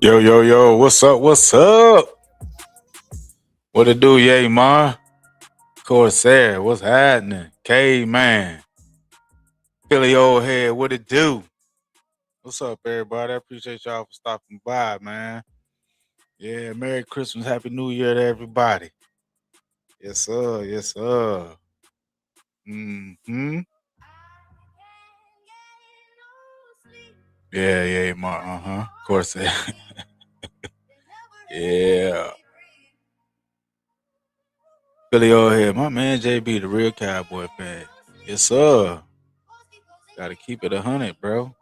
Yo, yo, yo, what's up? What's up? What it do, yay, ma? Corsair, what's happening? K-Man, Philly old head, what it do? What's up, everybody? I appreciate y'all for stopping by, man. Yeah, Merry Christmas, Happy New Year to everybody. Yes, sir. Yes, sir. Mm-hmm. Yeah, yeah, ma. Uh-huh. Corsair. Yeah. Philly old head, my man JB, the real Cowboy fan. Yes, sir. Gotta keep it 100, bro.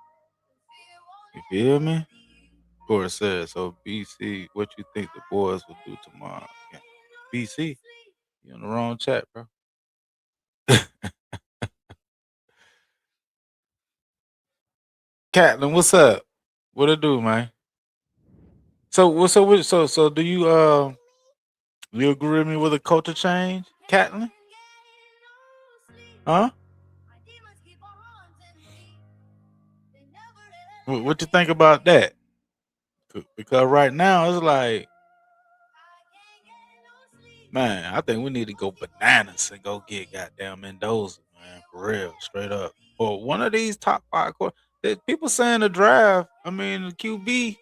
You feel me? Course says so. BC, what you think the boys will do tomorrow? Yeah. BC, you on the wrong chat, bro. Catlin, what's up? What it do, man? So do you agree with me with a culture change, Catlin? Huh? What you think about that? Because right now it's like, man, I think we need to go bananas and go get goddamn Mendoza, man, for real, straight up. For one of these top five people saying the draft. I mean, the QB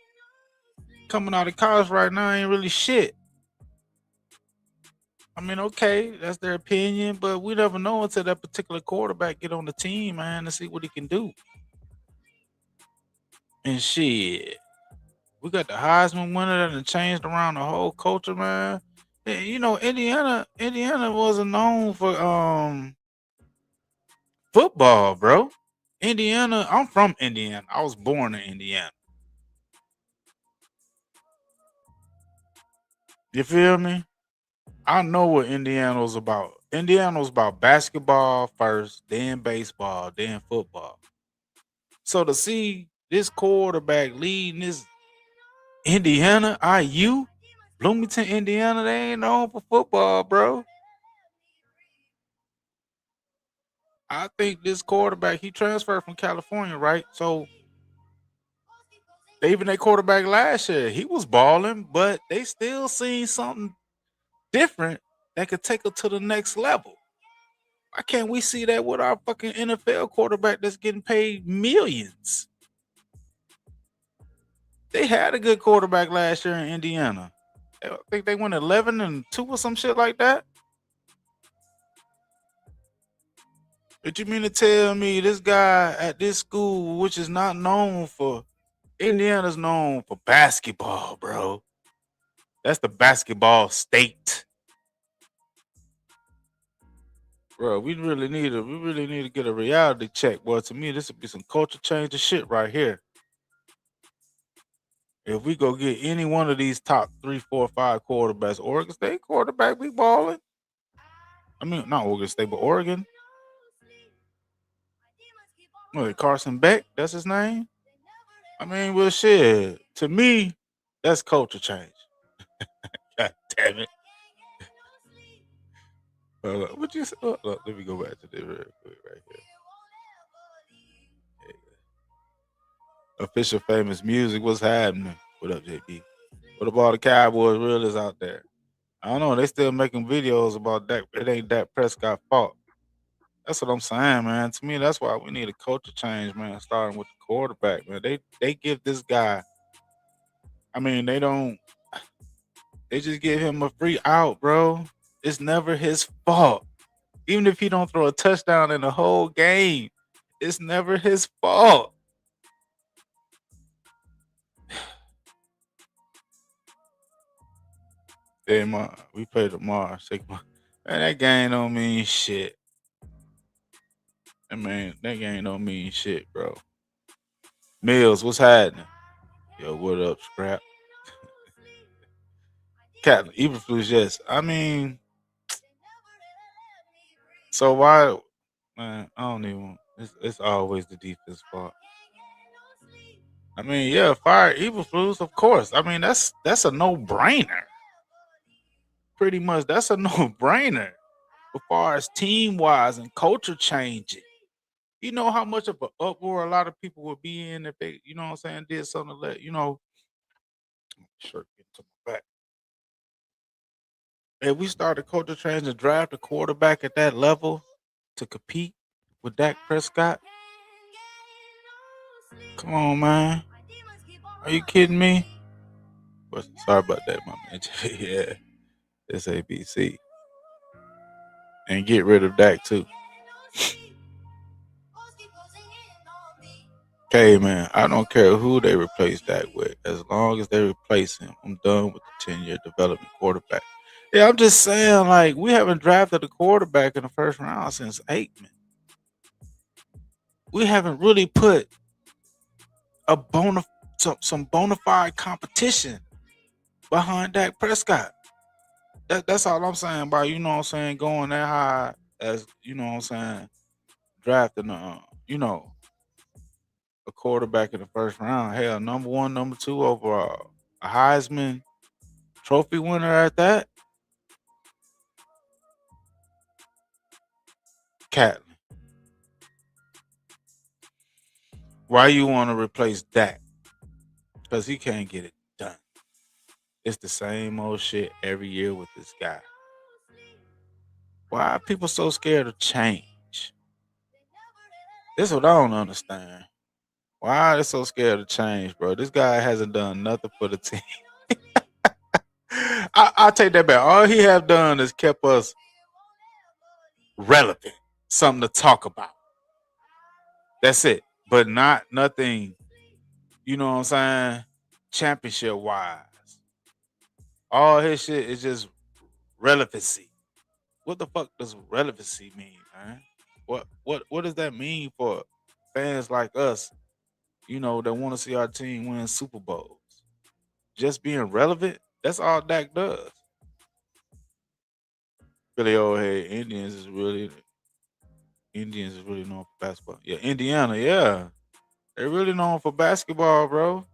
coming out of college right now ain't really shit. I mean, okay, that's their opinion, but we never know until that particular quarterback get on the team, man, to see what he can do. And shit, we got the Heisman winner that done changed around the whole culture, man. And, you know, Indiana wasn't known for football, bro. Indiana, I'm from Indiana. I was born in Indiana. You feel me? I know what Indiana was about. Indiana was about basketball first, then baseball, then football. So to see this quarterback leading this Indiana, IU, Bloomington, Indiana, they ain't known for football, bro. I think this quarterback, he transferred from California, right? So even their quarterback last year, he was balling, but they still seen something different that could take her to the next level. Why can't we see that with our fucking NFL quarterback that's getting paid millions? They had a good quarterback last year in Indiana. I think they went 11-2 or some shit like that. But you mean to tell me this guy at this school, which is not known for Indiana's known for basketball, bro. That's the basketball state. Bro, we really need to get a reality check. Boy, to me, this would be some culture change of shit right here. If we go get any one of these top 3, 4, 5 quarterbacks, Oregon State quarterback be balling. I mean, not Oregon State, but Oregon. What, Carson Beck? That's his name. I mean, well, shit. To me, that's culture change. God damn it. What you say? Look, let me go back to this real quick right here. Official famous music. What's happening? What up, JB? What about the Cowboys realists out there? I don't know. They still making videos about that. It ain't Dak Prescott fault. That's what I'm saying, man. To me, that's why we need a culture change, man. Starting with the quarterback, man. They give this guy. I mean, they don't. They just give him a free out, bro. It's never his fault. Even if he don't throw a touchdown in the whole game, it's never his fault. Then we play tomorrow. Man, that game don't mean shit. I mean, that game don't mean shit, bro. Mills, what's happening? Yo, what up, Scrap? Captain Eberflus, yes. I mean, so why, man? I don't even. It's always the defense fault. I mean, yeah, fire Eberflus, of course. I mean, that's a no brainer. Pretty much, that's a no brainer. As far as team wise and culture changing, you know how much of an uproar a lot of people would be in if they, you know what I'm saying, did something to let Shirt get to my back. If we started culture change and draft a quarterback at that level to compete with Dak Prescott, come on, man. Are you kidding me? Sorry about that, my man. Yeah, it's ABC. And get rid of Dak, too. Okay, man, I don't care who they replace Dak with. As long as they replace him, I'm done with the 10-year development quarterback. Yeah, I'm just saying, like, we haven't drafted a quarterback in the first round since Aikman. We haven't really put a some bona fide competition behind Dak Prescott. That's all I'm saying about, you know what I'm saying, going that high as, you know what I'm saying, drafting a quarterback in the first round. Hell, number one, number two overall. A Heisman Trophy winner at that. Catlin. Why you want to replace Dak? Because he can't get it done. It's the same old shit every year with this guy. Why are people so scared of change? This is what I don't understand. Why are they so scared of change, bro? This guy hasn't done nothing for the team. I'll take that back. All he have done is kept us relevant, something to talk about. That's it. But not nothing, you know what I'm saying, championship wise. All his shit is just relevancy. What the fuck does relevancy mean, man? What does that mean for fans like us, you know, that want to see our team win Super Bowls? Just being relevant? That's all Dak does. Billy old head Indians is really known for basketball. Yeah, Indiana, yeah. They're really known for basketball, bro.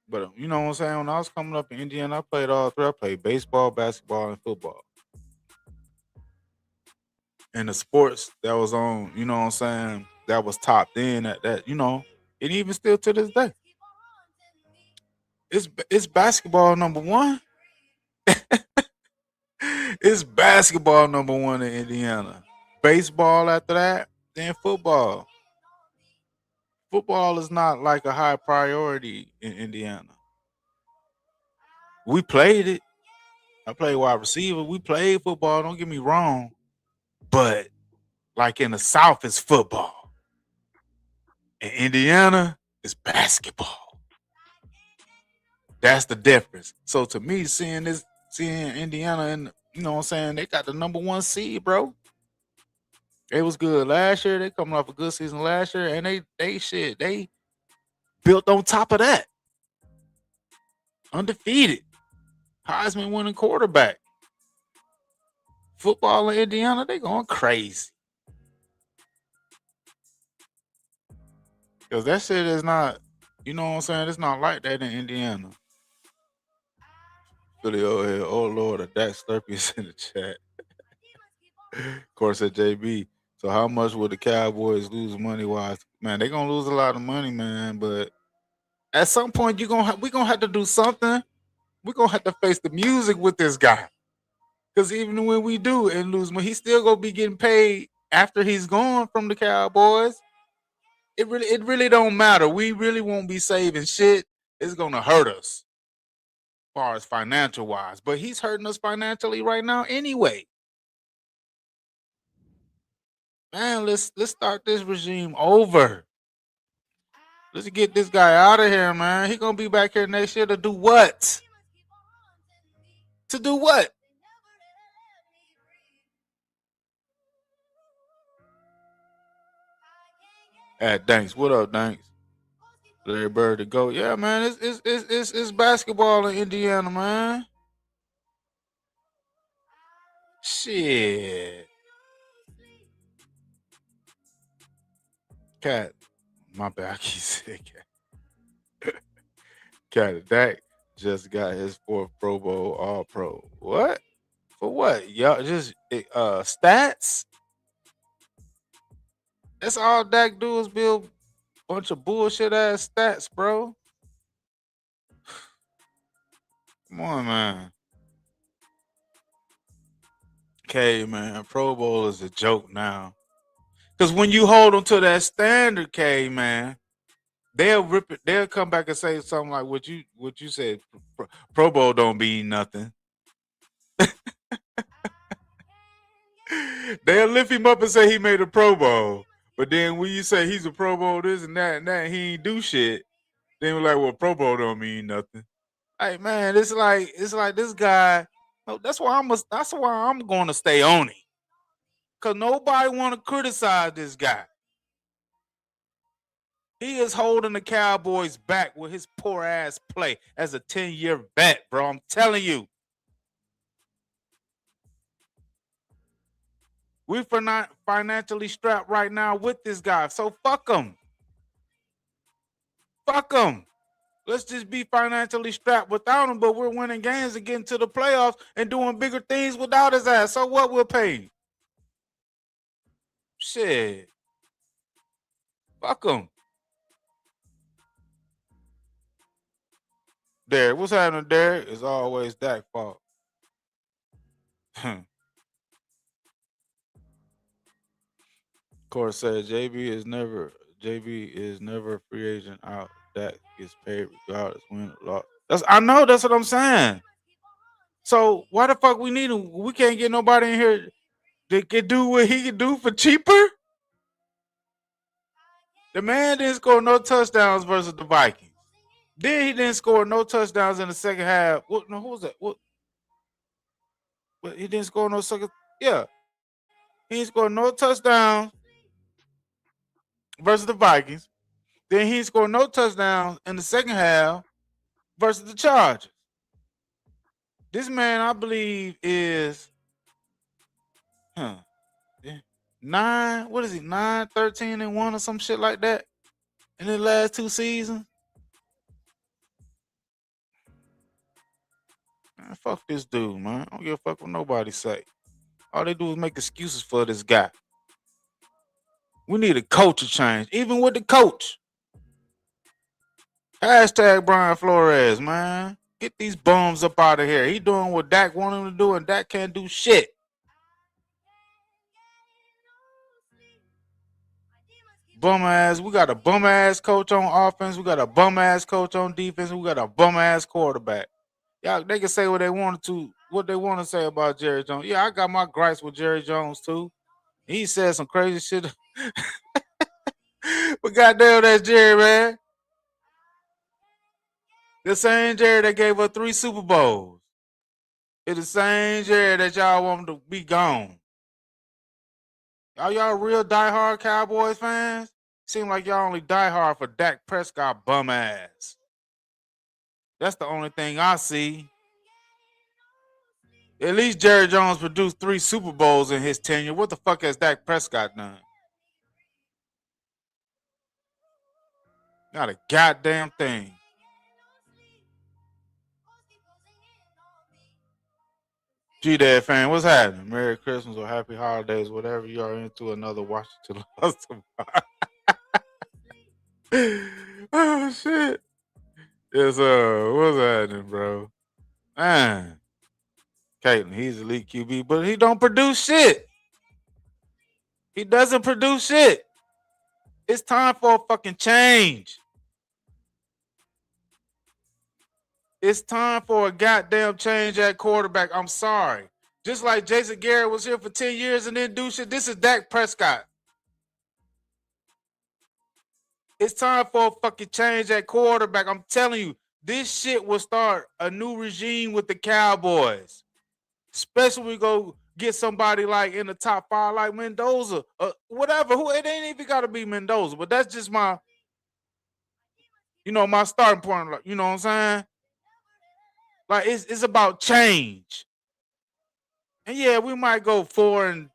But you know what I'm saying? When I was coming up in Indiana, I played all three. I played baseball, basketball, and football. And the sports that was on, you know what I'm saying, that was topped in at that, you know, and even still to this day. It's basketball number one. It's basketball number one in Indiana. Baseball after that, then football. Football is not like a high priority in Indiana. We played it. I played wide receiver. We played football. Don't get me wrong, but like in the South, it's football. In Indiana, it's basketball. That's the difference. So to me, seeing Indiana, and you know what I'm saying, they got the number one seed, bro. It was good last year. They coming off a good season last year, and they built on top of that. Undefeated. Heisman winning quarterback. Football in Indiana, they going crazy. Because that shit is not, you know what I'm saying? It's not like that in Indiana. Philly over here. Oh Lord, a Dak Slurpee is in the chat. Of course, at JB. So how much would the Cowboys lose money wise? Man, they gonna lose a lot of money, man. But at some point, we gonna have to do something. We gonna have to face the music with this guy. Because even when we do and lose money, he's still gonna be getting paid after he's gone from the Cowboys. It really don't matter. We really won't be saving shit. It's gonna hurt us as far as financial wise. But he's hurting us financially right now anyway. Man, let's start this regime over. Let's get this guy out of here, man. He gonna be back here next year to do what? To do what? Thanks. What up, thanks? Larry Bird to go. Yeah, man. It's basketball in Indiana, man. Shit. Cat. My bad. I keep saying Cat. Dak just got his fourth Pro Bowl All Pro. What? For what? Y'all just stats? That's all Dak do is build bunch of bullshit ass stats, bro. Come on, man. Okay, man. Pro Bowl is a joke now. Because when you hold them to that standard, K, man, they'll rip it. They'll come back and say something like what you said. Pro Bowl don't mean nothing. They'll lift him up and say he made a Pro Bowl. But then when you say he's a Pro Bowl, this and that, he ain't do shit. Then we're like, well, Pro Bowl don't mean nothing. Like, man, it's like this guy. That's why I'm going to stay on it. Cause nobody want to criticize this guy. He is holding the Cowboys back with his poor ass play as a 10-year vet, bro. I'm telling you. We're not financially strapped right now with this guy. So fuck him. Fuck him. Let's just be financially strapped without him, but we're winning games and getting to the playoffs and doing bigger things without his ass. So what we'll pay? Shit. Fuck him. Derek, what's happening, Derek? It's always Dak's fault. Court said JB is never a free agent out. Dak gets paid regardless, win or loss. I know that's what I'm saying. So why the fuck we need him? We can't get nobody in here that can do what he can do for cheaper. The man didn't score no touchdowns versus the Vikings. Then he didn't score no touchdowns in the second half. Who was that? What? He didn't score no second. Yeah, he didn't score no touchdowns versus the Vikings. Then he scored no touchdowns in the second half versus the Chargers. This man, I believe, is 9. What is he? 9, 13, and 1 or some shit like that in the last 2 seasons. Man, fuck this dude, man. I don't give a fuck what nobody say. All they do is make excuses for this guy. We need a culture change, even with the coach. Hashtag Brian Flores, man. Get these bums up out of here. He doing what Dak wanted him to do, and Dak can't do shit. Bum ass. We got a bum ass coach on offense. We got a bum ass coach on defense. We got a bum ass quarterback. Y'all, they can say what they want to say about Jerry Jones. Yeah, I got my gripes with Jerry Jones too. He said some crazy shit. But goddamn, that's Jerry, man. The same Jerry that gave us 3 Super Bowls. It's the same Jerry that y'all want him to be gone. Are y'all real diehard Cowboys fans? Seem like y'all only diehard for Dak Prescott bum ass. That's the only thing I see. At least Jerry Jones produced 3 Super Bowls in his tenure. What the fuck has Dak Prescott done? Not a goddamn thing. G-Dad fan, what's happening? Merry Christmas or Happy Holidays, whatever you are into. Another Washington loss tomorrow. Oh shit. Yes, what's happening, bro? Man. Caitlin, he's elite QB, but he don't produce shit. He doesn't produce shit. It's time for a fucking change. It's time for a goddamn change at quarterback. I'm sorry. Just like Jason Garrett was here for 10 years and didn't do shit, this is Dak Prescott. It's time for a fucking change at quarterback. I'm telling you, this shit will start a new regime with the Cowboys. Especially when we go get somebody like in the top 5, like Mendoza, whatever. It ain't even got to be Mendoza, but that's just my, my starting point. You know what I'm saying? Like it's about change. And yeah, we might go 4-13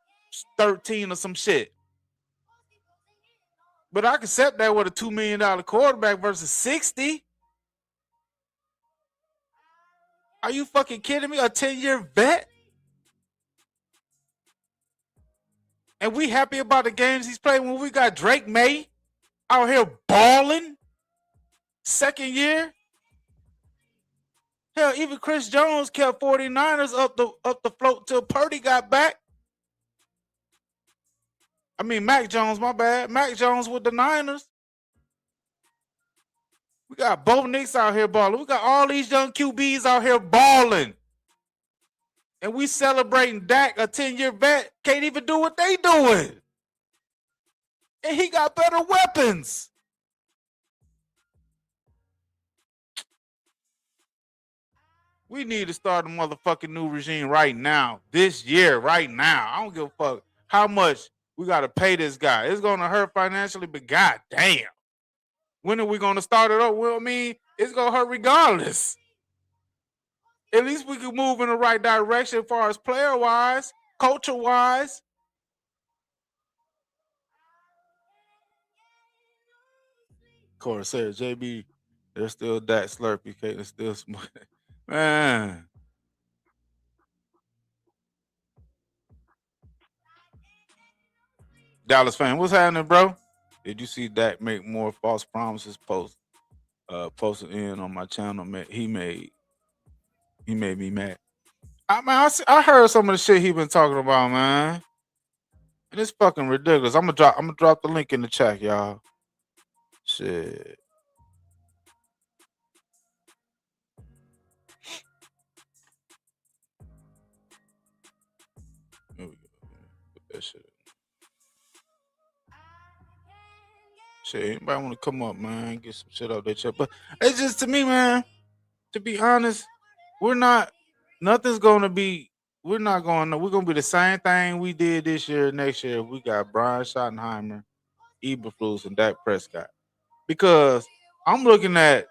or some shit. But I can accept that with a $2 million quarterback versus 60. Are you fucking kidding me? A 10-year vet? And we happy about the games he's playing when we got Drake May out here balling? Second year? Hell, even Chris Jones kept 49ers up the float till Purdy got back. I mean, Mac Jones, my bad. Mac Jones with the Niners. We got Bo Nix out here balling. We got all these young QBs out here balling. And we celebrating Dak, a 10-year vet, can't even do what they doing. And he got better weapons. We need to start a motherfucking new regime right now. This year, right now. I don't give a fuck how much we got to pay this guy. It's going to hurt financially, but goddamn. When are we going to start it up? Well, I mean, it's going to hurt regardless. At least we can move in the right direction as far as player-wise, culture-wise. Corsair, JB, there's still that Slurpee cake. There's still smart. Man. Dallas fan, what's happening, bro? Did you see Dak make more false promises posted in on my channel? He made me mad. I heard some of the shit he been talking about, man. And it's fucking ridiculous. I'm gonna drop the link in the chat, y'all. Shit. Here we go. Put that shit. Shit, anybody want to come up, man? Get some shit out there, chat. But it's just to me, man. To be honest, we're not gonna be the same thing we did this year, next year. We got Brian Schottenheimer, Eberflus, and Dak Prescott. Because I'm looking at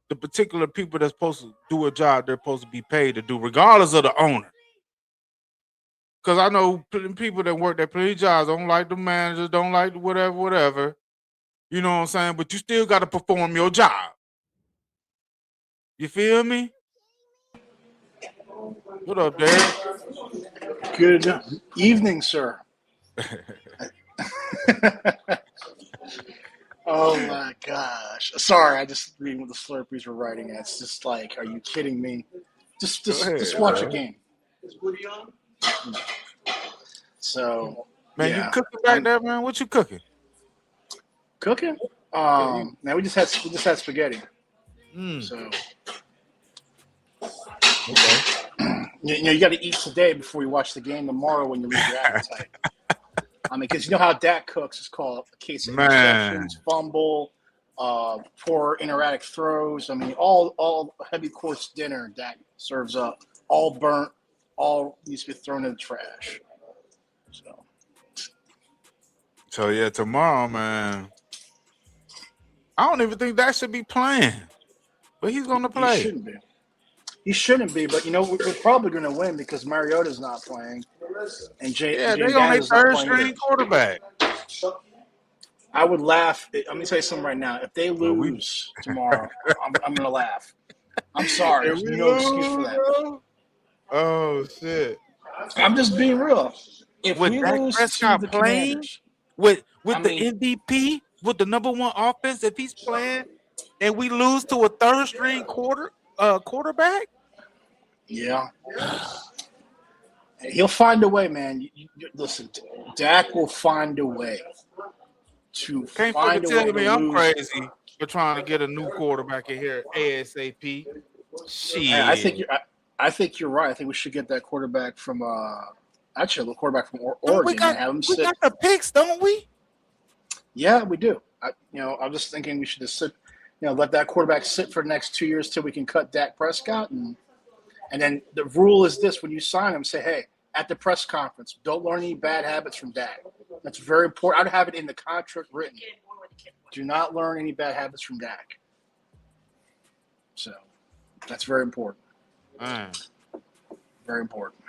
the particular people that's supposed to do a job they're supposed to be paid to do, regardless of the owner. Because I know people that work at plenty jobs don't like the managers, don't like whatever. You know what I'm saying? But you still got to perform your job. You feel me? What up, Derek? Good evening, sir. Oh my gosh. Sorry, I just reading what the Slurpees were writing. It's just like, are you kidding me? Just watch a game. So man, yeah. you cooking back there, man? What you cooking? Cooking? Now we just had spaghetti. So okay. You got to eat today before you watch the game tomorrow when you lose your appetite. I mean, because you know how Dak cooks is called a case of interceptions, fumble, poor erratic throws. I mean, all heavy course dinner Dak serves up, all burnt, all needs to be thrown in the trash. So yeah, tomorrow, man. I don't even think that should be playing, but he's going to play. He shouldn't be, but you know we're probably going to win because Mariota's not playing, and they're on their third string quarterback. I would laugh. I'm going to tell you something right now. If they lose tomorrow, I'm going to laugh. I'm sorry. There's no excuse for that. Oh shit! I'm just being real. If with we Dak lose Prescott to the playing, Commanders, with the MVP, with the number one offense, if he's playing, and we lose to a third string quarterback, yeah, he'll find a way, man. Listen, Dak will find a way to can't find a way tell to me I'm lose. crazy for trying to get a new quarterback in here ASAP. Shit. I think you're right. I think we should get that quarterback from actually the quarterback from Oregon. Oh, we got the picks, don't we? Yeah, we do. I'm just thinking we should just sit, let that quarterback sit for the next 2 years till we can cut Dak Prescott, and then the rule is this: when you sign him, say, hey, at the press conference, don't learn any bad habits from Dak. That's very important. I'd have it in the contract written. Do not learn any bad habits from Dak. So that's very important. Very important.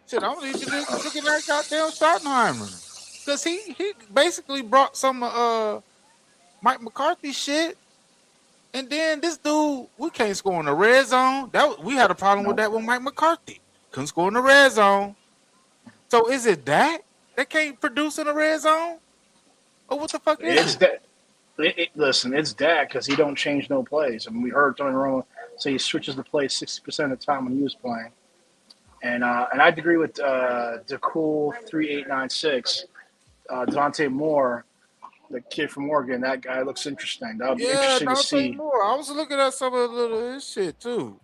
Shit, I don't need to look at that goddamn Schottenheimer. Because he basically brought some Mike McCarthy shit. And then this dude, we can't score in the red zone. We had a problem with that with Mike McCarthy. Couldn't score in the red zone. So is it that can't produce in the red zone? Or what the fuck is it? Listen, it's Dak because he don't change no plays. I mean, we heard Tony Romo say he switches the play 60% of the time when he was playing. And I'd agree with the cool 3896, Dante Moore, the kid from Oregon. That guy looks interesting. That would be Yeah, interesting to Dante see. Moore. I was looking at some of the little his shit too.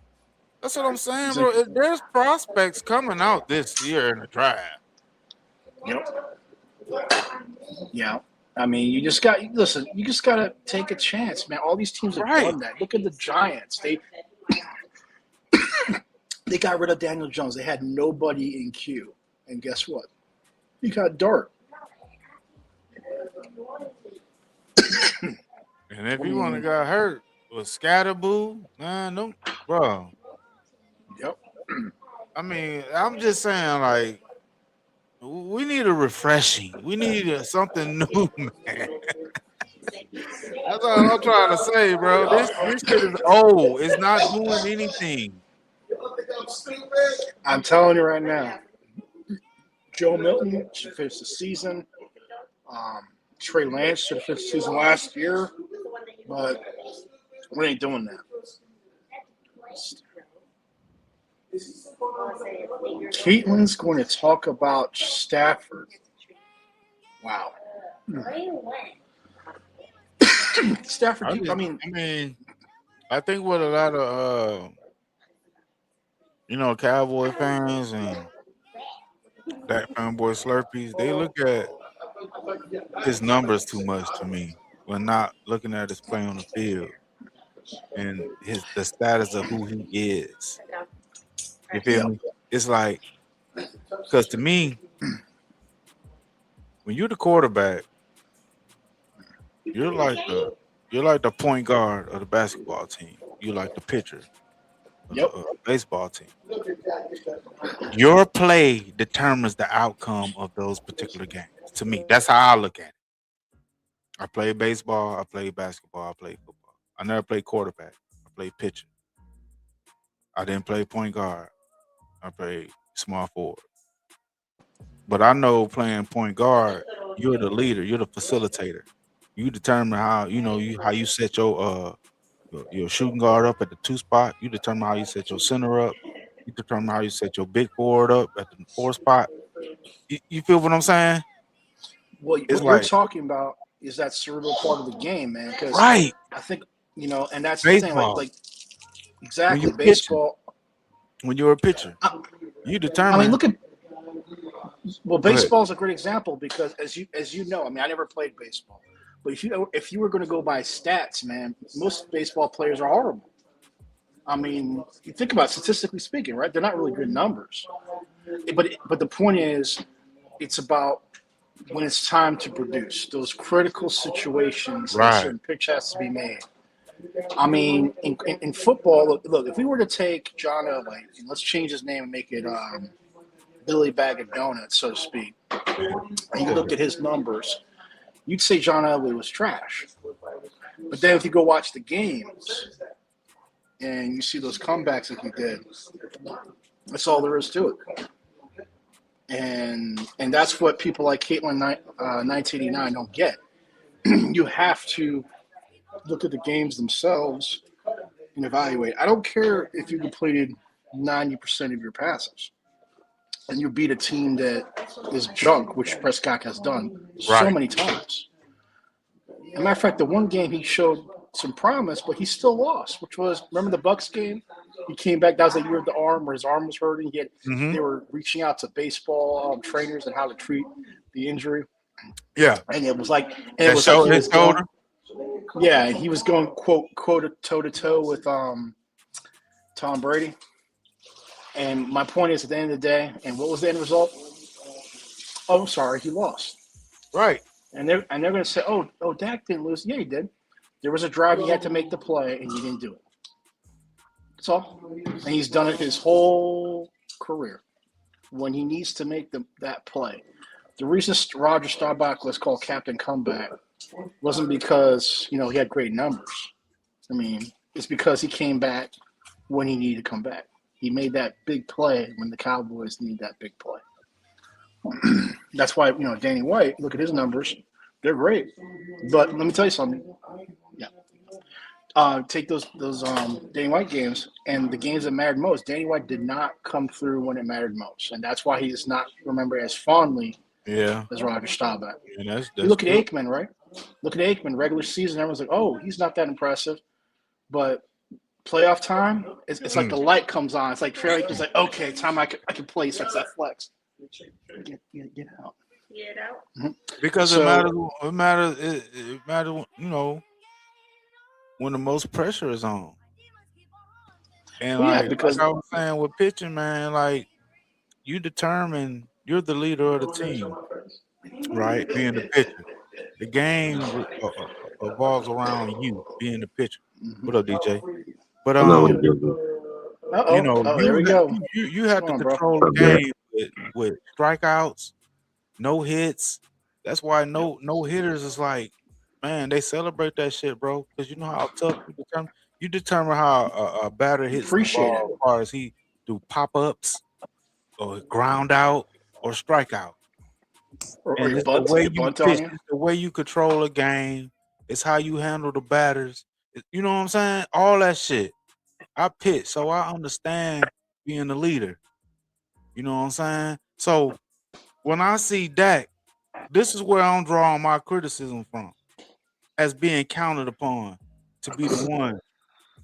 That's what I'm saying, He's bro. like, There's prospects coming out this year in the draft. yep, yeah. I mean, you just got listen. You just got to take a chance, man. All these teams have Right. done that. Look at the Giants. They got rid of Daniel Jones. They had nobody in queue, and guess what? You got Dart. And if I he wanna mean, got hurt with Scatterboo, man, no, bro. yep. I mean, I'm just saying, like, we need a refreshing. We need something new, man. That's all I'm trying to say, bro. This shit is old. It's not doing anything. I'm telling you right now, Joe Milton should finish the season. Um, Trey Lance should have finished the season last year, but we ain't doing that. Caitlin's going to talk about Stafford. Wow. Stafford, I mean, I mean, I think what a lot of Cowboy fans and that fanboy Slurpees, they look at his numbers too much to me, when not looking at his play on the field and the status of who he is. You feel yep, me? It's like, because to me, when you're the quarterback, you're like the you're like the point guard of the basketball team. You're like the pitcher of yep. the baseball team. Your play determines the outcome of those particular games. To me, that's how I look at it. I played baseball, I played basketball, I played football. I never played quarterback. I played pitcher. I didn't play point guard. I played small forward. But I know playing point guard, you're the leader, you're the facilitator. You determine how how you set your shooting guard up at the two spot. You determine how you set your center up. You determine how you set your big forward up at the four spot. You feel what I'm saying? Well, It's what you're like, talking about is that cerebral part of the game, man. Because right, I think and that's the thing. baseball. Like When exactly you're pitching, baseball. when you're a pitcher, I, you I mean, determine. look at Go ahead. baseball is a great example because as you know, I mean, I never played baseball, but if you were going to go by stats, man, most baseball players are horrible. I mean, you think about it, statistically speaking, right? They're not really good numbers. But the point is, it's about when it's time to produce those critical situations. A Right, certain pitch has to be made. I mean, in football, look, if we were to take John Elway and let's change his name and make it Billy Bag of Donuts, so to speak, and you look at his numbers, you'd say John Elway was trash. But then if you go watch the games and you see those comebacks that he did, that's all there is to it. And that's what people like Caitlin 1989 don't get. You have to look at the games themselves and evaluate. I don't care if you completed 90% of your passes and you beat a team that is junk, which Prescott has done so right. many times. As a matter of fact, the one game he showed some promise, but he still lost, which was remember the Bucks game? He came back. That was the year of the arm where his arm was hurting. Hmm. They were reaching out to baseball trainers and how to treat the injury, Yeah, and that show he his was going, shoulder. yeah, and he was going quote toe to toe with Tom Brady. And my point is, at the end of the day, and what was the end result? Oh, sorry, he lost. Right. And they're going to say, Dak didn't lose. Yeah, he did. There was a drive he had to make the play, and he didn't do it. That's all. And he's done it his whole career. When he needs to make that play, the reason Roger Staubach was called Captain Comeback wasn't because he had great numbers. I mean, it's because he came back when he needed to come back. He made that big play when the Cowboys need that big play. That's why Danny White. Look at his numbers. They're great. But let me tell you something. Yeah. Take those Danny White games and the games that mattered most. Danny White did not come through when it mattered most, and that's why he is not remembered as fondly Yeah, as Roger Staubach. and that's You that's look at true. Aikman, right? Look at Aikman, regular season, everyone's like, "Oh, he's not that impressive," but playoff time, it's like Mm. the light comes on. It's like Trey was like, "Okay, time I can play." Starts that flex. Get out. Mhm. Because it So matters. It matters. It matters. When the most pressure is on, and well, yeah, like because I was saying with pitching, man, like you determine you're the leader of the team, right? Being the pitcher, the game revolves around you being the pitcher. What up, DJ? But Hello, brother. there we go. you have Come to on, bro. control the game with strikeouts, no hits. That's why no hitters is like, man, they celebrate that shit, bro. Because you know how tough you determine how a batter hits the Appreciate it. ball as far as he do pop ups or ground out or strikeout. Or And your it's the butt, way your you butt on pitch, you. it's the way you control a game, it's how you handle the batters. You know what I'm saying? All that shit. I pitch, so I understand being the leader. You know what I'm saying? So when I see Dak, this is where I'm drawing my criticism from as being counted upon to be the one.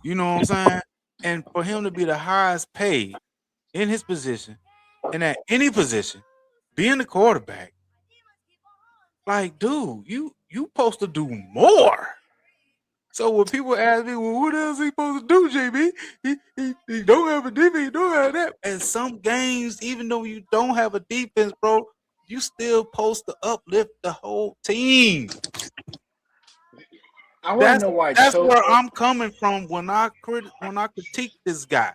You know what I'm saying? And for him to be the highest paid in his position and at any position, being the quarterback, like, dude, you supposed to do more. So when people ask me, well, what else he supposed to do, JB? He don't have a defense, he don't have that. And some games, even though you don't have a defense, bro, you still supposed to uplift the whole team. I want to That's know why that's Toto. where I'm coming from when I critique this guy.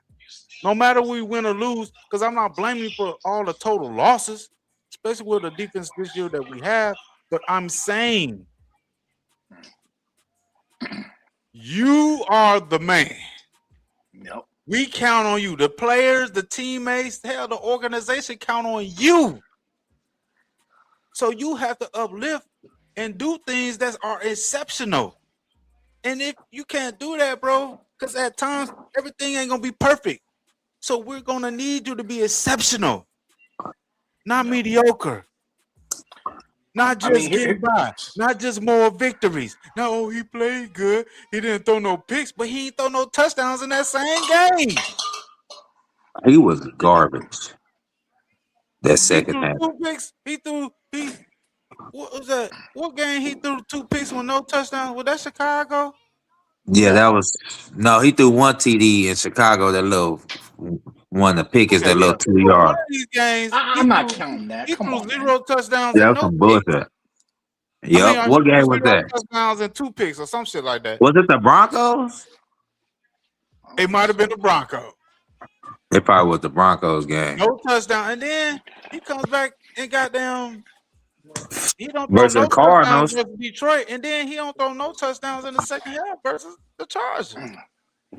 No matter we win or lose, because I'm not blaming you for all the total losses, especially with the defense this year that we have. But I'm saying you are the man. Nope. We count on you. The players, the teammates, hell, the organization count on you. So you have to uplift and do things that are exceptional. And if you can't do that, bro, because at times everything ain't gonna be perfect. So we're gonna need you to be exceptional, not Yep. mediocre, not I mean, just getting by, not just more victories. No, he played good. He didn't throw no picks, but he didn't throw no touchdowns in that same game. He was garbage that He second threw half. two picks. He what was that? What game he threw two picks with no touchdowns? Was that Chicago? Yeah, yeah. that was no. He threw one TD in Chicago. That little one, the pick is Okay, that yeah. little two But one yard. of these games, I'm not counting that. he Come threw on, man. zero touchdowns Yeah, and that was no some picks. bullshit. I mean, Yep. he What threw game was zero that? touchdowns and two picks or some shit like that. Was it the Broncos? I don't It think might have been so. the Broncos. It probably was the Broncos game No touchdown, and then he comes back and goddamn. He don't throw versus no the touchdowns Cardinals. versus Detroit, and then he don't throw no touchdowns in the second half versus the Chargers.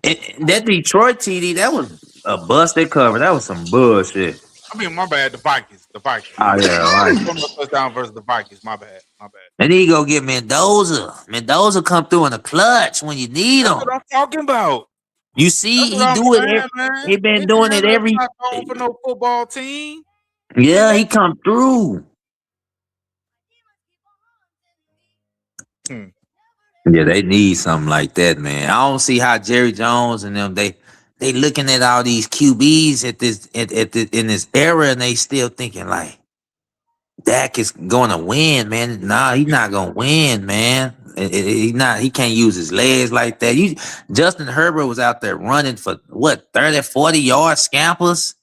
That Detroit TD, that was a busted cover. That was some bullshit. I mean, my bad. The Vikings. The Vikings. Oh yeah, He right. didn't throw no touchdown versus the Vikings. My bad. My bad. And then you go get Mendoza. Mendoza come through in the clutch when you need That's him. what I'm talking about. You That's see, what he I'm do it. saying, man. He been His doing it man is every. not throwing for no football team. And Yeah, they he come through. hmm. Yeah, they need something like that, man. I don't see how Jerry Jones and them they looking at all these QBs in this era and they still thinking like Dak is going to win, man. Nah, he's not going to win, man. He not. He can't use his legs like that. Justin Herbert was out there running for what 30, 40 yard scampers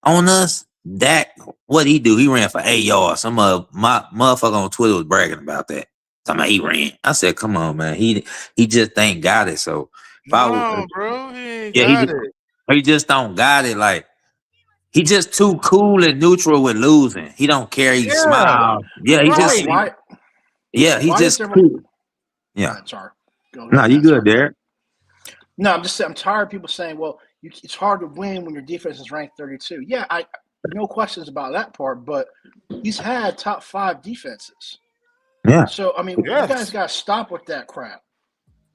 on us. Dak, what he do? He ran for 8 yards. Some of my motherfucker on Twitter was bragging about that. Talking about he ran. I said, come on, man. He just ain't got it. So if I was, No, bro. He ain't yeah, got it. he just don't got it. Like he just too cool and neutral with losing. He don't care. He Yeah. smile. Yeah, Why? Right. Why? yeah, he Why is just everyone? cool. Go Yeah. ahead, sorry. Go No, ahead, you man. good Sorry. there. No, I'm just saying. I'm tired of people saying, "Well, it's hard to win when your defense is ranked 32." Yeah, no questions about that part. But he's had top 5 defenses. Yeah. So I mean, you guys Yes. got to stop with that crap.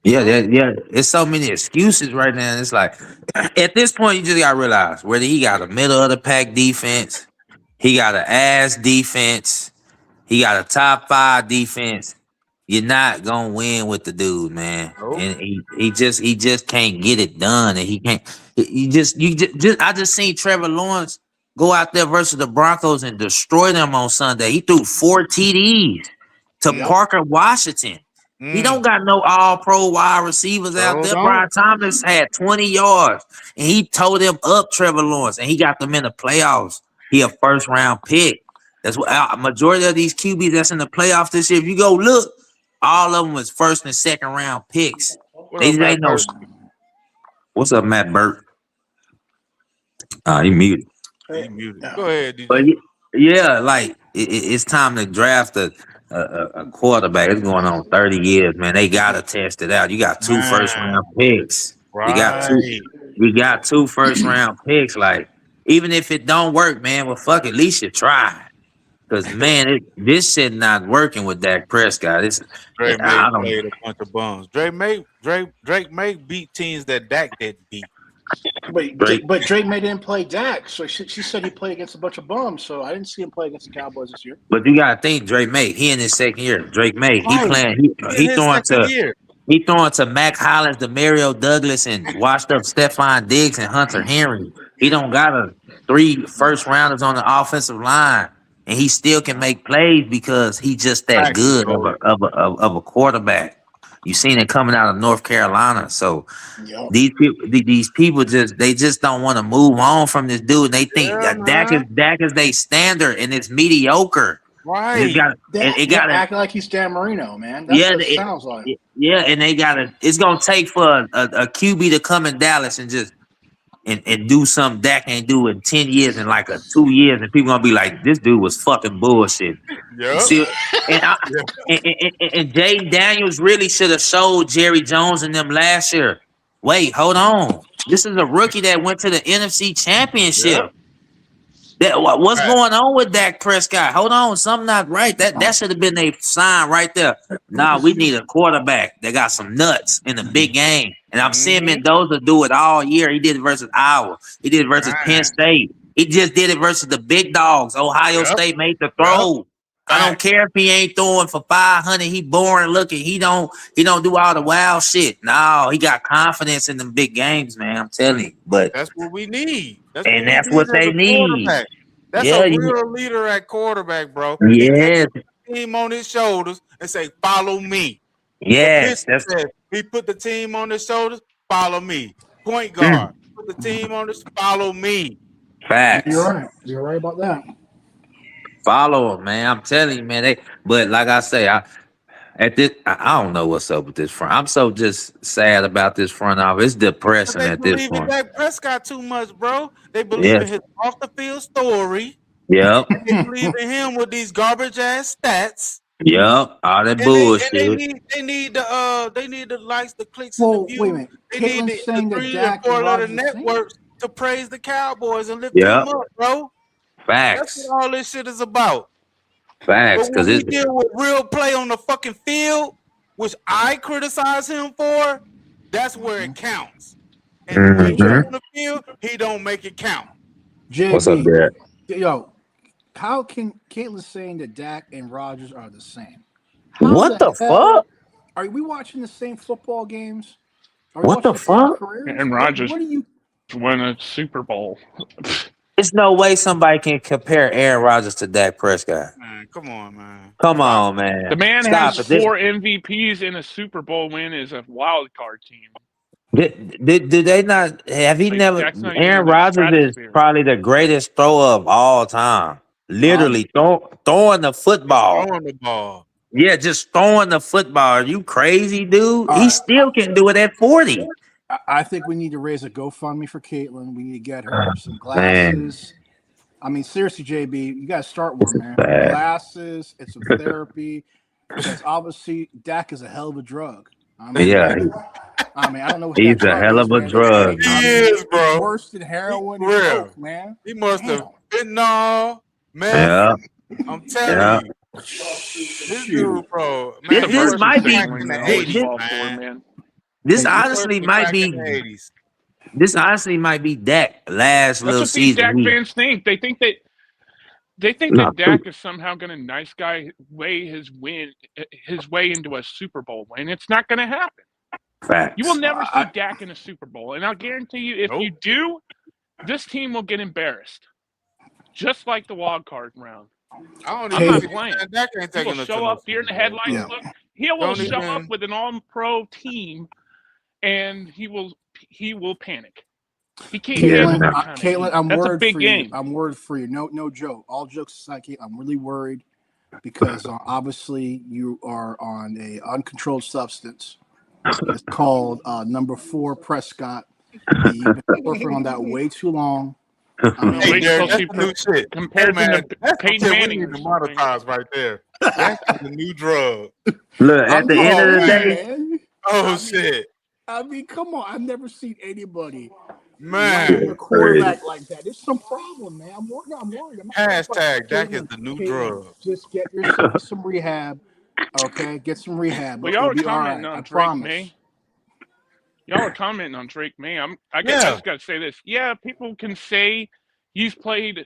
Yeah, You know? yeah. It's so many excuses right now. It's like at this point, you just gotta realize whether he got a middle of the pack defense, he got an ass defense, he got a top 5 defense. You're not gonna win with the dude, man. Nope. And he just can't get it done. And he can't. You just I just seen Trevor Lawrence go out there versus the Broncos and destroy them on Sunday. He threw 4 TDs to Yep. Parker Washington. He don't got no all pro wide receivers out So there. Brian don't. Thomas had 20 yards and he towed him up Trevor Lawrence and he got them in the playoffs. He a first round pick. That's what majority of these QBs that's in the playoffs this year. If you go look, all of them was first and second round picks. What They up, ain't Matt no. Burke? What's up, Matt Burt? He muted. He muted. Go ahead, But DJ. yeah, like it's time to draft a quarterback. It's going on 30 years, man. They gotta test it out. You got 2 first Man. round picks. You got two. Right. You got 2 first round picks. Like even if it don't work, man, well, fuck. At least you try. Cause man, this shit not working with Dak Prescott. Drake May I don't. played a bunch of bums. Drake May beat teams that Dak didn't beat. But Drake May didn't play Dak, so she said he played against a bunch of bums. So I didn't see him play against the Cowboys this year. But you gotta think, Drake May, he in his second year. Drake May, he Right. playing. In He his throwing second to. year. He throwing to Mac Hollins, Demario Douglas, and washed up Stephon Diggs and Hunter Henry. He don't got 3 first rounders on the offensive line, and he still can make plays because he just that Facts, good bro. of a quarterback. You seen it coming out of North Carolina. So Yep. these people just don't want to move on from this dude. They think Yeah, that man. Dak is their standard, and it's mediocre. And Right. it They're got acting like he's Dan Marino, man. That's yeah, what it sounds like. yeah, and they gotta. It's gonna take for a QB to come in Dallas and just and do something Dak ain't do in 10 years and like 2 years, and people gonna be like, this dude was fucking bullshit. Yep. See, and Yeah. and Jaden Daniels really should have showed Jerry Jones and them last year. Wait, hold on. This is a rookie that went to the NFC Championship. Yep. What's Right. going on with Dak Prescott? Hold on, something not right. That should have been a sign right there. Nah, we need a quarterback that got some nuts in the big game. And I'm seeing Mendoza do it all year. He did it versus Iowa. He did it versus Penn Man. State. He just did it versus the big dogs. Ohio Yep. State made the throw. I don't Facts. care if he ain't throwing for 500. He boring looking. He don't do all the wild shit. No, he got confidence in them big games, man. I'm telling you. But That's what we need. That's and what that's we what need as they a need. quarterback. That's Yeah, a real leader at quarterback, bro. He yes, takes the team on his shoulders and say, "Follow me." yes. The pitcher says, he put the team on his shoulders. Follow me. Point Mm. guard put the team on his. Follow me. Facts. You're right. You're right about that. Follow them, man. I'm telling you, man. But like I say, I don't know what's up with this front. I'm so just sad about this front office. It's But depressing they at this believe in point. Dak Prescott too much, bro. They believe Yeah. in his off the field story. Yep. They believe in him with these garbage ass stats. Yep. All that And they bullshit. need the likes, the clicks, and the Well, views. wait a minute. They need Caitlin's the saying that 3 and Dak 4 and letter Rodgers are the same. networks to praise the Cowboys and lift Yep. them up, bro. That's Facts. what all this shit is about. Facts. But when Because we it's deal with real play on the fucking field, which I criticize him for, that's where it counts. And when he's Mhm. on the field, he don't make it count. What's up, JB, Dad? yo, how can Caitlin's saying that Dak and Rodgers are the same? How What the hell fuck? are we watching the same football games? Are What the watching same fuck? careers? And Rodgers What are you? won a Super Bowl. There's no way somebody can compare Aaron Rodgers to Dak Prescott. Man, come on, man. Come Stop. on, man. The man Stop has it. This- 4 MVPs in a Super Bowl win as a wild card team. Did they not have he Like, never? that's not even Aaron in the Rodgers is stratosphere. probably the greatest thrower of all time. Literally throwing the football. Throwing the ball. Yeah, just throwing the football. Are you crazy, dude? All He right. still can do it at 40. I think we need to raise a GoFundMe for Caitlin. We need to get her some Man. glasses. I mean, seriously, JB, you got to start one, man. bad. Glasses and some therapy. Because obviously, Dak is a hell of a drug. I mean, Yeah, I don't know what he's that a hell drug of a man. drug. He I mean, is, bro. worse than heroin Real. and coke, man. He must have Damn. fentanyl, meth. Yeah, I'm telling yeah. you. This dude, bro, This, man, he this First and worked might for be Crack second in ring the now. Who's 80s, ball for, man. man? this He honestly worked for might Crack in be the 80s. this honestly might be Dak last That's little what these season. Dak fans think. They think No, that Dak is somehow going to nice guy his way into a Super Bowl win. It's not going to happen. You will facts. never see Dak in a Super Bowl, and I'll guarantee you, if Nope. you do, this team will get embarrassed, just like the wild card round. I don't I'm even not Caleb, see, playing. man, Dak ain't He will taking us to show no up deer in Super the Bowl, headlights yeah. bro. look. He will Don't show up even. with an all-pro team, and he will panic. He can't Yeah, handle Caitlin, no. that kind of Caitlin, heat. I'm That's a worried big for you. game. I'm worried for you. No joke. All jokes aside, Caitlin, I'm really worried because obviously you are on a uncontrolled substance. It's called number 4 Prescott, and you've been surfing on that way too long. I Well, Hey, mean, wait Derek, till that's she the new shit. Hey, compares him man, to that's the Peyton shit we Manning need or to something. monetize right there. Dak is the new drug. Look, at I'm the just end of the saying, day, man. Oh, I mean, shit. come on. I've never seen anybody rank Man. a quarterback like that. There's some problem, man. I'm worried. I'm not worried about Hashtag Dak is Caitlin. the new Caitlin, drug. just get yourself some rehab. Okay, get some rehab. Well, y'all It'll are be all commenting right. I on Drake promise. May. Y'all are commenting on Drake May. I Yeah. just got to say this. Yeah, people can say he's played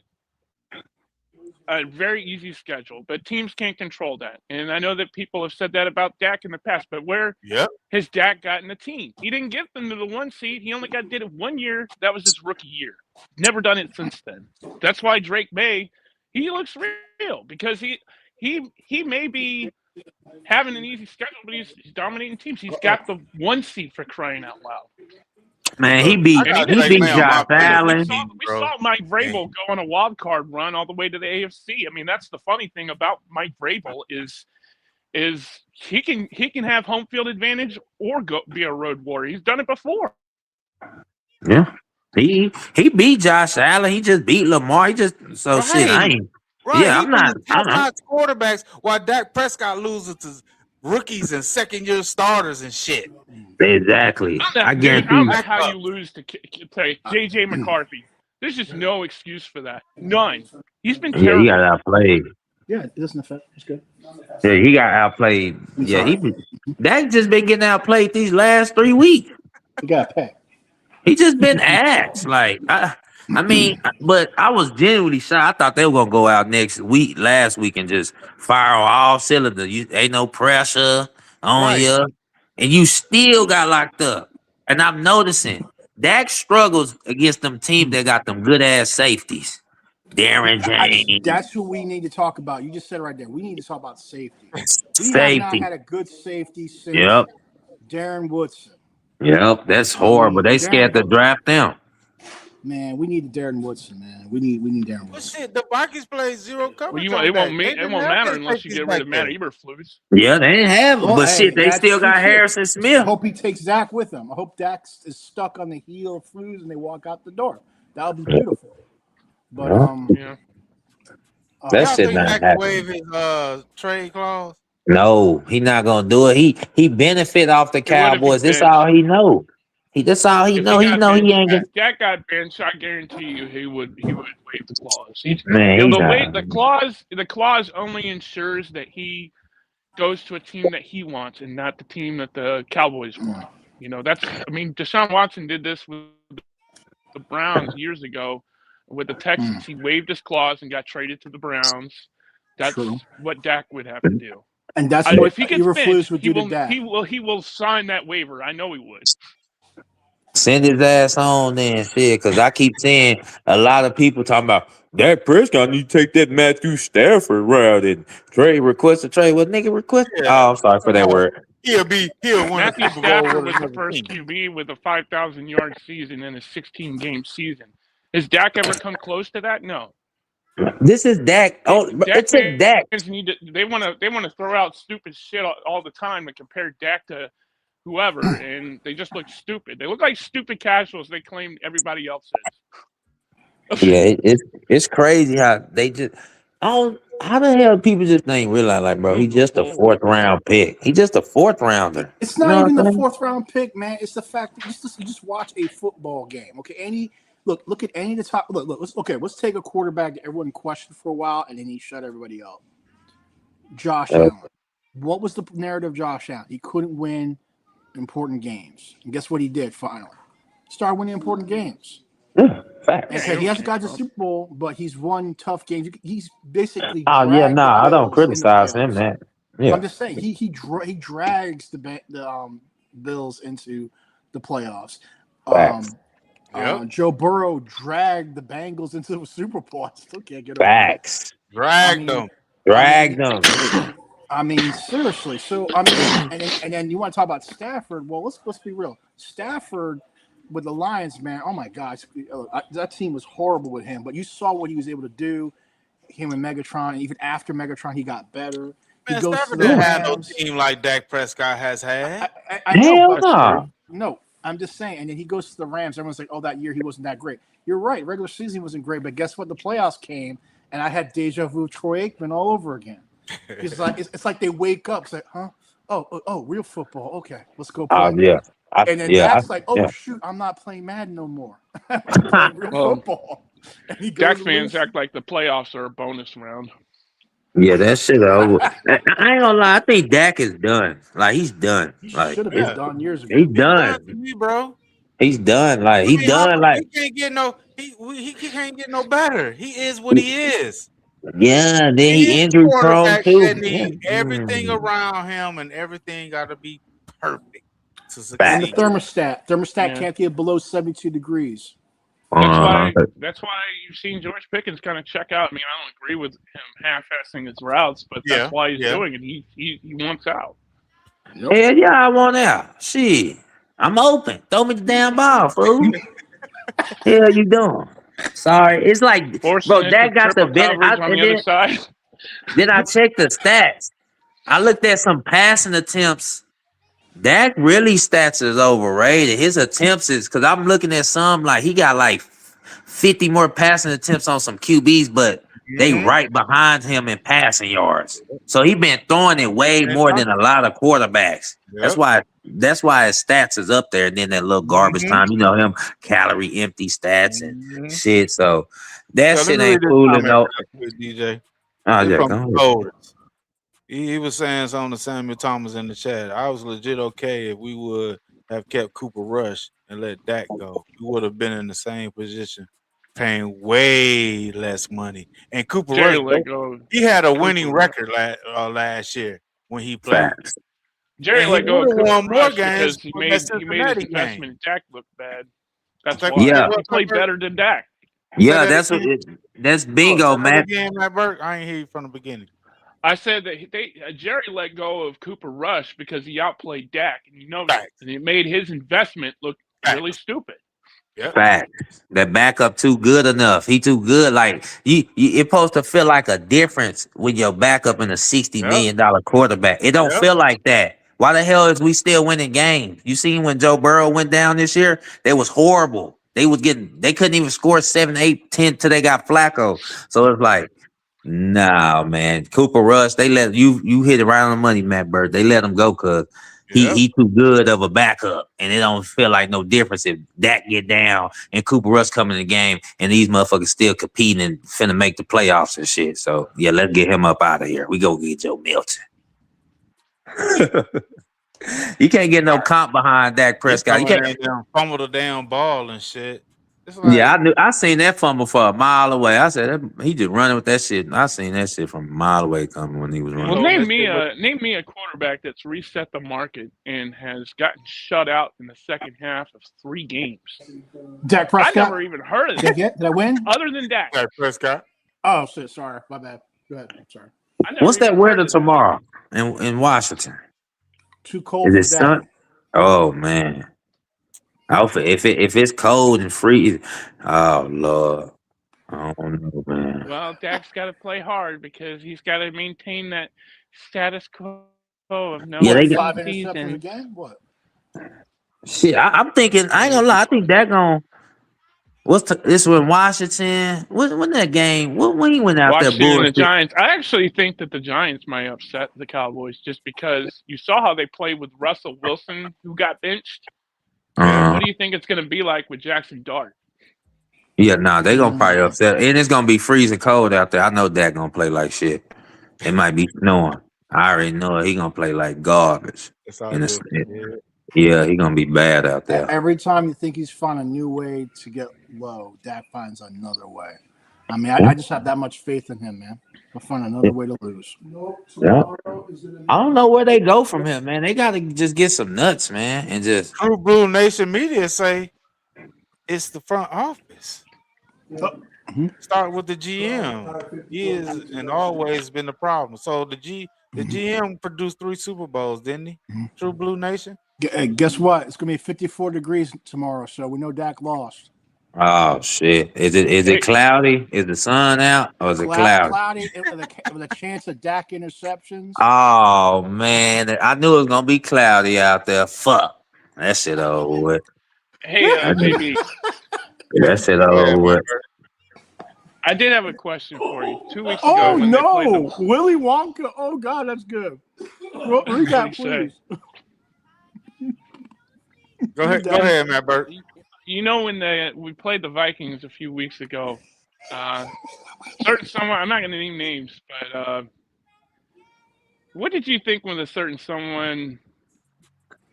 a very easy schedule, but teams can't control that. And I know that people have said that about Dak in the past, but where Yep. has Dak gotten a team? He didn't get them to the 1 seed. He only did it 1 year. That was his rookie year. Never done it since then. That's why Drake May, he looks real because he may be having an easy schedule, but he's dominating teams. He's got the 1 seed for crying out loud. man, Look, I And he got didn't Drake get May on my Josh I mean, fantasy Allen. team, we bro. saw Mike Vrabel And go on a wild card run all the way to the AFC. I mean, that's the funny thing about Mike Vrabel is he can have home field advantage or go be a road warrior. He's done it before. Yeah. He beat Josh Allen. He just beat Lamar. He just so shit. I right. ain't. Right. Yeah, He I'm not. beat top I'm, notch quarterbacks while Dak Prescott loses to rookies and second year starters and shit. exactly. I Dude, guarantee I don't you. know how you Backups. lose to JJ McCarthy. There's just no excuse for that. None. He's been Yeah, he got terrible. outplayed. Yeah, it doesn't affect. It's good. Yeah, he got outplayed. It's Yeah, all right. Dak just been getting outplayed these last 3 weeks. You got to pay. He just been asked. Like, I mean, but I was genuinely shocked. I thought they were gonna go out last week, and just fire on all cylinders. Ain't no pressure on Right. you, and you still got locked up. And I'm noticing Dak struggles against them teams that got them good ass safeties. Darren James, That's who we need to talk about. You just said it right there. We need to talk about safety. We have not safety. had a good safety since Yep, Darren Woodson. yep. That's I horrible. mean, They scared Darren, to draft them. man, we need Darren Woodson, man. We need Darren But Woodson. shit, the Vikings played zero Well, coverage on Dak. They it didn't won't have matter their unless you safeties get rid back of Matt there. Eberflus. Yeah, they didn't have them, Well, but shit, hey, they that's still true got too. Harrison I Smith. hope he takes Zach with him. I hope Dak is stuck on the heel of Flus and they walk out the door. That would be beautiful. But Yeah. Yeah. That Y'all shit think not Dak can happening. waive his trade clause? No, he not gonna do it. He benefit off the It would if he's Cowboys. That's all benched. he know. That's all he If he know. He got know he benched, ain't gonna. Dak got benched. I guarantee you, he would waive the clause. Man, he's The not. way the clause only ensures that he goes to a team that he wants and not the team that the Cowboys want. That's. I mean, Deshaun Watson did this with the Browns years ago with the Texans. He waived his clause and got traded to the Browns. true. That's what Dak would have to do. And that's what If he gets Eberflus benched, would he do to will Dak. he will sign that waiver. I know he would. Send his ass on then, shit. Cause I keep seeing a lot of people talking about Dak Prescott need to take that Matthew Stafford route and request a trade. What nigga request? Yeah. Oh, I'm sorry for that word. He'll win a Matthew Super Bowl Stafford with was the another first team. QB with a 5,000-yard season in a 16-game season. Has Dak ever come close to that? No. This is Dak. Oh, Dak it took Dak. fans they want to throw out stupid shit all the time and compare Dak to whoever, and they just look stupid. They look like stupid casuals. They claim everybody else is. Yeah, it's crazy how they just. Oh, how the hell people just ain't realize like, bro, he just a fourth round pick. He just a fourth rounder. It's You not know even what the I'm saying? fourth round pick, man. It's the fact that you just watch a football game. Okay, look at any of the top. Let's take a quarterback that everyone questioned for a while, and then he shut everybody up. Josh Uh, Allen. What was the narrative of Josh Allen? He couldn't win important games. And guess what he did finally? Started winning important games. yeah, And Yeah, facts. okay, he hasn't got to the well, Super Bowl, but he's won tough games. He's basically Oh yeah, dragged the nah, I don't Bills in the criticize him. playoffs. That I'm yeah, just saying he drags the Bills into the playoffs. facts, Um, Yep. Joe Burrow dragged the Bengals into the Super Bowl. I still can't get over that. facts. I Dragged mean, them. I mean, Drag them. I mean, seriously. So I mean, and then you want to talk about Stafford? Well, let's be real. Stafford with the Lions, man. Oh my gosh, that team was horrible with him. But you saw what he was able to do. Him and Megatron, and even after Megatron, he got better. He Man, goes to Stafford the didn't Yeah. have no Rams. team like Dak Prescott has had. I know, Hell but that's no. true. no, I'm just saying. And then he goes to the Rams. Everyone's like, "Oh, that year he wasn't that great." You're right. Regular season wasn't great, but guess what? The playoffs came, and I had deja vu Troy Aikman all over again. It's like they wake up. It's like, huh? Oh, real football. Okay, let's go play. Yeah. And then Yeah. Dak's like, oh Yeah. shoot, I'm not playing Madden no more. I'm playing real Well, football. And he goes Dak and fans loses. act like the playoffs are a bonus round. Yeah, that shit over. I ain't gonna lie. I think Dak is done. Like he's done. He Like should have been it's Yeah, done years he's ago. been done to done. me, bro. He's done. Like I he mean, how done. he can't get no he can't get no better. He is what he is. Yeah. Then He he is a injury prone quarterback too. that Yeah. need everything around him and everything got to be perfect to And the succeed. Facts. thermostat Yeah, can't get below 72 degrees. that's Uh-huh. why. That's why you've seen George Pickens kind of check out. I mean, I don't agree with him half-assing his routes, but that's Yeah, why he's yeah. doing it. He wants out. Yep. Hell yeah, I want out. Shit. I'm open. Throw me the damn ball, fool. Hell you doing? Sorry. It's like, Forcing bro, it to Dak got the triple benefit. coverage on the And other side. then I checked the stats. I looked at some passing attempts. Dak really stats is overrated. His attempts is because I'm looking at some like he got like 50 more passing attempts on some QBs, but they Mm-hmm. right behind him in passing yards. So he been throwing it way And more than a touches. lot of quarterbacks. That's Yep. why his stats is up there. And then that little garbage Mm-hmm. time, you know him calorie empty stats and Mm-hmm. shit. So that So let shit me read ain't this fooling comment no. real quick, DJ. Oh This yeah, from go the ahead. Golders. He was saying something to Samuel Thomas in the chat. I was legit okay if we would have kept Cooper Rush and let Dak go. We would have been in the same position, paying way less money. And Cooper Jerry Rush, let go of he had a Cooper. winning record last year when he played, Facts. Jerry and he let go would of have Cooper won more Rush games because from that he made his Cincinnati game. investment in Dak look bad. That's Say, say why Yeah. what, he played Burt? better than Dak. Say Yeah, that that's what again. that's Oh, bingo, say that man. again, Matt Burke. I ain't hear you from the beginning. I said that Jerry let go of Cooper Rush because he outplayed Dak, and you know that, Facts. and it made his investment look really Facts. stupid. Yep. Facts. That backup too good enough. He too good. Like it supposed to feel like a difference with your backup in a $60 Yep. million quarterback. It don't Yep. feel like that. Why the hell is we still winning games? You seen when Joe Burrow went down this year? They was horrible. They couldn't even score 7, 8, 10 till they got Flacco. So it's like, nah, man. Cooper Rush, they let you hit it right on the money, Matt Bird. They let him go because Yep. he too good of a backup, and it don't feel like no difference if Dak get down and Cooper Rush come in the game, and these motherfuckers still competing and finna make the playoffs and shit. So yeah, let's get him up out of here. We go get Joe Milton. You can't get no comp behind Dak He Prescott. You coming can't. in there and fumble the damn ball and shit. It's Yeah, like, I seen that fumble for a mile away. I said he just running with that shit. I seen that shit from a mile away coming when he was he Well, running. holding name that me shit. a name me a quarterback that's reset the market and has gotten shut out in the second half of 3 games. Dak I Prescott. never even heard of Did I it, get? Did I win? other than Dak. Dak Prescott. Oh shit! Sorry, my bad. Go ahead. Sorry. I never What's that even heard weather of that. tomorrow in Washington? Too cold Is for it sun? Dak. Oh man. If it's cold and freezing, oh Lord, I don't know, man. Well, Dak's got to play hard because he's got to maintain that status quo of no Yeah, What? they got Five redundancies interceptions and again? What? shit. I'm thinking. I ain't gonna lie. I think that gon' this with Washington. When that game? When he went out there Washington and the bullshit? Giants. I actually think that the Giants might upset the Cowboys just because you saw how they played with Russell Wilson, who got benched. Yeah. What do you think it's going to be like with Jackson Dart? Yeah, nah, they gonna probably Mm, upset, and it's gonna be freezing cold out there. I know that gonna play like shit. It might be snowing. I already know it. He gonna play like garbage. It's all And good. yeah, he gonna be bad out there. Every time you think he's found a new way to get low, Dak finds another way. I mean, I just have that much faith in him, man. He'll find another way to lose. Yeah. I don't know where they go from here, man. They gotta just get some nuts, man, and just True Blue Nation media say it's the front office. Start with the GM. He is and always been the problem. So the GM produced 3 Super Bowls, didn't he? True Blue Nation. Hey, guess what? It's gonna be 54 degrees tomorrow, so we know Dak lost. oh shit. Is it cloudy? Is the sun out or is it cloudy? Cloudy with a chance of Dak interceptions. Oh man, I knew it was gonna be cloudy out there. Fuck. That shit over with. Hey, JB, That shit Go ahead, over man. with. I did have a question for you. 2 weeks ago, Oh when they played no, Willy Wonka! Oh God, that's good. Read that, please. Go ahead, Matt Burke. You know, when we played the Vikings a few weeks ago, certain someone, I'm not going to name names, but what did you think when a certain someone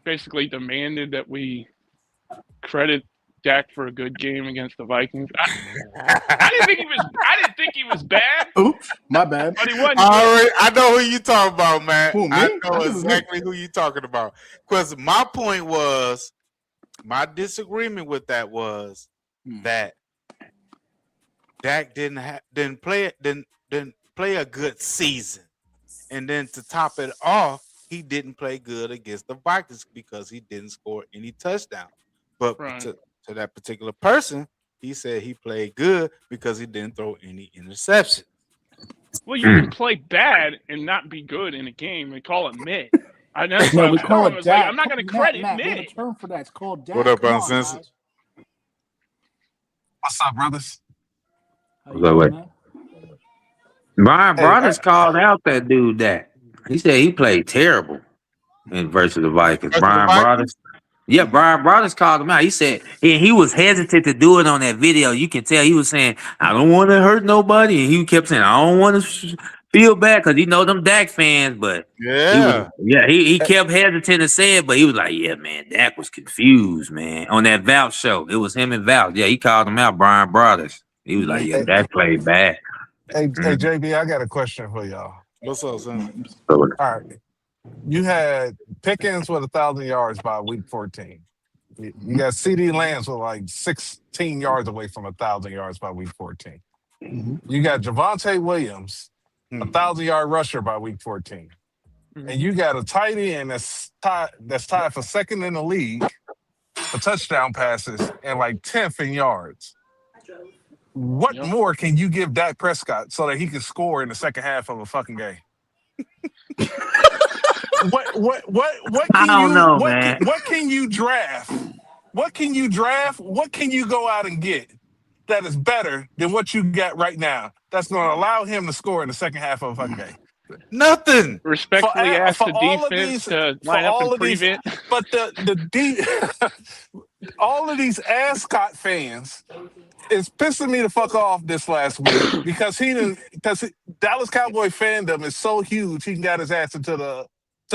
basically demanded that we credit Dak for a good game against the Vikings? I didn't think he was bad. Oops, my bad. But he wasn't. I know who you talking about, man. Who, me? I know exactly who you talking about. Because my point was, my disagreement with that was that Dak didn't play a good season, and then to top it off, he didn't play good against the Vikings because he didn't score any touchdowns. But to that particular person, he said he played good because he didn't throw any interceptions. Well, you can play bad and not be good in a game and call it mid. No, we call it Dak. Like, I'm not going to credit Matt, mid. we have a term for that. It's called Dak. What up, Uncensored? What's up, brothers? Brian Brothers called out that dude Dak. He said he played terrible in versus the Vikings. Brian Brothers. Yeah, Brian Brothers called him out. He said he was hesitant to do it on that video. You can tell he was saying, I don't want to hurt nobody. And he kept saying, I don't want to feel bad because he know them Dak fans. But he kept hesitant to say it. But he was like, yeah, man, Dak was confused, man. On that Vouch show. It was him and Vouch. Yeah, he called him out, Brian Brothers. He was like, yeah, Dak played bad. Hey, JB, I got a question for y'all. What's up, son? All right. You had Pickens with 1,000 yards by week 14. You got CD Lambs with like 16 yards away from 1,000 yards by week 14. You got Javonte Williams, 1,000-yard rusher by week 14. And you got a tight end that's tied for second in the league for touchdown passes and like 10th in yards. What more can you give Dak Prescott so that he can score in the second half of a fucking game? What I don't know, man. What can you draft? What can you draft? What can you go out and get that is better than what you got right now? That's going to allow him to score in the second half of a fucking game. Nothing. Respectfully ask the defense to line up and prevent. But all of these Ascot fans is pissing me the fuck off this last week because Dallas Cowboy fandom is so huge he got his ass into the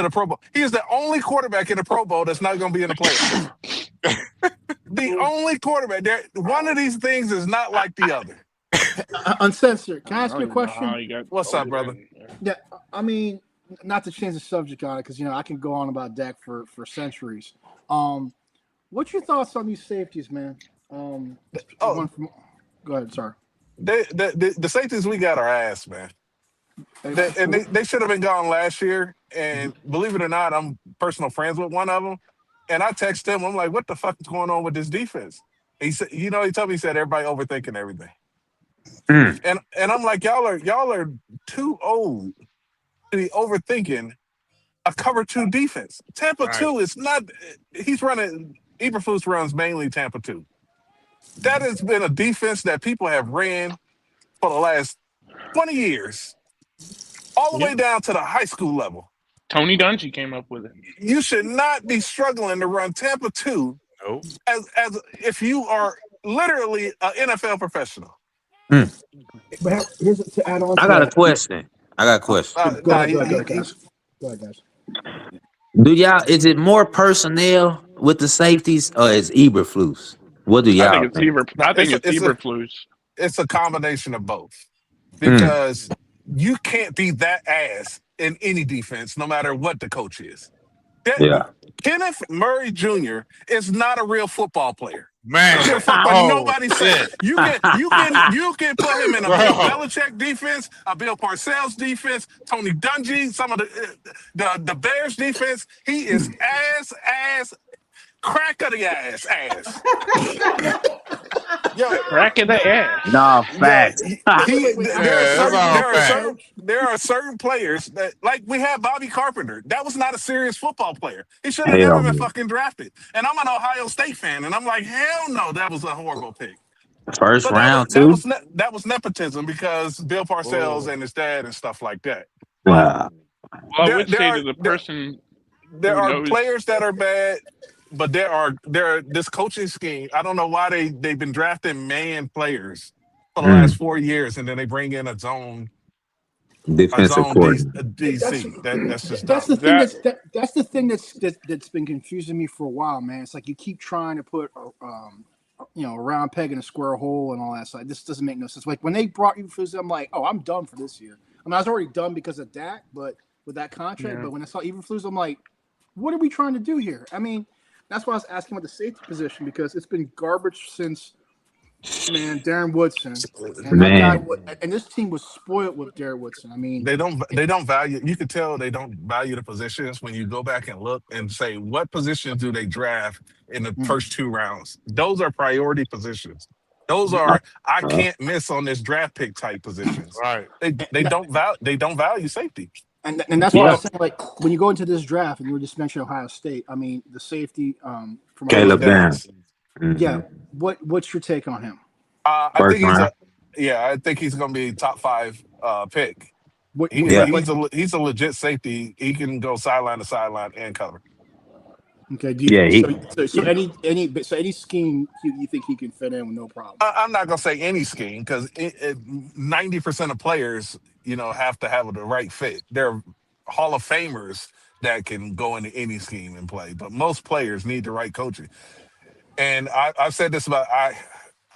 Pro Bowl. He is the only quarterback in the Pro Bowl that's not going to be in the playoffs. The only quarterback. One of these things is not like the other. Uncensored. Can I ask you a question? What's up, brother? Yeah, I mean, not to change the subject on it because I can go on about Dak for centuries. What's your thoughts on these safeties, man? Go ahead. Sorry. The safeties we got are ass, man. They should have been gone last year. And believe it or not, I'm personal friends with one of them. And I text him. I'm like, what the fuck is going on with this defense? He said, he told me, he said everybody overthinking everything. And I'm like, y'all are too old to be overthinking a cover 2 defense. Tampa 2 is not. He's running. Eberflus runs mainly Tampa 2. That has been a defense that people have ran for the last 20 years, all the way down to the high school level. Tony Dungy came up with it. You should not be struggling to run Tampa 2 as if you are literally an NFL professional. But here's to add on. I got a question. I got a question. Go Nah, ahead, guys. Go ahead, guys. Do y'all? Is it more personnel with the safeties, or is Eberflus? What do I think y'all it's think? I think it's it's Eberflus. a combination of both Mm, because you can't be that ass in any defense, no matter what the coach is. That, yeah. Kenneth Murray Jr. is not a real football player. I don't give a Man. fuck what Oh nobody say. shit. You can put him in a Bill Bro. Belichick defense, a Bill Parcells defense, Tony Dungy, some of the Bears defense. He is ass crack of the ass. Yo, Crack in the ass. No yo, facts. there are Yeah, that's all fact. certain players that, like, we had Bobby Carpenter. That was not a serious football player. He should have Hell never been no. fucking drafted. And I'm an Ohio State fan, and I'm like, hell no, that was a horrible pick. First But that was round too. that was nepotism because Bill Parcells Oh. and his dad and stuff like that. But Uh, Well, I there would there say are to the there, person there who are knows, players that are bad, but there are this coaching scheme. I don't know why they've been drafting man players for the last mm, 4 years, and then they bring in a defensive zone coordinator. That's DC. That's just that's dumb. the thing that that's the thing that's been confusing me for a while, man. It's like you keep trying to put a round peg in a square hole and all that stuff. This doesn't make no sense. Like when they brought you for, I'm like, oh, I'm done for this year. I mean, I was already done because of Dak, but with that contract. yeah. But when I saw Eberflus, I'm like, what are we trying to do here? I mean, that's why I was asking about the safety position because it's been garbage since Darren Woodson, and that guy. Man, And this team was spoiled with Darren Woodson. I mean, They don't value. You could tell they don't value the positions when you go back and look and say what positions do they draft in the mm, first 2 rounds. Those are priority positions. Those yeah, uh, are I uh, can't miss on this draft pick type positions. Right. They don't value safety. and that's why I yeah. was saying, like, when you go into this draft, and you were just mentioning Ohio State. I mean, the safety from Ohio Caleb Caleb State. Downs. Downs. Yeah, Hmm. what's your take on him? I First think he's round. a yeah. I think he's going to be top 5 pick. He, Yeah. What? he's a legit safety. He can go sideline to sideline and cover. Okay, Yeah. any scheme you think he can fit in with no problem? I'm not gonna say any scheme because 90% of players, have to have the right fit. They're Hall of Famers that can go into any scheme and play, but most players need the right coaching. And I've said this about I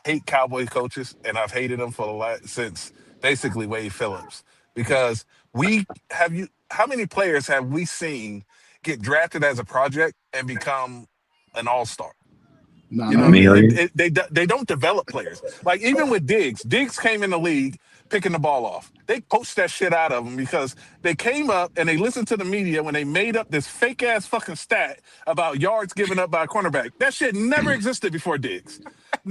hate Cowboy coaches, and I've hated them for the last since basically Wade Phillips because we have you. How many players have we seen get drafted as a project and become an all star? Not You know what I many. mean? Million. They don't develop players. Like even with Diggs, Diggs came in the league picking the ball off. They coached that shit out of him because they came up and they listened to the media when they made up this fake ass fucking stat about yards given up by a cornerback. That shit never existed before Diggs.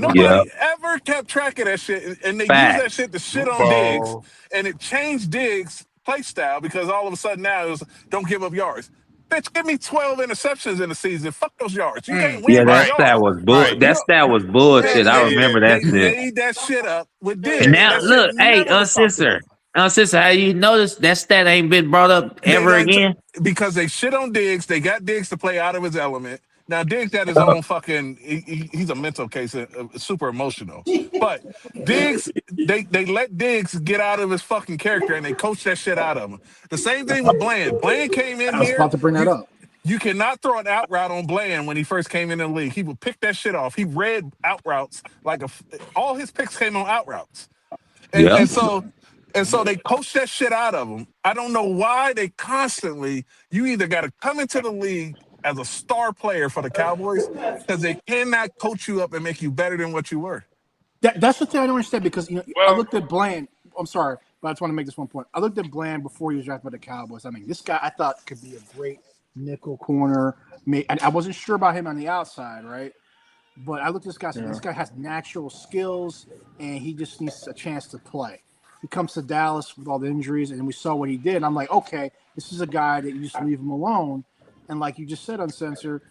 Right. Yeah. Nobody ever kept track of that shit, and they used that Facts. shit to shit on Diggs, Football. and it changed Diggs' play style because all of a sudden now it was don't give up yards. Bitch, give me 12 interceptions in the season. Fuck those yards. You can't Yeah, win by that Right. stat yards. was Right. You that know, stat was they bullshit. I they remember that they shit. made that shit up with And Diggs. now That shit look, hey, never was talked about. sister, how you notice that stat ain't been brought up They ever got again? because they shit on Diggs. They got Diggs to play out of his element. Now Diggs got his own fucking. He's a mental case, super emotional. But Diggs, they let Diggs get out of his fucking character, and they coach that shit out of him. The same thing with Bland. Bland came in I was here. about to bring that You up. you cannot throw an out route on Bland when he first came in the league. He would pick that shit off. He read out routes like all his picks came on out routes. And Yeah. and so and so they coach that shit out of them. I don't know why they constantly. You either got to come into the league as a star player for the Cowboys because they cannot coach you up and make you better than what you were. That's the thing I don't understand because I Well, looked at Bland. I'm sorry, but I just want to make this one point. I looked at Bland before he was drafted by the Cowboys. I mean, this guy I thought could be a great nickel corner. I wasn't sure about him on the outside, right? But I looked at this guy. Said, yeah. this guy has natural skills, and he just needs a chance to play. He comes to Dallas with all the injuries, and we saw what he did. And I'm like, okay, this is a guy that you just leave him alone. And like you just said, Uncensored,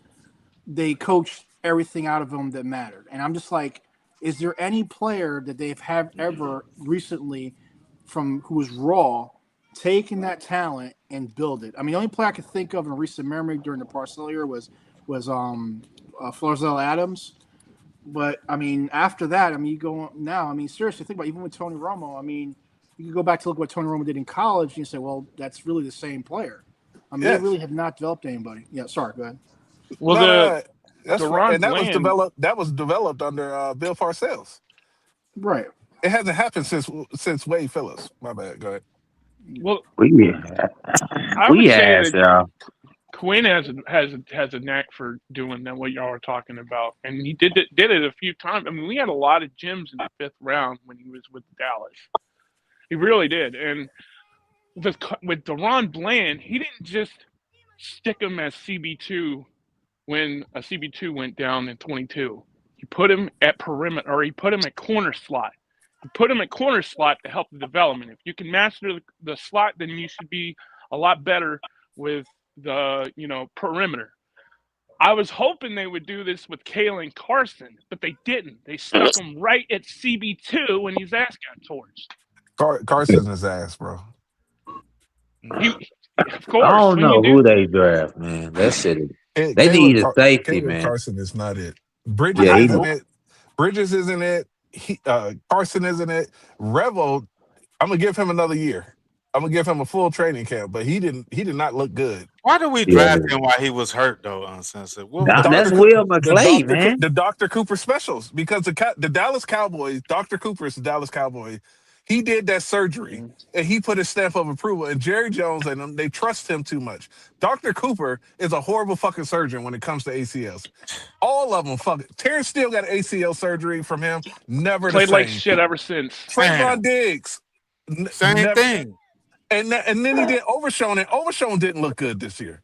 they coached everything out of him that mattered. And I'm just like, is there any player that they've had ever recently from who was raw, taking that talent and build it? I mean, the only player I could think of in recent memory during the Parcells era was Flozell Adams. But I mean, after that, I mean, you go now. I mean, seriously, think about it, even with Tony Romo. I mean, you can go back to look what Tony Romo did in college, and you say, well, that's really the same player. I mean, they Yes. really have not developed anybody. Yeah, sorry, go ahead. Well, No, that's right. Deron And that was Bland. developed under Bill Parcells. Right. It hasn't happened since Wade Phillips. My bad. Go ahead. Well, We I would we say asked that y'all. Quinn has a knack for doing that. What y'all are talking about, and he did it a few times. I mean, we had a lot of gems in the 5th round when he was with Dallas. He really did. And with Deron Bland, he didn't just stick him as CB2 when a CB2 went down in 22. He put him at perimeter, or he put him at corner slot. He put him at corner slot to help the development. If you can master the slot, then you should be a lot better with the perimeter. I was hoping they would do this with Kalen Carson, but they didn't. They stuck him right at CB2 when his ass got torched. Carson's his ass, bro. He, of I course, don't when you know do who they draft, man. That shit. They Caleb, need a safety, Caleb man. Carson is not it. Yeah, Bridges he. isn't it. Bridges isn't it. Carson isn't it. Revo, I'm gonna give him another year. I'm gonna give him a full training camp, but he did not look good. Why did we Yeah, draft him while he was hurt though? Uncensored. What was Nah, the that's purpose? Will McClay, man. The Dr. Cooper specials, because the Dallas Cowboys, Dr. Cooper is the Dallas Cowboys. He did that surgery and he put his stamp of approval. And Jerry Jones and them, they trust him too much. Dr. Cooper is a horrible fucking surgeon when it comes to ACLs. All of them fucking. Terrence Steele got ACL surgery from him. Never the played same. like shit ever since. Trayvon Diggs. Same never, thing. And then he did Overshown, and Overshown didn't look good this year.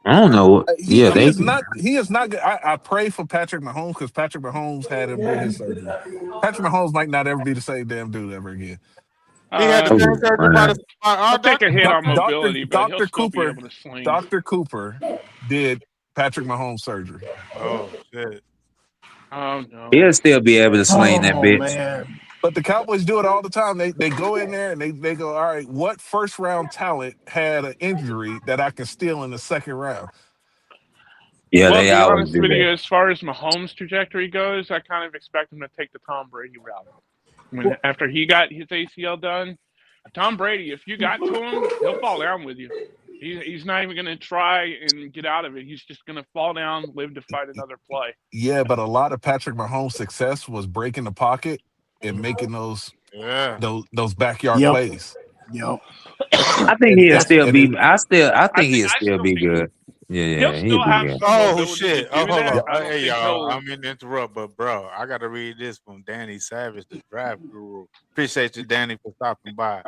I don't know. He Yeah, they. is not. He is not good. I pray for Patrick Mahomes because Patrick Mahomes had him do his surgery. Patrick Mahomes might not ever be the same damn dude ever again. He had the Uh, same surgery by the I'll take a hit on mobility, but he'll Dr. still be Cooper. able to swing. Dr. Cooper did Patrick Mahomes surgery. Oh shit. Oh no. He'll still be able to sling that bitch. Man. But the Cowboys do it all the time. They go in there and they go, all right, what first round talent had an injury that I can steal in the second round? Yeah, Well, they to be always honest do with you, that. as far as Mahomes' trajectory goes, I kind of expect him to take the Tom Brady route. After he got his ACL done, Tom Brady, if you got to him, he'll fall down with you. He's not even going to try and get out of it. He's just going to fall down, live to fight another play. Yeah, but a lot of Patrick Mahomes' success was breaking the pocket and making those backyard plays. Yep. I think he'll still be. I think he'll still still be think good. Yeah, He'll he'll still be have good. some Oh mobility shit. to do Oh hold that. on. I don't Hey think y'all. he'll. I mean to interrupt, but bro, I gotta read this from Danny Savage, the draft guru. Appreciate you, Danny, for stopping by.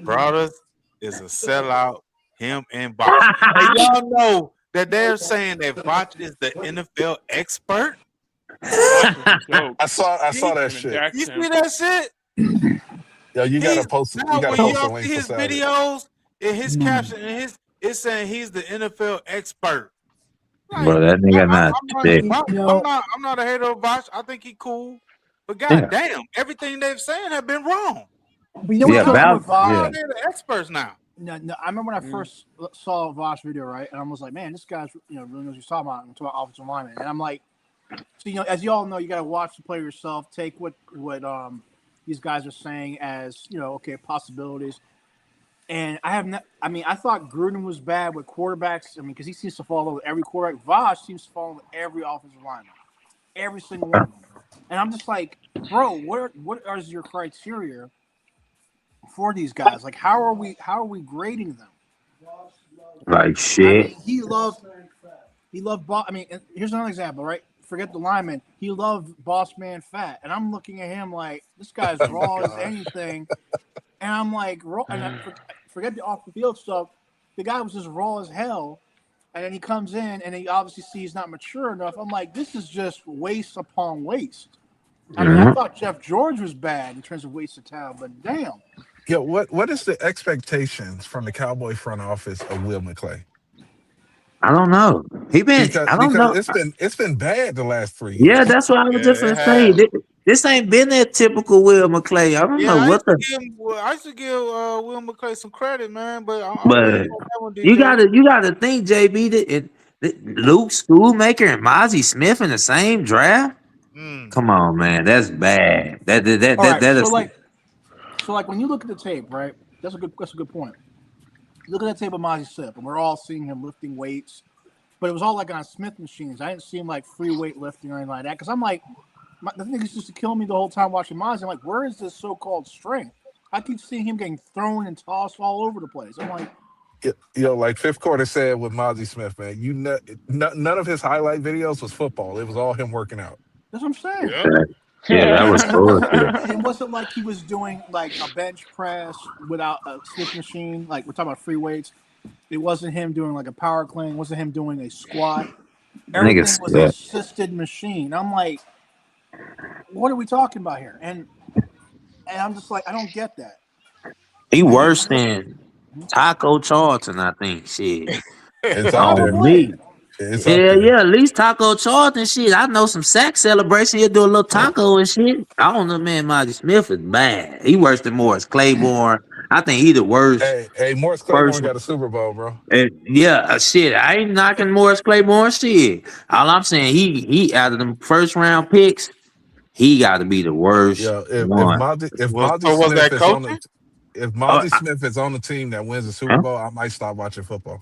Brothers is a sellout. Him and Bosch. Hey, y'all know that they're saying that Bosch is the NFL expert. I saw that shit. You see that shit? Yeah, you gotta post. Now You gotta when post a y'all link see for his Savage. videos and his caption and it's saying he's the NFL expert. Like, Bro, that nigga not shit. I'm not a hater of Bosch. I think he cool. But goddamn, everything they've saying have been wrong. But you know They're the experts now. No, I remember when I first saw a Vosh video, right? And I was like, man, this guy's really knows what he's talking about. I'm talking about offensive lineman. And I'm like, so as you all know, you got to watch the play yourself. Take what these guys are saying as okay, possibilities. And I have not. I mean, I thought Gruden was bad with quarterbacks. I mean, because he seems to fall over every quarterback. Vosh seems to fall over every offensive lineman, every single one of them. And I'm just like, bro, what is your criteria for these guys? Like, how are we grading them? Like shit. I mean, he loved. I mean, here's another example, right? Forget the lineman. He loved boss man fat, and I'm looking at him like this guy's raw as anything. And I'm like, and forget the off the field stuff. The guy was just raw as hell, and then he comes in and he obviously sees he's not mature enough. I'm like, this is just waste upon waste. I mean, I thought Jeff George was bad in terms of waste of talent, but damn. Yeah, what is the expectations from the Cowboy front office of Will McClay? I don't know. Because I don't know. it's been bad the last 3 years. Yeah, that's what I was just gonna say. This ain't been that typical Will McClay. I don't know what the. I used to give Will McClay some credit, man, but you gotta think, JB, that Luke Schoolmaker and Mozzie Smith in the same draft. Come on, man, that's bad. That So like when you look at the tape, right? That's a good point. Look at that tape of Mozzie Smith, and we're all seeing him lifting weights, but it was all like on Smith machines. I didn't see him like free weight lifting or anything like that because I'm like, the thing is just to kill me the whole time watching Mozzie. I'm like, where is this so-called strength? I keep seeing him getting thrown and tossed all over the place. I'm like, like fifth quarter said with Mozzie Smith, man, none of his highlight videos was football. It was all him working out. that's what I'm saying. Yep. Yeah, that was bullshit. It wasn't like he was doing like a bench press without a Smith machine. Like we're talking about free weights. It wasn't him doing like a power clean. It wasn't him doing a squat. Everything Niggas, was an assisted machine. I'm like, what are we talking about here? And I'm just like, I don't get that. He worse than Taco Charlton, I think. Shit. It's up there. Me. It's Yeah, up there. yeah, at least Taco Charlton shit. I know some sack celebration. He'll do a little taco and shit. I don't know, man. Mozzie Smith is bad. He worse than Morris Claiborne. I think he the worst Hey, Morris Claiborne person. got a Super Bowl, bro. Shit. I ain't knocking Morris Claiborne shit. All I'm saying, he out of them first round picks, he got to be the worst Yeah, if one. Mozzie So was Smith that is on coaching? if Mozzie Smith is on the team that wins the Super Huh? Bowl, I might stop watching football.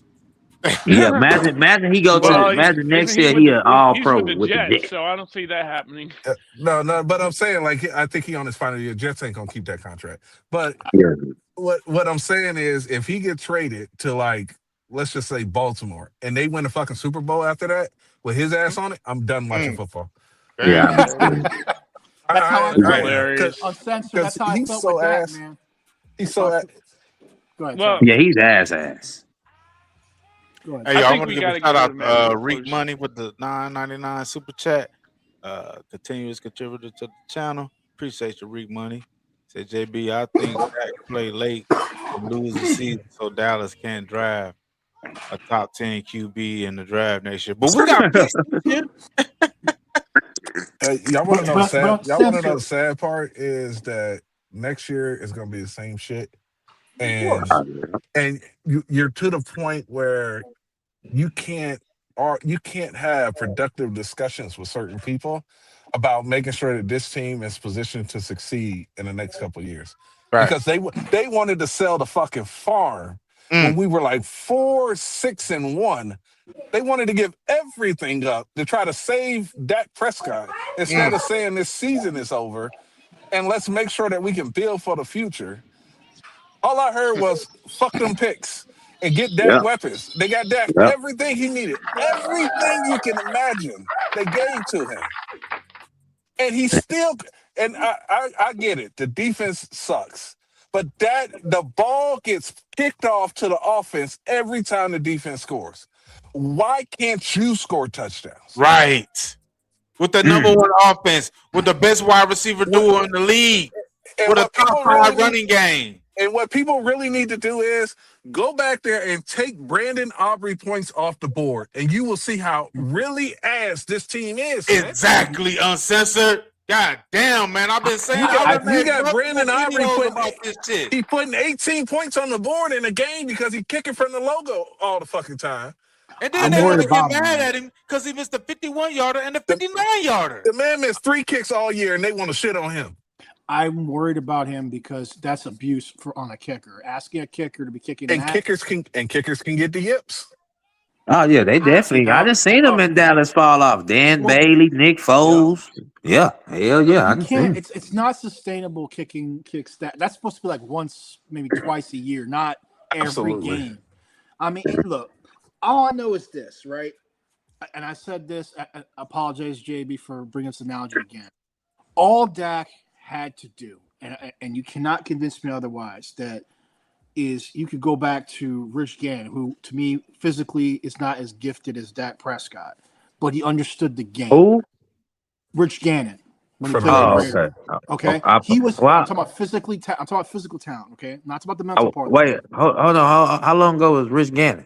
Yeah, imagine he go to Well, imagine next isn't year he an all he's pro with the with the Jets, Jets. so I don't see that happening. No, but I'm saying like I think he on his final year. Jets ain't gonna keep that contract. But Yeah, what I'm saying is if he get traded to like let's just say Baltimore and they win a fucking Super Bowl after that with his ass on it, I'm done watching football. yeah. Damn. That's how I That's felt. hilarious. Uncensored. That's how I he's felt so with Dak, ass. man. He's so ass. Go ahead. Well, Sorry. Yeah, he's ass. Go ahead. Hey, I y'all, I think want to we give got a to shout get rid out of Matt to Reek first. Money with the $9.99 super chat. Continuous contributor to the channel. Appreciate you, Reek Money. Said JB, I think Dak play late and lose the season so Dallas can't draft a top 10 QB in the draft next year. But we got picks this year. Y'all want to know the sad? Y'all want to know the Uncensored. sad part is that next year is gonna be the same shit, Of and course. you're to the point where you can't you can't have productive discussions with certain people about making sure that this team is positioned to succeed in the next couple of years Right. because they wanted to sell the fucking farm when Mm, we were like 4-6-1. They wanted to give everything up to try to save Dak Prescott instead mm. of saying this season is over and let's make sure that we can build for the future. All I heard was fuck them picks and get Dak Yep, weapons. They got Dak yep. everything he needed, everything you can imagine. They gave to him, and he still. And I get it. The defense sucks, but the ball gets kicked off to the offense every time the defense scores. Why can't you score touchdowns? Right. With the number one offense, with the best wide receiver duo in the league, And with a what top people five really need, running game. and what people really need to do is go back there and take Brandon Aubrey points off the board, and you will see how really ass this team is, man. Exactly, uncensored. God damn, man. I've been saying I've You made got multiple Brandon Aubrey videos about this shit. he putting 18 points on the board in a game because he kicking from the logo all the fucking time. And then I'm they worried want to get about him, mad man. at him because he missed the 51-yarder and the The, 59-yarder. the man missed 3 kicks all year, and they want to shit on him. I'm worried about him because that's abuse on a kicker. Asking a kicker to be kicking And that. kickers can get the yips. Oh yeah, they definitely. I Now, just seen them in Dallas fall off. Dan Well- Bailey, Nick Foles. Yeah, hell yeah. I you just seen can't. 'em. It's not sustainable kicking kicks that's supposed to be like once, maybe twice a year, not every Absolutely. game. I mean, look, all I know is this, right? And I said this. I apologize, JB, for bringing this analogy again. All Dak had to do, and you cannot convince me otherwise, that is you could go back to Rich Gannon, who to me physically is not as gifted as Dak Prescott, but he understood the game. Who? Rich Gannon. When he From played Oh, with the okay. Raiders. Okay. I'm I'm wow. talking about physically. I'm talking about physical talent. Okay. Not about the mental part. Wait, hold on. How long ago was Rich Gannon?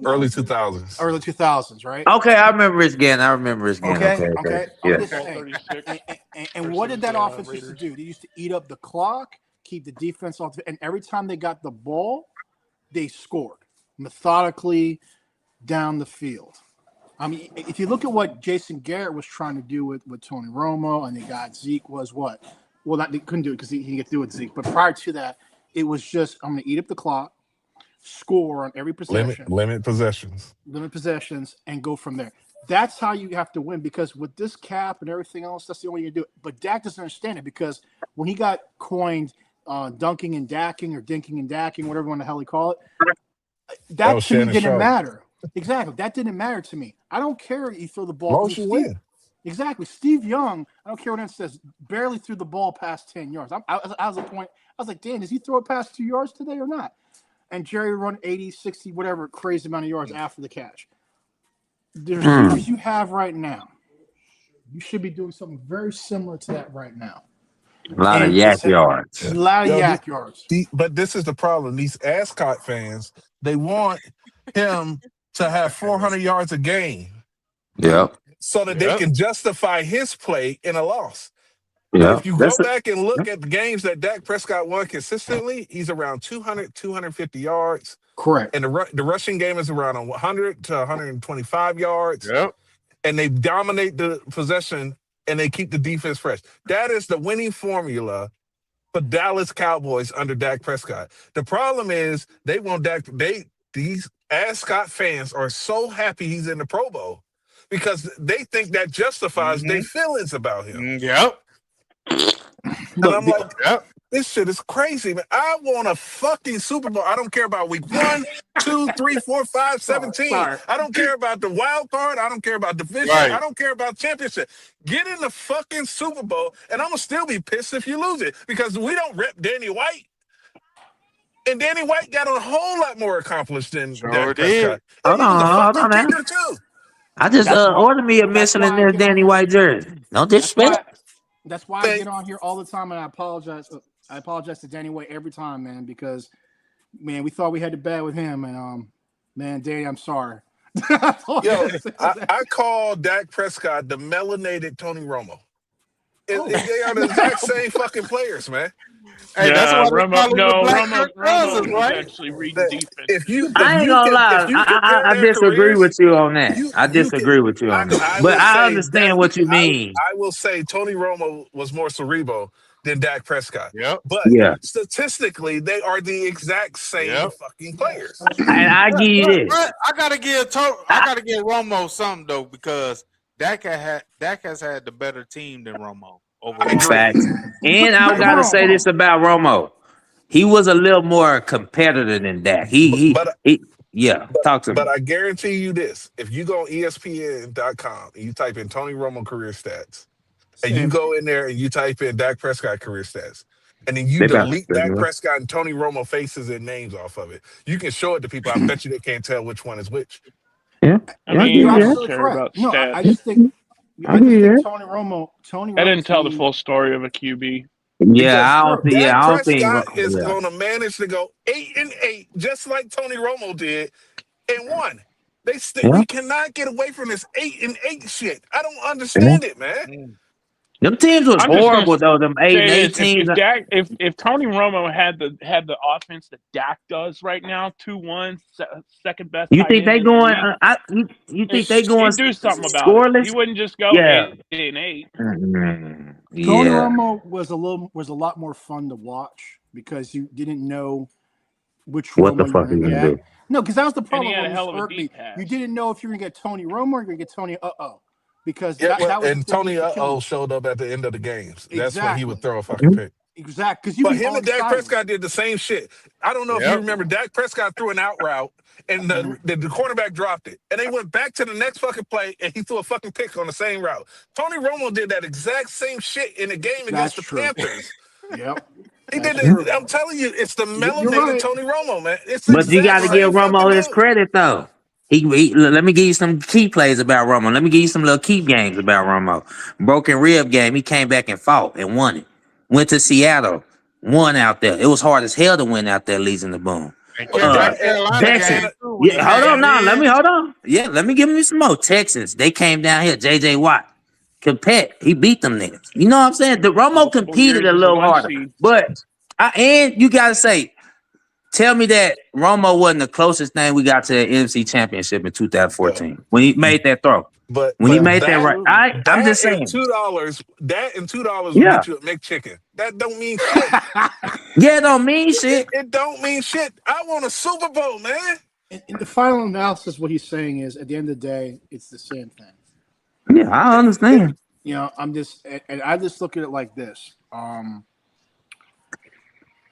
Early 2000s. Early 2000s, right? Okay, I remember Rich Gannon. Okay. Yeah. I'm just saying. And what did that offense used to do? They used to eat up the clock, keep the defense off, and every time they got the ball, they scored methodically down the field. I mean, if you look at what Jason Garrett was trying to do with Tony Romo and they got Zeke, was what? Well, not they couldn't do it because he didn't get to do it with Zeke. But prior to that, it was just I'm going to eat up the clock, score on every possession, limit possessions. limit possessions, and go from there. That's how you have to win because with this cap and everything else, that's the only way you do it. But Dak doesn't understand it because when he got coined dunking and dacking or dinking and dacking, whatever the hell he call it, That that was to me Shannon didn't Sharp. matter. Exactly. That didn't matter to me. I don't care if you throw the ball. Long as you win. Exactly. Steve Young, I don't care what it says, barely threw the ball past 10 yards. I was at a point, I was like, Dan, does he throw it past 2 yards today or not? And Jerry run 80, 60, whatever crazy amount of yards after the catch. The receivers you have right now, you should be doing something very similar to that right now. A lot of yak yards. A lot of yak yards. But this is the problem. These Ascot fans, they want him to have 400 yards a game. Yep. So that they can justify his play in a loss. Yeah. But if you go back and look at the games that Dak Prescott won consistently, he's around 200, 250 yards. Correct. And the rushing game is around 100 to 125 yards. Yep. And they dominate the possession and they keep the defense fresh. That is the winning formula for Dallas Cowboys under Dak Prescott. The problem is they want Dak. These Ascot fans are so happy he's in the Pro Bowl because they think that justifies their feelings about him. Yep. And I'm like, this shit is crazy, man. I want a fucking Super Bowl. I don't care about week 1, 2, 3, 4, 5, 17. I don't care about the wild card. I don't care about division. Right. I don't care about championship. Get in the fucking Super Bowl, and I'm going to still be pissed if you lose it because we don't rep Danny White. And Danny White got a whole lot more accomplished than Dak Prescott. Hold on, man. Too. I just ordered me a miscellaneous Danny White jersey. No disrespect. That's why I get on here all the time, and I apologize. I apologize to Danny White every time, man, because, man, we thought we had to bad with him, and, man, Danny, I'm sorry. I call Dak Prescott the melanated Tony Romo. They are the exact same fucking players, man. Hey, that's why Romo right? Actually read defense. I ain't gonna lie. I disagree with you on that. I disagree with you on that. But I understand what you mean. I will say Tony Romo was more cerebral than Dak Prescott. Yep. But statistically, they are the exact same fucking players. And I give you this. But I gotta give Romo something though, because Dak has had the better team than Romo. Facts. And I gotta say this about Romo. He was a little more competitor than Dak. Talk to me. But I guarantee you this: if you go on ESPN.com and you type in Tony Romo career stats, and you go in there and you type in Dak Prescott career stats, and then you delete Dak Prescott and Tony Romo faces and names off of it, you can show it to people. I bet you they can't tell which one is which. Yeah, I mean, you're absolutely correct. No, I just think. I think Tony Romo. I didn't tell the full story of a QB. I don't think Prescott is going to manage to go 8-8, just like Tony Romo did, and won. We cannot get away from this 8-8 shit. I don't understand it, man. Them teams was horrible though. Them 8-8 teams. If Tony Romo had the offense that Dak does right now, 2-1, second best. You think they going? You think they going? Do something about scoreless? it. He wouldn't just go 8-8. Tony Romo was a lot more fun to watch because you didn't know which what Romo the fuck you gonna do. No, because that was the problem. And he had a hell of a deep pass. You didn't know if you were gonna get Tony Romo or you're gonna get Tony because Tony showed up at the end of the games. That's when he would throw a fucking pick. Exactly. But him and Dak Prescott did the same shit. I don't know if you remember, Dak Prescott threw an out route and the quarterback dropped it. And they went back to the next fucking play and he threw a fucking pick on the same route. Tony Romo did that exact same shit in the game against the Panthers. Yep. He did it. I'm telling you, it's the melanated Tony Romo, man. But you got to give Romo his credit, though. Let me give you some key plays about Romo. Let me give you some little key games about Romo. Broken rib game, he came back and fought and won it. Went to Seattle, won out there. It was hard as hell to win out there, leading the boom. Texas. Hold on. Yeah, let me give you some more. Texas, they came down here. J.J. Watt. He beat them niggas. You know what I'm saying? The Romo competed a little harder. But you gotta say, tell me that Romo wasn't the closest thing we got to the NFC Championship in 2014 when he made that throw. when he But made that that right. Absolutely. I'm that just and saying. $2 will Yeah. get you a McChicken. That don't mean shit. Yeah, it don't mean shit. It don't mean shit. I want a Super Bowl, man. In the final analysis, what he's saying is, at the end of the day, it's the same thing. Yeah, I understand. I'm just, and I just look at it like this.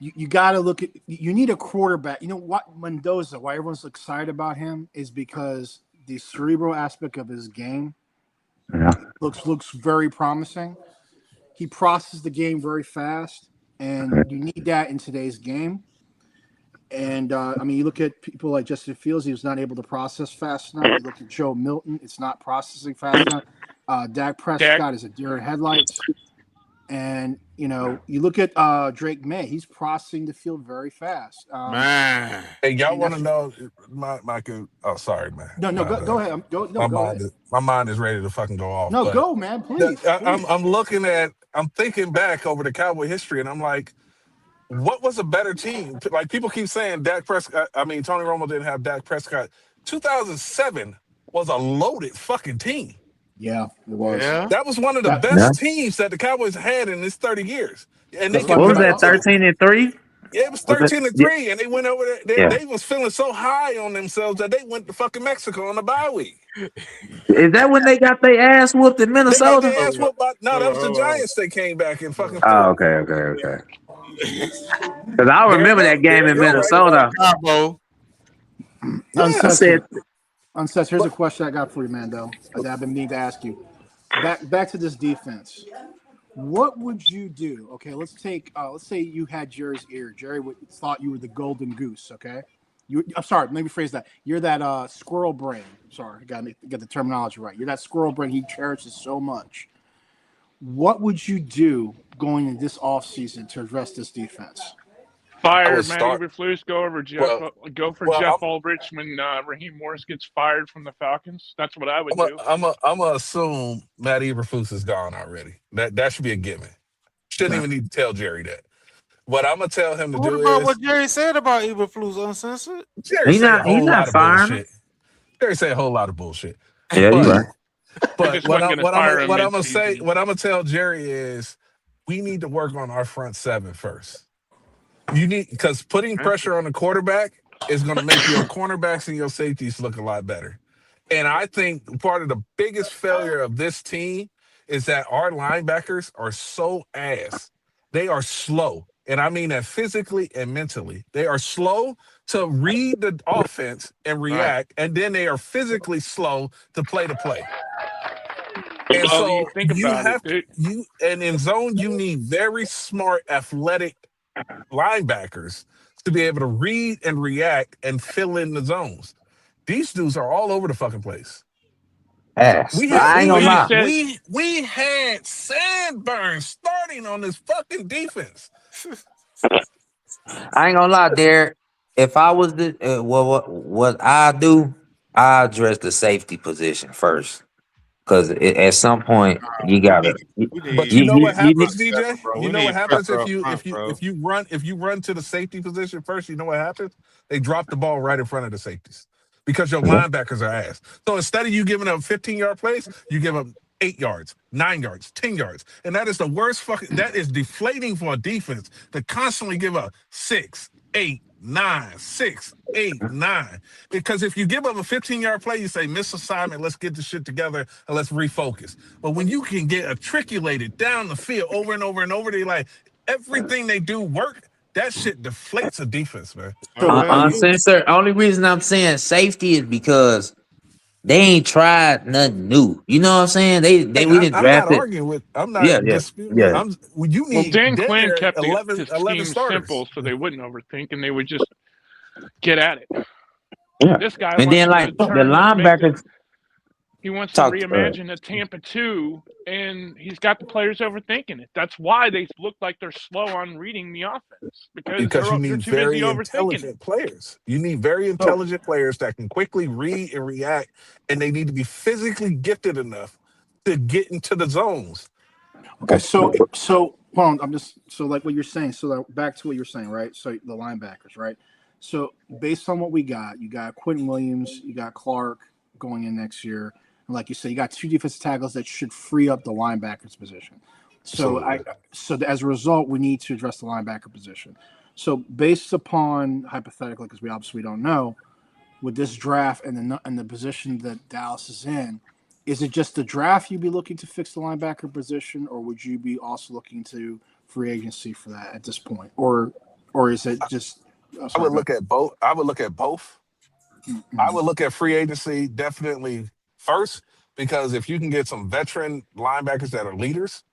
You got to look at, you need a quarterback. You know what, Mendoza, why everyone's excited about him is because the cerebral aspect of his game Yeah. looks very promising. He processes the game very fast, and you need that in today's game. And you look at people like Justin Fields; he was not able to process fast enough. You look at Joe Milton; it's not processing fast enough. Dak Dak, Prescott is a deer in headlights. And you look at Drake May; he's processing the field very fast. Man. Hey, y'all And want to that's know my oh, sorry, man. no, go ahead. Go ahead. My mind is ready to fucking go off. No, But go, man, please. I'm thinking back over the Cowboy history, and I'm like, what was a better team? Like people keep saying Dak Prescott. I mean, Tony Romo didn't have Dak Prescott. 2007 was a loaded fucking team. Yeah, it was. Yeah. That was one of the That, Yeah. best teams that the Cowboys had in this 30 years, and they that's why What was people. that? competed too. 13-3. Yeah, it was Was it? 13 to Yeah. 3, and they went over there. Yeah. They was feeling so high on themselves that they went to fucking Mexico on the bye week. Is that when they got their ass whooped in They got Minnesota? their Hold ass on. whooped by no, Hold that on. was the Hold on. Giants that came back in Hold fucking Oh, four. okay. Because I There you remember that go. game There you in go. Right, right. Minnesota. Cabo. Yeah. I said, Uncensored. Here's a But question I got for you, Mando, that I've been needing to ask you. Back to this defense. What would you do? Okay, let's say you had Jerry's ear. Jerry thought you were the golden goose. Okay, I'm sorry. Let me rephrase that. You're that squirrel brain. Sorry, I got to get the terminology right. You're that squirrel brain he cherishes so much. What would you do going into this offseason to address this defense? I fire would Matt start. Eberflus. Well, Go for well, Jeff Ulrich when Raheem Morris gets fired from the Falcons. That's what I would I'm a, do. I'm a, I'm gonna assume Matt Eberflus is gone already. That should be a given. Shouldn't even need to tell Jerry that. What I'm gonna tell him to What do about is what Jerry said about Eberflus uncensored? Jerry he say a not whole lot of firing him. bullshit. Jerry say a whole lot of bullshit. Yeah, you But right. He but just wasn't going to fire him mid-season. what I'm gonna tell Jerry is we need to work on our front seven first. You need because putting pressure on the quarterback is gonna make your cornerbacks and your safeties look a lot better. And I think part of the biggest failure of this team is that our linebackers are so ass. They are slow. And I mean that physically and mentally. They are slow to read the offense and Right. react, and then they are physically slow to play the play. And Well, you so think you about it, have to dude. and in zone you need very smart, athletic linebackers to be able to read and react and fill in the zones. These dudes are all over the fucking place. Ass. We had I ain't we Well, gonna you lie. we said we we had Sandburn starting on this fucking defense. I ain't gonna lie, Derek. If I was the what I do, I address the safety position first. Because at some point you We gotta need you we But need you you know you, what you front happens, need, DJ? seven, bro. You We know what need happens pressure if up you front, bro. if you run to the safety position first. You know what happens? They drop the ball right in front of the safeties because your linebackers are ass. So instead of you giving up 15-yard plays, you give up 8 yards, 9 yards, 10 yards, and that is the worst fucking. That is deflating for a defense to constantly give up 6, 8, 9, 6, 8, 9. Because if you give up a 15-yard play, you say misassignment. Let's get the shit together and let's refocus. But when you can get matriculated down the field over and over and over, they like everything they do work. That shit deflates a defense, man. Oh So yeah. uncensored. Only reason I'm saying safety is because they ain't tried nothing new. You know what I'm saying? They Hey, we didn't I'm not draft it. arguing with. I'm Yeah, not yeah, disputing it. yeah. Well, you well, need Dan damn Quinn near kept 11, his 11 team starters. simple so they wouldn't overthink and they would just get at it. Yeah. This guy And then wants like to the make the linebackers he wants to talked reimagine the Tampa 2, and he's got the players overthinking it. That's why they look like they're slow on reading the offense because Because you they're need too busy very overthinking it. intelligent players. You need very so intelligent players that can quickly read and react, and they need to be physically gifted enough to get into the zones. okay, so hold on, I'm just so like what you're saying. So back to what you're saying, right? So the linebackers, right? So based on what we got, you got Quentin Williams, you got Clark going in next year. And like you said, you got 2 defensive tackles that should free up the linebackers position. So as a result, we need to address the linebacker position. So based upon hypothetically, because we obviously don't know, with this draft and the position that Dallas is in, is it just the draft you'd be looking to fix the linebacker position, or would you be also looking to free agency for that at this point, or is it just? Oh, I sorry, would look at both. I would look at both. I mm-hmm. would look at free agency definitely first because if you can get some veteran linebackers that are leaders,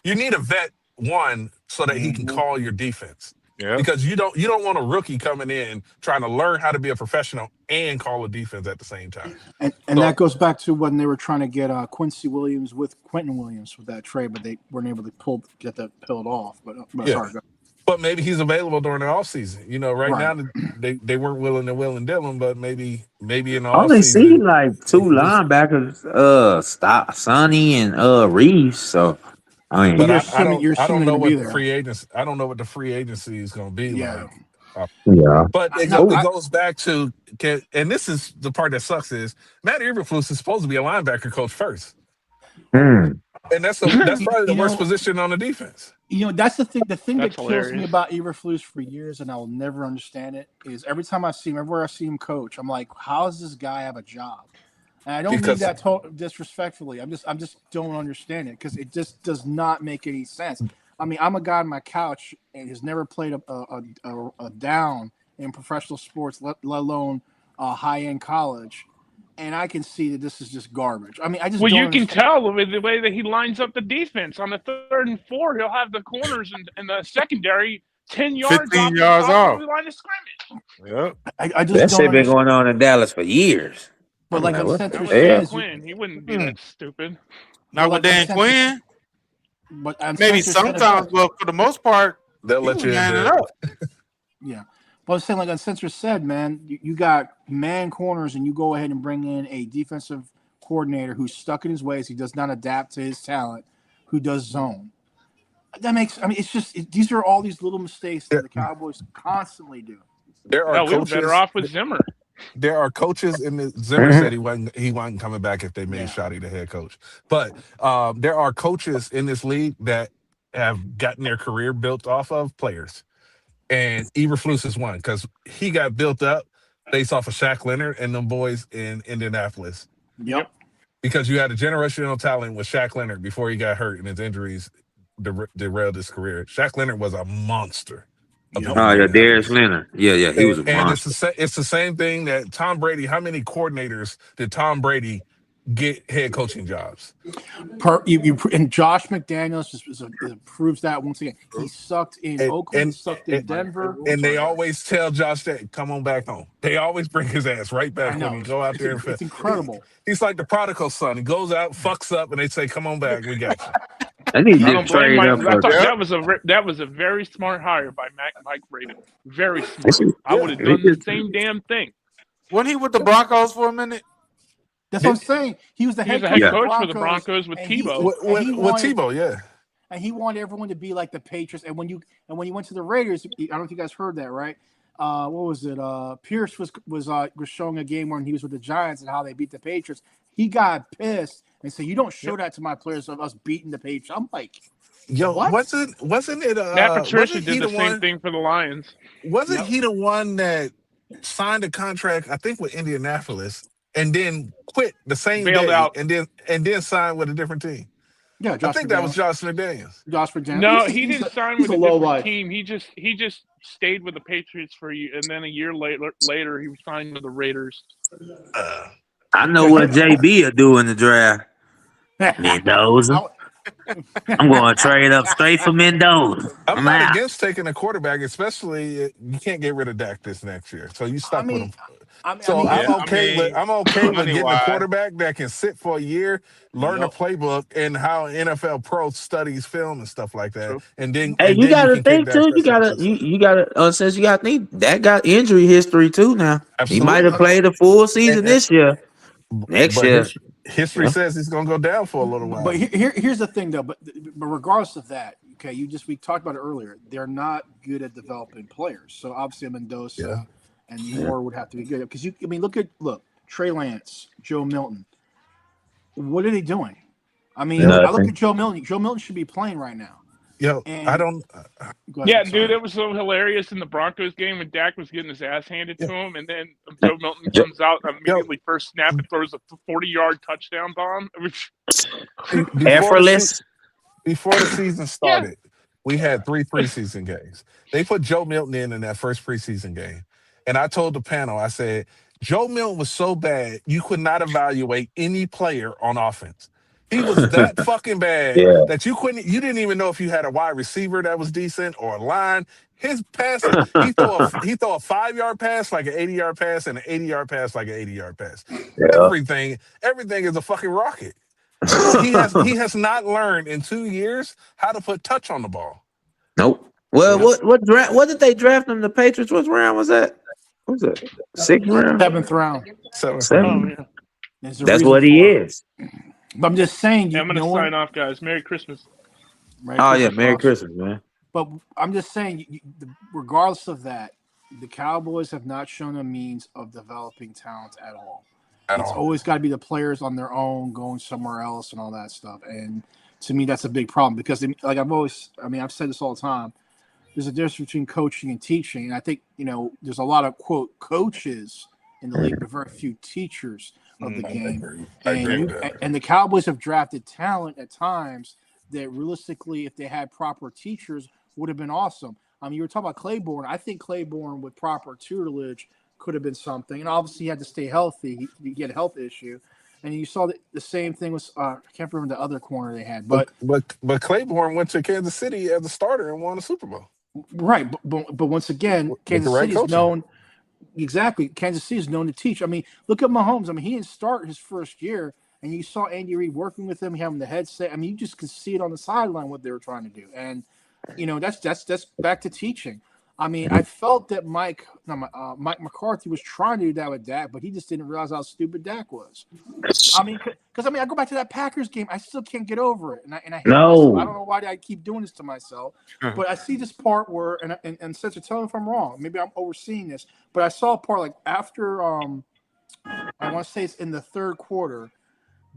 you need a vet one so that he can Mm-hmm. call your defense. Yep. Because you don't want a rookie coming in trying to learn how to be a professional and call a defense at the same time. And So, that goes back to when they were trying to get Quincy Williams with Quentin Williams with that trade, but they weren't able to get that pulled off. But yeah. sorry, go. But maybe he's available during the offseason. Right Right. now they weren't willing to will and Dillon, but maybe in the I only see offseason like they 2 can do something. linebackers, Stop Sonny and Reeves. So I But But mean, you're I assuming don't they're know going to be what the there. free agents I don't know what the free agency is going to be Yeah. like. Uh, yeah. but No, it goes back to and this is the part that sucks is Matt Eberflus is supposed to be a linebacker coach first, Hmm. and that's probably the you worst know, position on the defense that's the thing. The thing that That's kills me hilarious. about Eberflus for years, and I will never understand it, is every time I see him, everywhere I see him coach, I'm like, how does this guy have a job? And I don't mean because that disrespectfully. I'm just don't understand it because it just does not make any sense. I mean, I'm a guy on my couch and has never played a down in professional sports, let alone high end college, and I can see that this is just garbage. I mean, I just Well, don't you can understand. tell with the way that he lines up the defense on the 3rd and 4. He'll have the corners and the secondary 10 yards 15 off yards the off. line of scrimmage. Yep. I just That don't shit been understand. going on in Dallas for years. But I'm like like, what That the Uncensored was Dan hell? says, Quinn. He wouldn't be Hmm. that stupid. but Not with like Dan Uncensored, Quinn. but Maybe Uncensored said it sometimes, best. but for the most part, they'll he let was you lining it into it. up. Yeah. But I was saying, like Uncensored said, man, you got man corners, and you go ahead and bring in a defensive coordinator who's stuck in his ways. He does not adapt to his talent, who does zone. I mean, it's just, these are all these little mistakes that There, the Cowboys constantly do. there are Hell, we were better coaches. off with Zimmer. There are coaches in the Zimmer Mhm. said he wasn't coming back if they made Yeah. Shotty the head coach. But there are coaches in this league that have gotten their career built off of players, and Eberflus is one because he got built up based off of Shaq Leonard and them boys in Indianapolis Yep. Yep. because you had a generational talent with Shaq Leonard before he got hurt and his injuries derailed his career. Shaq Leonard was a monster up in Yep. Oh yeah, Darius Indianapolis. Leonard. Yeah, he was a And monster. it's the same thing that Tom Brady. How many coordinators did Tom Brady get head coaching jobs? And Josh McDaniels proves that once again. He sucked in And Oakland. He and sucked in and, Denver. I'm and they sorry, guys. always tell Josh that come on back home. They always bring his ass right I back when know. he go out there and It's he, incredible. he's like the prodigal son. He goes out, fucks up, and they say, "Come on back, we got you." I need I to don't blame trade Mike. up I for. thought Yep. that was a very smart hire by Mike Rabin. Very This smart. is, I would Yeah, have it done the just, same damn thing. Wasn't he with the Broncos for a minute? That's what I'm Did, saying. He was the He was head a coach head of yeah. the coach for the Broncos, Broncos with and Tebow. he with wanted Tebow, yeah, everyone to be like the Patriots. And when you went to the Raiders, I don't know if you guys heard that, right? What was it? Pierce was showing a game when he was with the Giants and how they beat the Patriots. He got pissed and said, "You don't show Yep. that to my players of us beating the Patriots." I'm like, yo, what? Matt Patricia wasn't did he the the same one? thing for the Lions. Wasn't Yep. he the one that signed a contract? I think with Indianapolis, and then quit the same Bailed day, out. and then signed with a different team. Yeah, I Josh think that was McDaniels. Josh McDaniels. Josh McDaniels. No, he didn't sign He's with a a low different life. team. He just stayed with the Patriots for a year, and then a year later he signed with the Raiders. Uh, I know Yeah, what JB will do in the draft. Mendoza. I, I'm going to trade up straight for Mendoza. I'm I'm not out. against taking a quarterback, especially you can't get rid of Dak this next year, so you I stuck with mean, him. I So mean, Yeah, if he I mean, I'm okay with money getting a wise. quarterback that can sit for a year, learn the Yep. playbook and how NFL pro studies film and stuff like that, True. Hey, and you then you gotta can take think Dak too. You Prescott to gotta the you, side. you gotta since you gotta think that got injury history too now. He might have Absolutely, played a full and, season and, this year. Next but year, history yeah. says he's going to go down for a little But while. here's the thing, though. But regardless of that, okay, we talked about it earlier. They're not good at developing players. So obviously, Yeah, Mendoza and Yeah. Moore would have to be good because look Trey Lance, Joe Milton. what are they doing? I mean, I look Nothing. at Joe Milton. Joe Milton should be playing right now. Yo, I And don't. go ahead, Yeah, sorry. dude, it was so hilarious in the Broncos game when Dak was getting his ass handed Yeah, to him, and then Joe Milton Jo- comes out yo, immediately first snap and throws a 40-yard touchdown bomb. before Effortless. before the season Yeah, started, we had 3 preseason games. They put Joe Milton in that first preseason game. And I told the panel, I said, Joe Milton was so bad, you could not evaluate any player on offense. He was that fucking bad Yeah. that you didn't even know if you had a wide receiver that was decent or a line. His passes, he throw a 5 yard pass like an 80 yard pass and an 80 yard pass like an 80 yard pass. Yeah. Everything is a fucking rocket. But he has not learned in 2 years how to put touch on the ball. Nope. Well, Yep. what did they draft him? The Patriots. What round was that? What was it? 6th round? 7th round. 7th round. oh 7th. yeah. There's a That's reason what he for it. is. But I'm just saying, I'm you gonna know sign what? off, guys. Merry Christmas. Merry Oh yeah, Christmas, Merry boss. Christmas, man. But I'm just saying, regardless of that, the Cowboys have not shown a means of developing talent at all. At It's all. always got to be the players on their own going somewhere else and all that stuff. And to me, that's a big problem because, like I've said this all the time. There's a difference between coaching and teaching, and I think there's a lot of quote coaches in the league, but very few teachers of the I game. agree. I agree with that. And the Cowboys have drafted talent at times that realistically, if they had proper teachers, would have been awesome. I mean, you were talking about Claiborne. I think Claiborne with proper tutelage could have been something. And obviously, he had to stay healthy. He had a health issue. And you saw the same thing with I can't remember the other corner they had. But Claiborne went to Kansas City as a starter and won a Super Bowl Right. But once again, with the Kansas right City is coaching. known. Exactly. Kansas City is known to teach. I mean, look at Mahomes. I mean, he didn't start his first year, and you saw Andy Reid working with him, having the headset. I mean, you just could see it on the sideline what they were trying to do. And that's back to teaching. I mean, I felt that Mike McCarthy was trying to do that with Dak, but he just didn't realize how stupid Dak was. I mean, because I go back to that Packers game, I still can't get over it, and I hate myself. I don't know why I keep doing this to myself, but I see this part where, and Spencer, tell me if I'm wrong. Maybe I'm overseeing this, but I saw a part like after I want to say it's in the third quarter.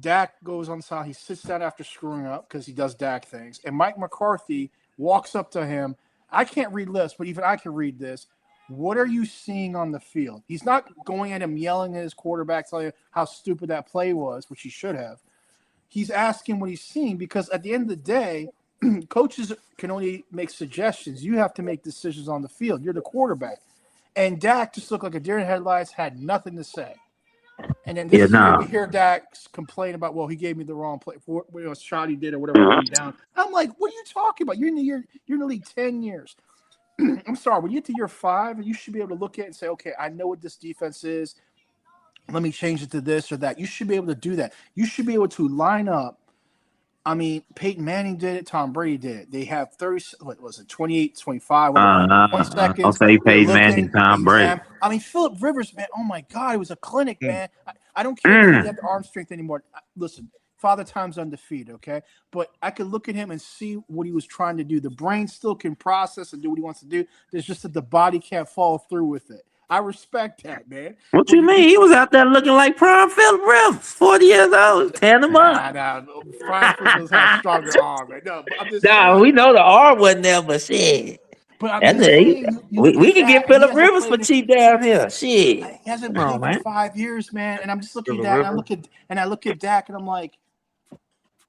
Dak goes on the side. He sits down after screwing up because he does Dak things, and Mike McCarthy walks up to him. I can't read lips, but even I can read this. What are you seeing on the field? He's not going at him, yelling at his quarterback, telling you how stupid that play was, which he should have. He's asking what he's seeing because at the end of the day, coaches can only make suggestions. You have to make decisions on the field. You're the quarterback. And Dak just looked like a deer in headlights, had nothing to say. And then this year we hear Dak complain about, well, he gave me the wrong play for what shot he did or whatever went down. I'm like, what are you talking about? You're in the league 10 years. I'm sorry, when you get to year 5, you should be able to look at it and say, okay, I know what this defense is. Let me change it to this or that. You should be able to do that. You should be able to line up. I mean, Peyton Manning did it. Tom Brady did it. They have 28, 25, whatever, 20 Don't seconds. say They're Peyton Manning, looking, Tom Brady. I mean, Phillip Rivers, man, oh my God, it was a clinic, man. I don't care that he had the arm strength anymore. Listen, Father Time's undefeated, okay? But I could look at him and see what he was trying to do. The brain still can process and do what he wants to do. There's just that the body can't follow through with it. I respect that, man. What you mean? He was out there looking like prime Philip Rivers, 40 years old, tearing him up. Nah. Brian Flores has stronger arm, man. No, but I'm just saying. We know the R wasn't there, but shit. But I'm That's just saying, we can get Dak, Philip Rivers for cheap down here. Shit. He hasn't Come on, played for man. 5 years, man. And I'm just looking at Phillip that, Rivers. and I look at Dak, and I'm like,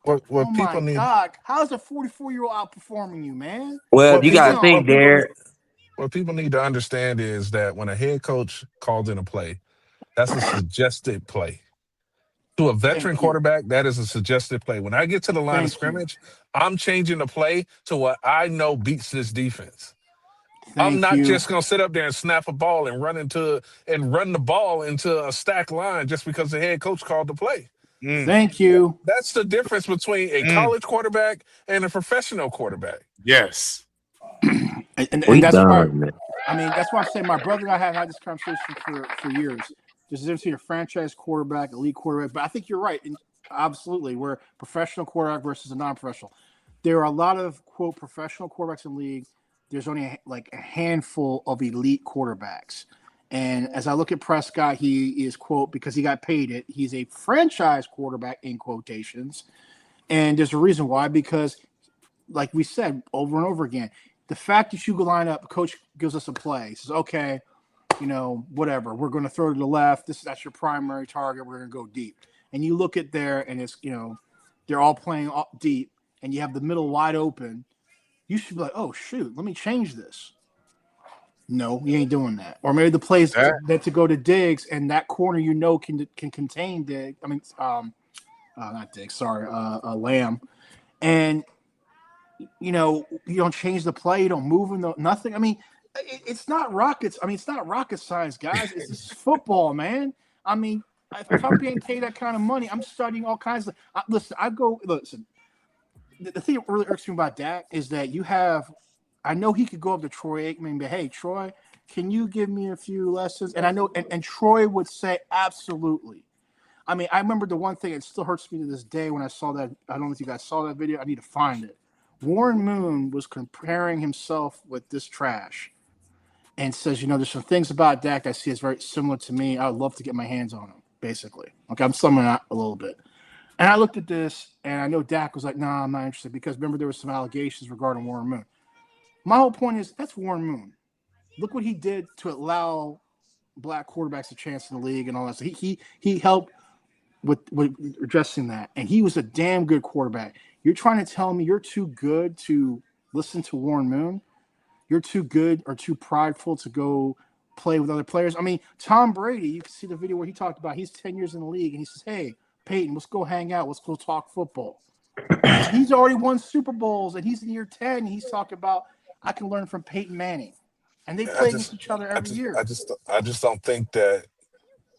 What oh people my need God, how's a 44-year-old outperforming you, man? Well, what you people got to think, Derek. what people need to understand is that when a head coach calls in a play, that's a suggested play. To a veteran Thank you. quarterback, that is a suggested play. When I get to the line of Thank you. scrimmage, I'm changing the play to what I know beats this defense. I'm Thank not you. just gonna sit up there and snap a ball and run the ball into a stacked line just because the head coach called the play. Thank you. That's the difference between a college quarterback and a professional quarterback. Yes. And We that's why, done, man. I mean, that's why I say my brother and I have had this conversation for years. There's a difference between a franchise quarterback, elite quarterback. But I think you're right. And absolutely, we're a professional quarterback versus a non-professional. There are a lot of, quote, professional quarterbacks in the league. There's only like a handful of elite quarterbacks. And as I look at Prescott, he is, quote, because he got paid it, he's a franchise quarterback in quotations. And there's a reason why, because like we said over and over again, the fact that you line up, coach gives us a play, says, okay, whatever, we're going to throw to the left. That's your primary target. We're going to go deep. And you look at there and it's, they're all playing deep and you have the middle wide open. You should be like, oh, shoot, let me change this. No, you ain't doing that. Or maybe the plays meant to go to Diggs and that corner, can contain Diggs. I mean, not Diggs, sorry, Lamb. And, you don't change the play. You don't move him, nothing. I mean, it's not rockets. I mean, it's not rocket science, guys. It's just football, man. I mean, if I'm being paid that kind of money, I'm studying all kinds of. Listen. The thing that really irks me about Dak is that I know he could go up to Troy Aikman and be, hey, Troy, can you give me a few lessons? And I know, and Troy would say, absolutely. I mean, I remember the one thing, it still hurts me to this day when I saw that. I don't know if you guys saw that video. I need to find it. Warren Moon was comparing himself with this trash and says, there's some things about Dak I see as very similar to me. I would love to get my hands on him, basically. Okay, I'm summing that a little bit. And I looked at this, and I know Dak was like, nah, I'm not interested, because remember there were some allegations regarding Warren Moon. My whole point is, that's Warren Moon. Look what he did to allow black quarterbacks a chance in the league and all that. So he helped with addressing that, and he was a damn good quarterback. You're trying to tell me you're too good to listen to Warren Moon? You're too good or too prideful to go play with other players? I mean, Tom Brady, you can see the video where he talked about he's 10 years in the league, and he says, hey, Peyton, let's go hang out. Let's go talk football. He's already won Super Bowls, and he's in year 10, and he's talking about, I can learn from Peyton Manning. And they play against each other every year. I just don't think that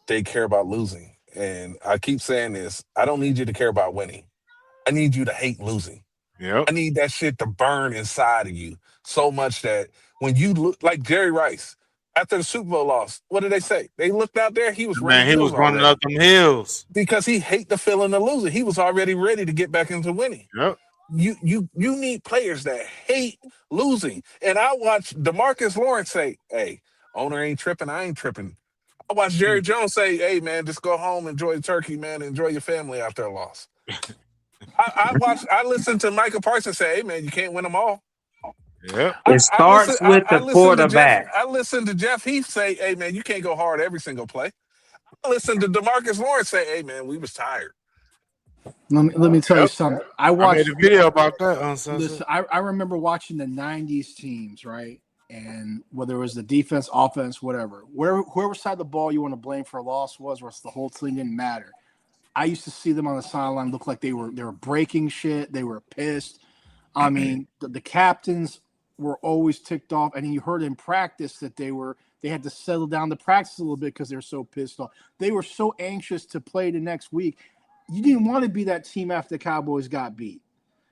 they care about losing. And I keep saying this, I don't need you to care about winning. I need you to hate losing. Yep. I need that shit to burn inside of you so much that when you look like Jerry Rice after the Super Bowl loss, what did they say? They looked out there, he was running he was running already. up them hills Because he hate the feeling of losing. He was already ready to get back into winning. Yep. You need players that hate losing. And I watched DeMarcus Lawrence say, hey, owner ain't tripping, I ain't tripping. I watched Jerry Jones say, hey, man, just go home, enjoy the turkey, man, enjoy your family after a loss. I listened to Michael Parsons say, hey, man, you can't win them all. Yeah. It starts with the quarterback. I listened to Jeff Heath say, hey, man, you can't go hard every single play. I listened to DeMarcus Lawrence say, hey, man, we was tired. Let me tell you something. I made a video about that. Listen, I remember watching the 90s teams, right? And whether it was the defense, offense, whatever, whoever side of the ball you want to blame for a loss was, or the whole thing didn't matter. I used to see them on the sideline look like they were breaking shit. They were pissed. I mean, the captains were always ticked off, and you heard in practice that they had to settle down the practice a little bit because they're so pissed off. They were so anxious to play the next week. You didn't want to be that team after the Cowboys got beat,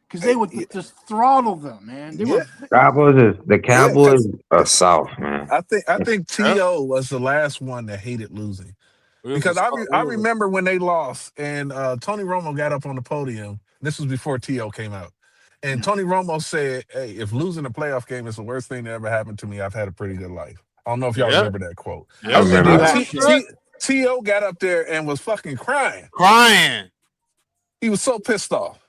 because they would just throttle them, man. The Cowboys are soft, man. I think T.O. was the last one that hated losing. Because I remember when they lost, and Tony Romo got up on the podium. This was before T.O. came out. And Tony Romo said, hey, if losing a playoff game is the worst thing that ever happened to me, I've had a pretty good life. I don't know if y'all remember that quote. I remember that. T.O. got up there and was fucking crying. He was so pissed off.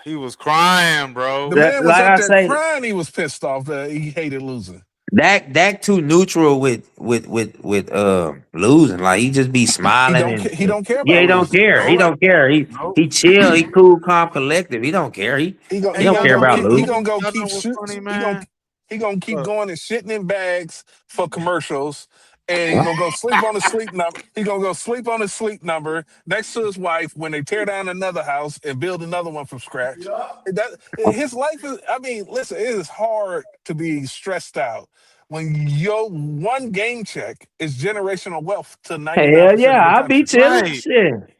He was crying, bro. The man was up there crying. He was pissed off that he hated losing. Dak too neutral with losing. Like he just be smiling. He don't care. He don't care. He don't care. He chill. He cool, calm, collective. He don't care. He don't care about losing. He gonna go keep shooting. He gonna keep going and shitting in bags for commercials. And he's gonna go sleep on the sleep number. He's gonna go sleep on his sleep number next to his wife when they tear down another house and build another one from scratch. His life is. I mean, listen, it is hard to be stressed out when your one game check is generational wealth to 99%. Hell yeah, I'll be chilling. Shit.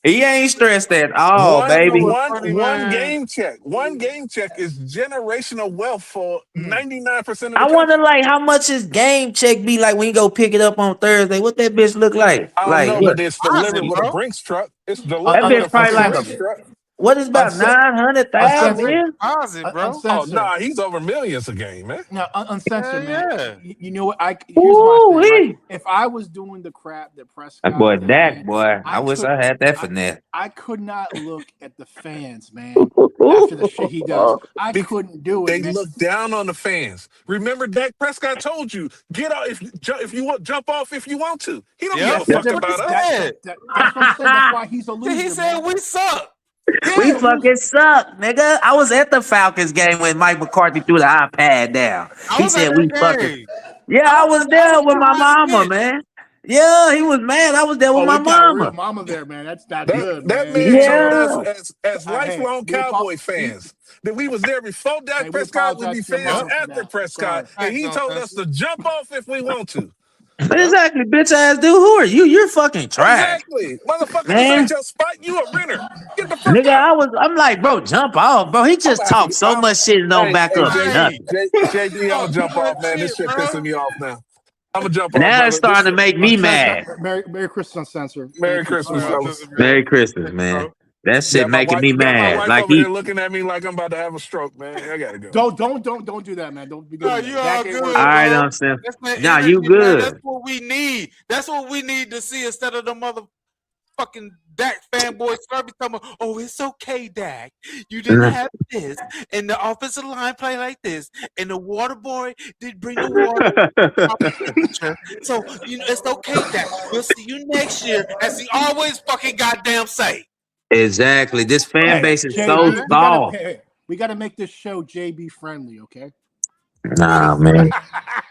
He ain't stressed at all, baby. One game check. One game check is generational wealth for 99% of the country. I wonder, like, how much his game check be like when you go pick it up on Thursday? What that bitch look like? I don't know, but it's delivered with a Brinks truck. It's delivered that bitch probably like truck. What is about Unce- 900,000 Uncensored. real? Deposit, bro. Oh Uncensored. nah, he's over millions a game, man. No, uncensored, Yeah, man. yeah. You know what? Here's my thing, right? Ooh-wee. If I was doing the crap that That Prescott boy did, Dak, man, boy. I I wish could, I had that I, finesse. I could not look at the fans, man. After the shit he does, I couldn't do it, They man. look down on the fans. Remember, Dak Prescott told you, get out if you want, jump off if you want to. He don't give Yep, a that's fuck what he about us. said. That's what I'm saying. That's why he's a See, he loser, said man. we suck. We Yeah, fucking suck, nigga. I was at the Falcons game when Mike McCarthy threw the iPad down. I He was at said we that fucking. game. Yeah, I was I there was with my behind the mama, bench. man. Yeah, he was mad. I was there with Oh, my we got a real mama. mama there, man. That's not That good, that man. man told Yeah. us as Hey, lifelong Cowboy fans that we was there before Dak we Prescott. We'd apologize be to your fans mama for after that. Prescott, Sorry. and Thanks, he John told us Spencer. to jump off if we want to. But Yep. exactly, bitch ass dude. Who are you? You're fucking trash, Exactly, motherfucker. This ain't man. your spot. You a renter. Get the fuck Nigga, out. I'm like, bro, jump off, bro. He I'm just gonna have to. talks so much shit and don't Hey, back hey, up Right. nothing. JD, I'm Oh, gonna too jump much off, man. This shit, shit bro. pissing me off now. I'm gonna jump off, Now it's brother. This starting to shit. make me mad. Merry Christmas, Uncensored. Merry All Christmas, right, fellas. listen, man. Merry Christmas, Thanks, man. bro. That shit making me Got my mad. wife Like over here looking at me like I'm about to have a stroke, man. I gotta go. Don't do that, man. Don't be No, doing you that. all Dak ain't good, worth all it. right, bro. I'm saying. That's that Nah, you energy, man. That's good. what we need. That's what we need to see instead of the motherfucking Dak fanboys start be talking about, oh, it's okay, Dak. You didn't have this, and the offensive line play like this, and the water boy did bring the water temperature. So it's okay, Dak. We'll see you next year, as he always fucking goddamn say. Exactly. This fan Hey, base is so JB, soft. we gotta make this show JB friendly, okay? Nah, man.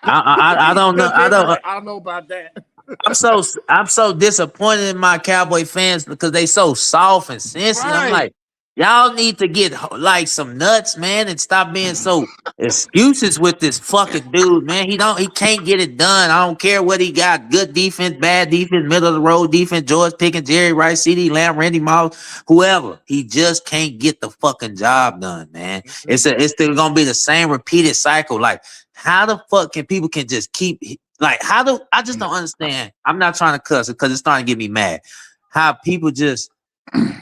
I don't know. I JB, don't. like, I don't know about that. I'm so disappointed in my Cowboy fans because they so soft and sensitive. I'm Right. like, y'all need to get like some nuts, man, and stop being so excuses with this fucking dude, man. He can't get it done. I don't care what he got. Good defense, bad defense, middle of the road defense, George Pickens, Jerry Rice, CD Lamb, Randy Moss, whoever. He just can't get the fucking job done, man. It's still gonna be the same repeated cycle. Like, how the fuck can just keep like I just don't understand. I'm not trying to cuss it because it's starting to get me mad. How people just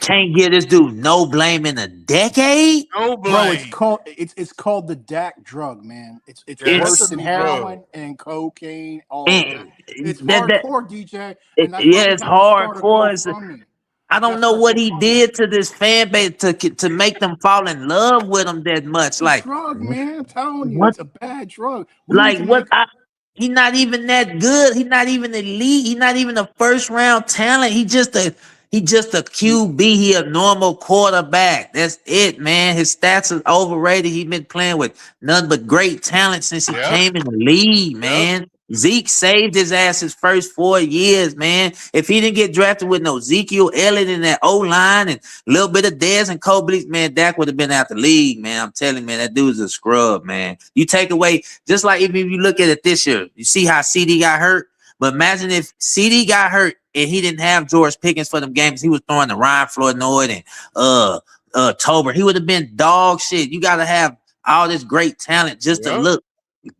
can't give this dude no blame in a decade? No Bro, it's blame. called the Dak drug, man. It's Yeah, worse that's a than new drug. heroin and cocaine, all of And that. It's that hardcore, DJ, and that's why yeah, we it's have to start a hardcore. GoFundMe. I don't That's know our what he GoFundMe. did to this fan base to make them fall in love with him that much. It's a Like drug, man. I'm telling you, what? it's a bad drug. We need Like to what? make. He not even that good. He not even elite. He not even a first round talent. He just a QB. He a normal quarterback. That's it, man. His stats are overrated. He been playing with none but great talent since he Yep. came in the league, Yep. man. Zeke saved his ass his first 4 years, man. If he didn't get drafted with no Ezekiel Elliott in that O line and a little bit of Dez and Kobe, man, Dak would have been out the league, man. I'm telling you, man, that dude's a scrub, man. You take away, just like if you look at it this year, you see how CD got hurt. But imagine if CD got hurt and he didn't have George Pickens for them games. He was throwing to Ryan Floyd and Tober. He would have been dog shit. You got to have all this great talent just to Yep. look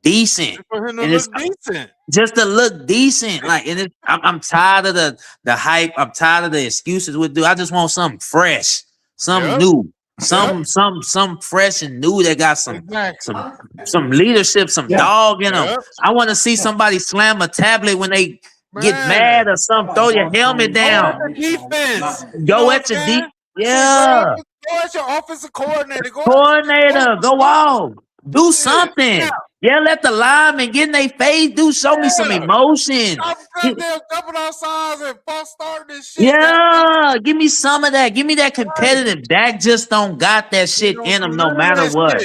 decent. Just for him to And it's look decent. just to look decent. Like, and I'm tired of the hype. I'm tired of the excuses with dude. I just want something fresh, something Yep. new, Yep. some fresh and new that got Exactly. some leadership, some dog in them. Yep. I want to see somebody slam a tablet when they get Man. mad or something. Throw your helmet Go at down. the defense. You know Go what at I'm your saying? deep. Yeah. Go at your offensive coordinator. Go at Coordinator, go off. Do yeah. something. Yeah, let the lineman get in their face. Show me some Yeah. emotion. Stop goddamn jumping outside and false starting this shit. Yeah, give me some of that. Give me that competitive. Dak just don't got that shit in him no matter what.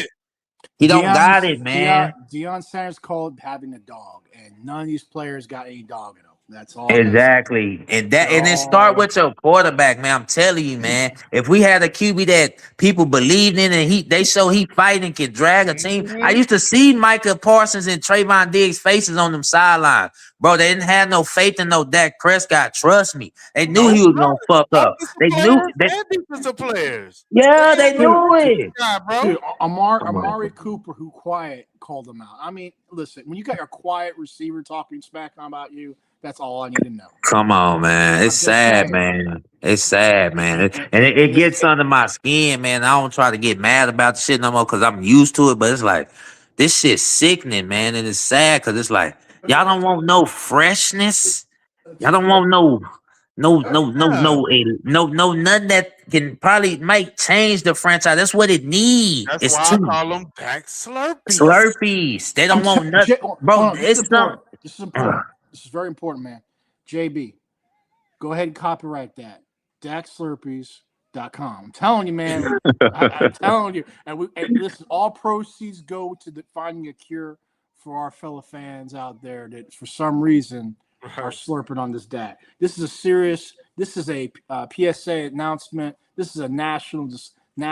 He don't got it, man. Deion Sanders called having a dog, and none of these players got any dog in them. That's all. Exactly. And then start with your quarterback, man. I'm telling you, man. If we had a QB that people believed in and they show he fighting and can drag a team. I used to see Micah Parsons and Trayvon Diggs' faces on them sidelines. Bro, they didn't have no faith in no Dak Prescott. Trust me. They knew he was gonna fuck up. They knew that. And defensive players. Yeah, they knew it. God, bro. Dude, Amari Cooper, who quiet, called him out. I mean, listen, when you got your quiet receiver talking smack about you, That's all I need to know. Come on, man. It's I'm just sad, saying. man. It's sad, man. It And this gets under my skin, man. I don't try to get mad about the shit no more because I'm used to it. But it's like this shit's sickening, man, and it's sad because it's like y'all don't want no freshness. Y'all don't want no nothing that can probably might change the franchise. That's what it need. That's It's why I two call them Dak Slurpees. Slurpees. They don't want nothing, Hold bro. on, this is It's some. important. This is important. This is very important, man. JB, go ahead and copyright that. DakSlurpees.com. I'm telling you, man. I'm telling you. And listen, all proceeds go to finding a cure for our fellow fans out there that, for some reason, are slurping on this Dak. This is a serious. This is a PSA announcement. This is a national disaster we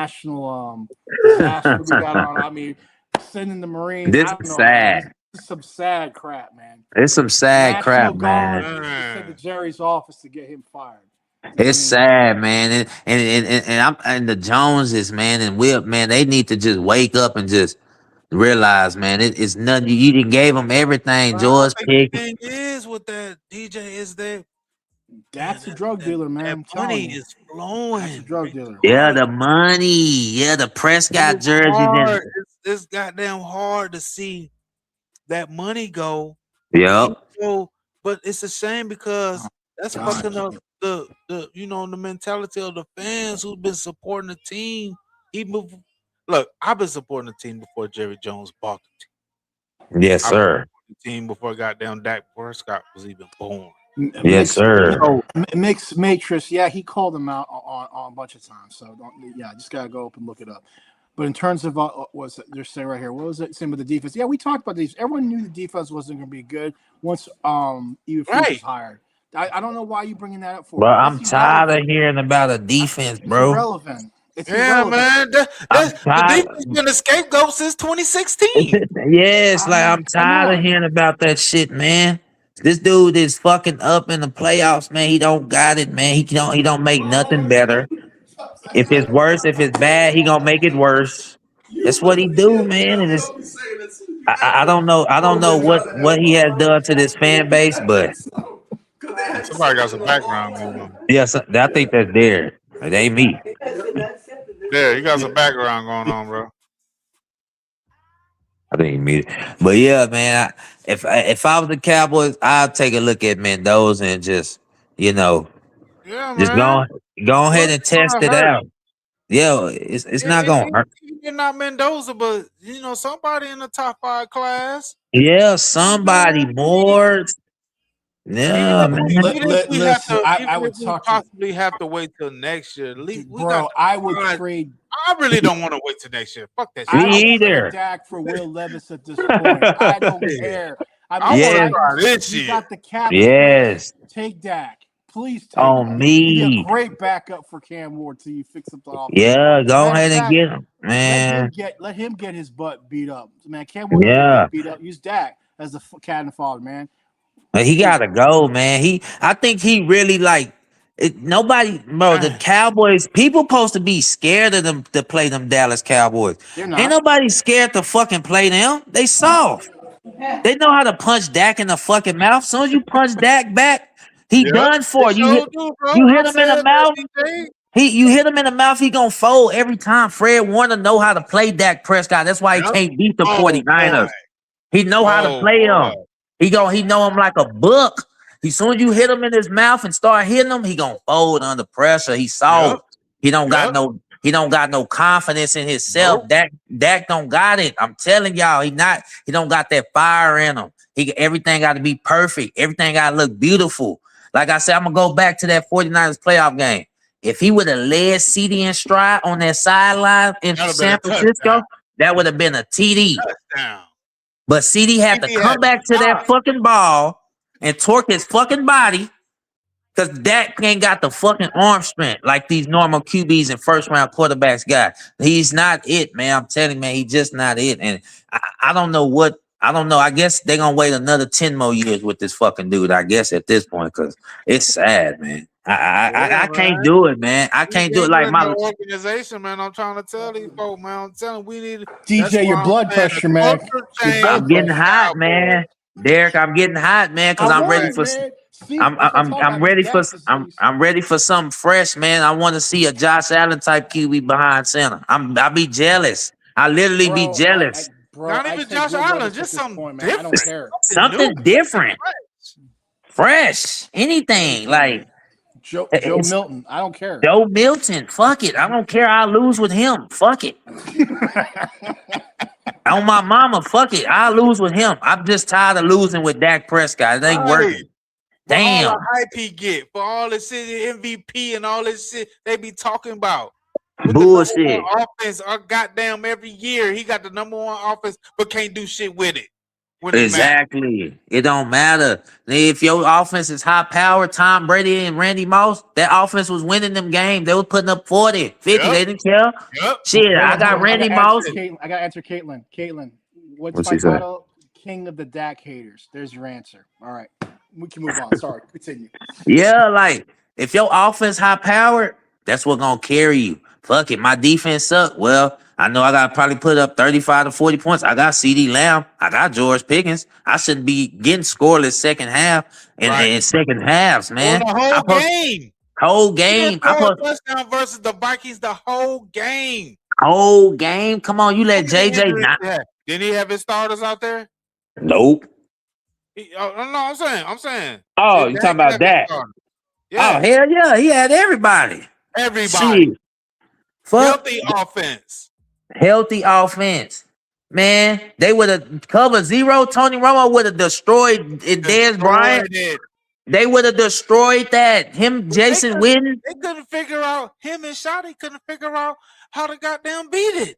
got on. I mean, sending the Marines. This I don't is know, man. sad. This is some sad crap, man. It's some sad National crap, Guard man. sent to Jerry's office to get him fired. It's sad, man, and the Joneses, man, and Whip, man, they need to just wake up and just realize, man, it's nothing. You didn't gave them everything. But I George think pick. the thing is with that DJ is that Dak's a drug dealer, man. I'm that telling money you. is flowing. That's a drug dealer. Yeah, the money. Yeah, the Prescott It's jersey. hard. It's goddamn hard to see that money go. Yep. But it's a shame because that's God. fucking up the the mentality of the fans who've been supporting the team. Look, I've been supporting the team before Jerry Jones bought the team. Yes, I've been sir. supporting the team before goddamn Dak Prescott was even born. Yes, sir. Mixed Matrix, yeah, he called him out on a bunch of times. So just gotta go up and look it up. But in terms of what's they're saying right here, what was it saying with the defense? Yeah, we talked about these. Everyone knew the defense wasn't going to be good once Even was hired. I don't know why you bringing that up for. Bro, I'm tired of hearing about a defense, bro. Irrelevant. It's irrelevant. Man. The defense been a scapegoat since 2016. Yes, I'm tired of hearing about that shit, man. This dude is fucking up in the playoffs, man. He don't got it, man. He don't make nothing better. If it's worse, if it's bad, he gonna make it worse. That's what he do, man. And I don't know what he has done to this fan base, but somebody got some background going on. Yes, I think that's there. It ain't me. Yeah, you got some background going on, bro. I think me. But yeah, man. If I was the Cowboys, I'd take a look at Mendoza and just just go ahead and test it out. Yeah, it's not gonna hurt. You're not Mendoza, but somebody in the top 5 class. Yeah, somebody more. Yeah, man. Even if we possibly have to wait till next year. I would trade. I really don't want to wait till next year. Fuck that shit. Me either. Dak for Will Levis at this point. I don't care. I want to try this you shit. got the cap. Yes. Take Dak. Please take on him. me. He'd be a great backup for Cam Ward till you fix up the offense. Yeah, go ahead and get him, man. Let him get his butt beat up, man. Cam Ward get beat up. Use Dak as the cat and father, man. He gotta go, man. I think he really nobody, bro. The Cowboys, people supposed to be scared of them to play them Dallas Cowboys. Ain't nobody scared to fucking play them. They soft. They know how to punch Dak in the fucking mouth. As soon as you punch Dak back, he done for you. You hit him in the mouth. You hit him in the mouth. He gonna fold every time. Fred Warner know how to play Dak Prescott. That's why he can't beat the 49ers. He know how to play him. He know him like a book. As soon as you hit him in his mouth and start hitting him, he gonna fold under pressure. He soft. He don't got no confidence in himself. Dak don't got it. I'm telling y'all, he don't got that fire in him. Everything got to be perfect. Everything got to look beautiful. Like I said, I'm gonna go back to that 49ers playoff game. If he would have led CD and Stride on that sideline in San Francisco, that would have been a TD. Touchdown. But CD had to come back to that fucking ball and torque his fucking body because Dak ain't got the fucking arm strength like these normal QBs and first round quarterbacks got. He's not it, man. I'm telling you, man, he's just not it. And I don't know. I guess they're gonna wait another 10 more years with this fucking dude, I guess, at this point, because it's sad, man. I can't do it, man. I can't do it like my organization, man. I'm trying to tell these folks, man. I'm telling we need DJ your blood pressure, man. I'm getting hot, man. Derek, I'm getting hot, man, because I I'm want ready it, for. man. See, that's what I'm talking I'm about. ready for. Dak is really. I'm ready for something fresh, man. I want to see a Josh Allen type QB behind center. I'll be jealous. I literally be Bro, jealous. bro, Not I even take Josh Will Allen, Levis at just this something point, man. I don't different, care. something new, Something something different, fresh. fresh, anything Anything. like Joe it's Milton. I don't care. Joe Milton. Fuck it. I don't care. I lose with him. Fuck it. On my mama, fuck it. I lose with him. I'm just tired of losing with Dak Prescott. It ain't Right. working. For all the Damn. hype he get, for all the shit MVP and all this shit they be talking about. With the number Bullshit. one offense, goddamn every year he got the number one offense, but can't do shit with it when it matters. Exactly. It don't matter. If your offense is high power, Tom Brady and Randy Moss, that offense was winning them games. They was putting up 40, 50. Yep, They didn't care. yep. Shit, I Hold got on. I got Randy to answer Moss. Caitlin. I got to answer Caitlin. Caitlin, what's What's my he say? title? King of the Dak haters. There's your answer. All right. We can move on. Sorry. Continue. Yeah, like if your offense high powered, that's what gonna carry you. Fuck it, my defense suck. Well, I know I gotta probably put up 35 to 40 points. I got CD Lamb, I got George Pickens. I shouldn't be getting scoreless second half Right. and second halves, On man. the whole game. Whole He didn't game. throw a touchdown versus the Vikings the whole game. Whole game. Come on, you let Look at the JJ injuries not. he had. Didn't he have his starters out there? Nope. No, I'm saying. Oh, Did you Dak talking about have his that? starters? Oh, Yeah, hell yeah. He had everybody. everybody. Shit. Fuck. Healthy offense. Healthy offense. Man, they would have covered zero. Tony Romo would have destroyed it. Dez Bryant. Destroyed it. They would have destroyed that. Him, They Jason couldn't, Witten, they couldn't figure out, him and Shotty couldn't figure out how to goddamn beat it.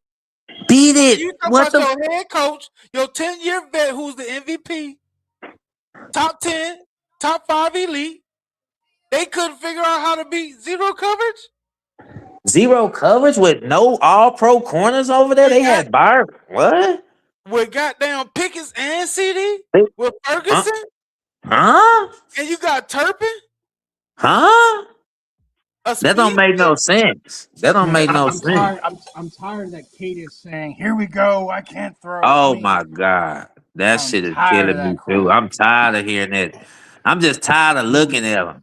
beat it. You talk What about the? your head coach, your 10-year vet who's the MVP, top 10, top 5 elite. They couldn't figure out how to beat zero coverage. Zero coverage with no all pro corners over there. They had Byron. What? With goddamn Pickens and CD, They- with Huh? Ferguson, Huh? and you got Turpin, Huh? a That don't make speedster. no sense. That don't make no I'm sense. tired. I'm tired that Kate is saying, "Here we go. I can't throw." Oh my God. That I'm shit is tired of killing that me too. crap. I'm tired of hearing it. I'm just tired of looking at them.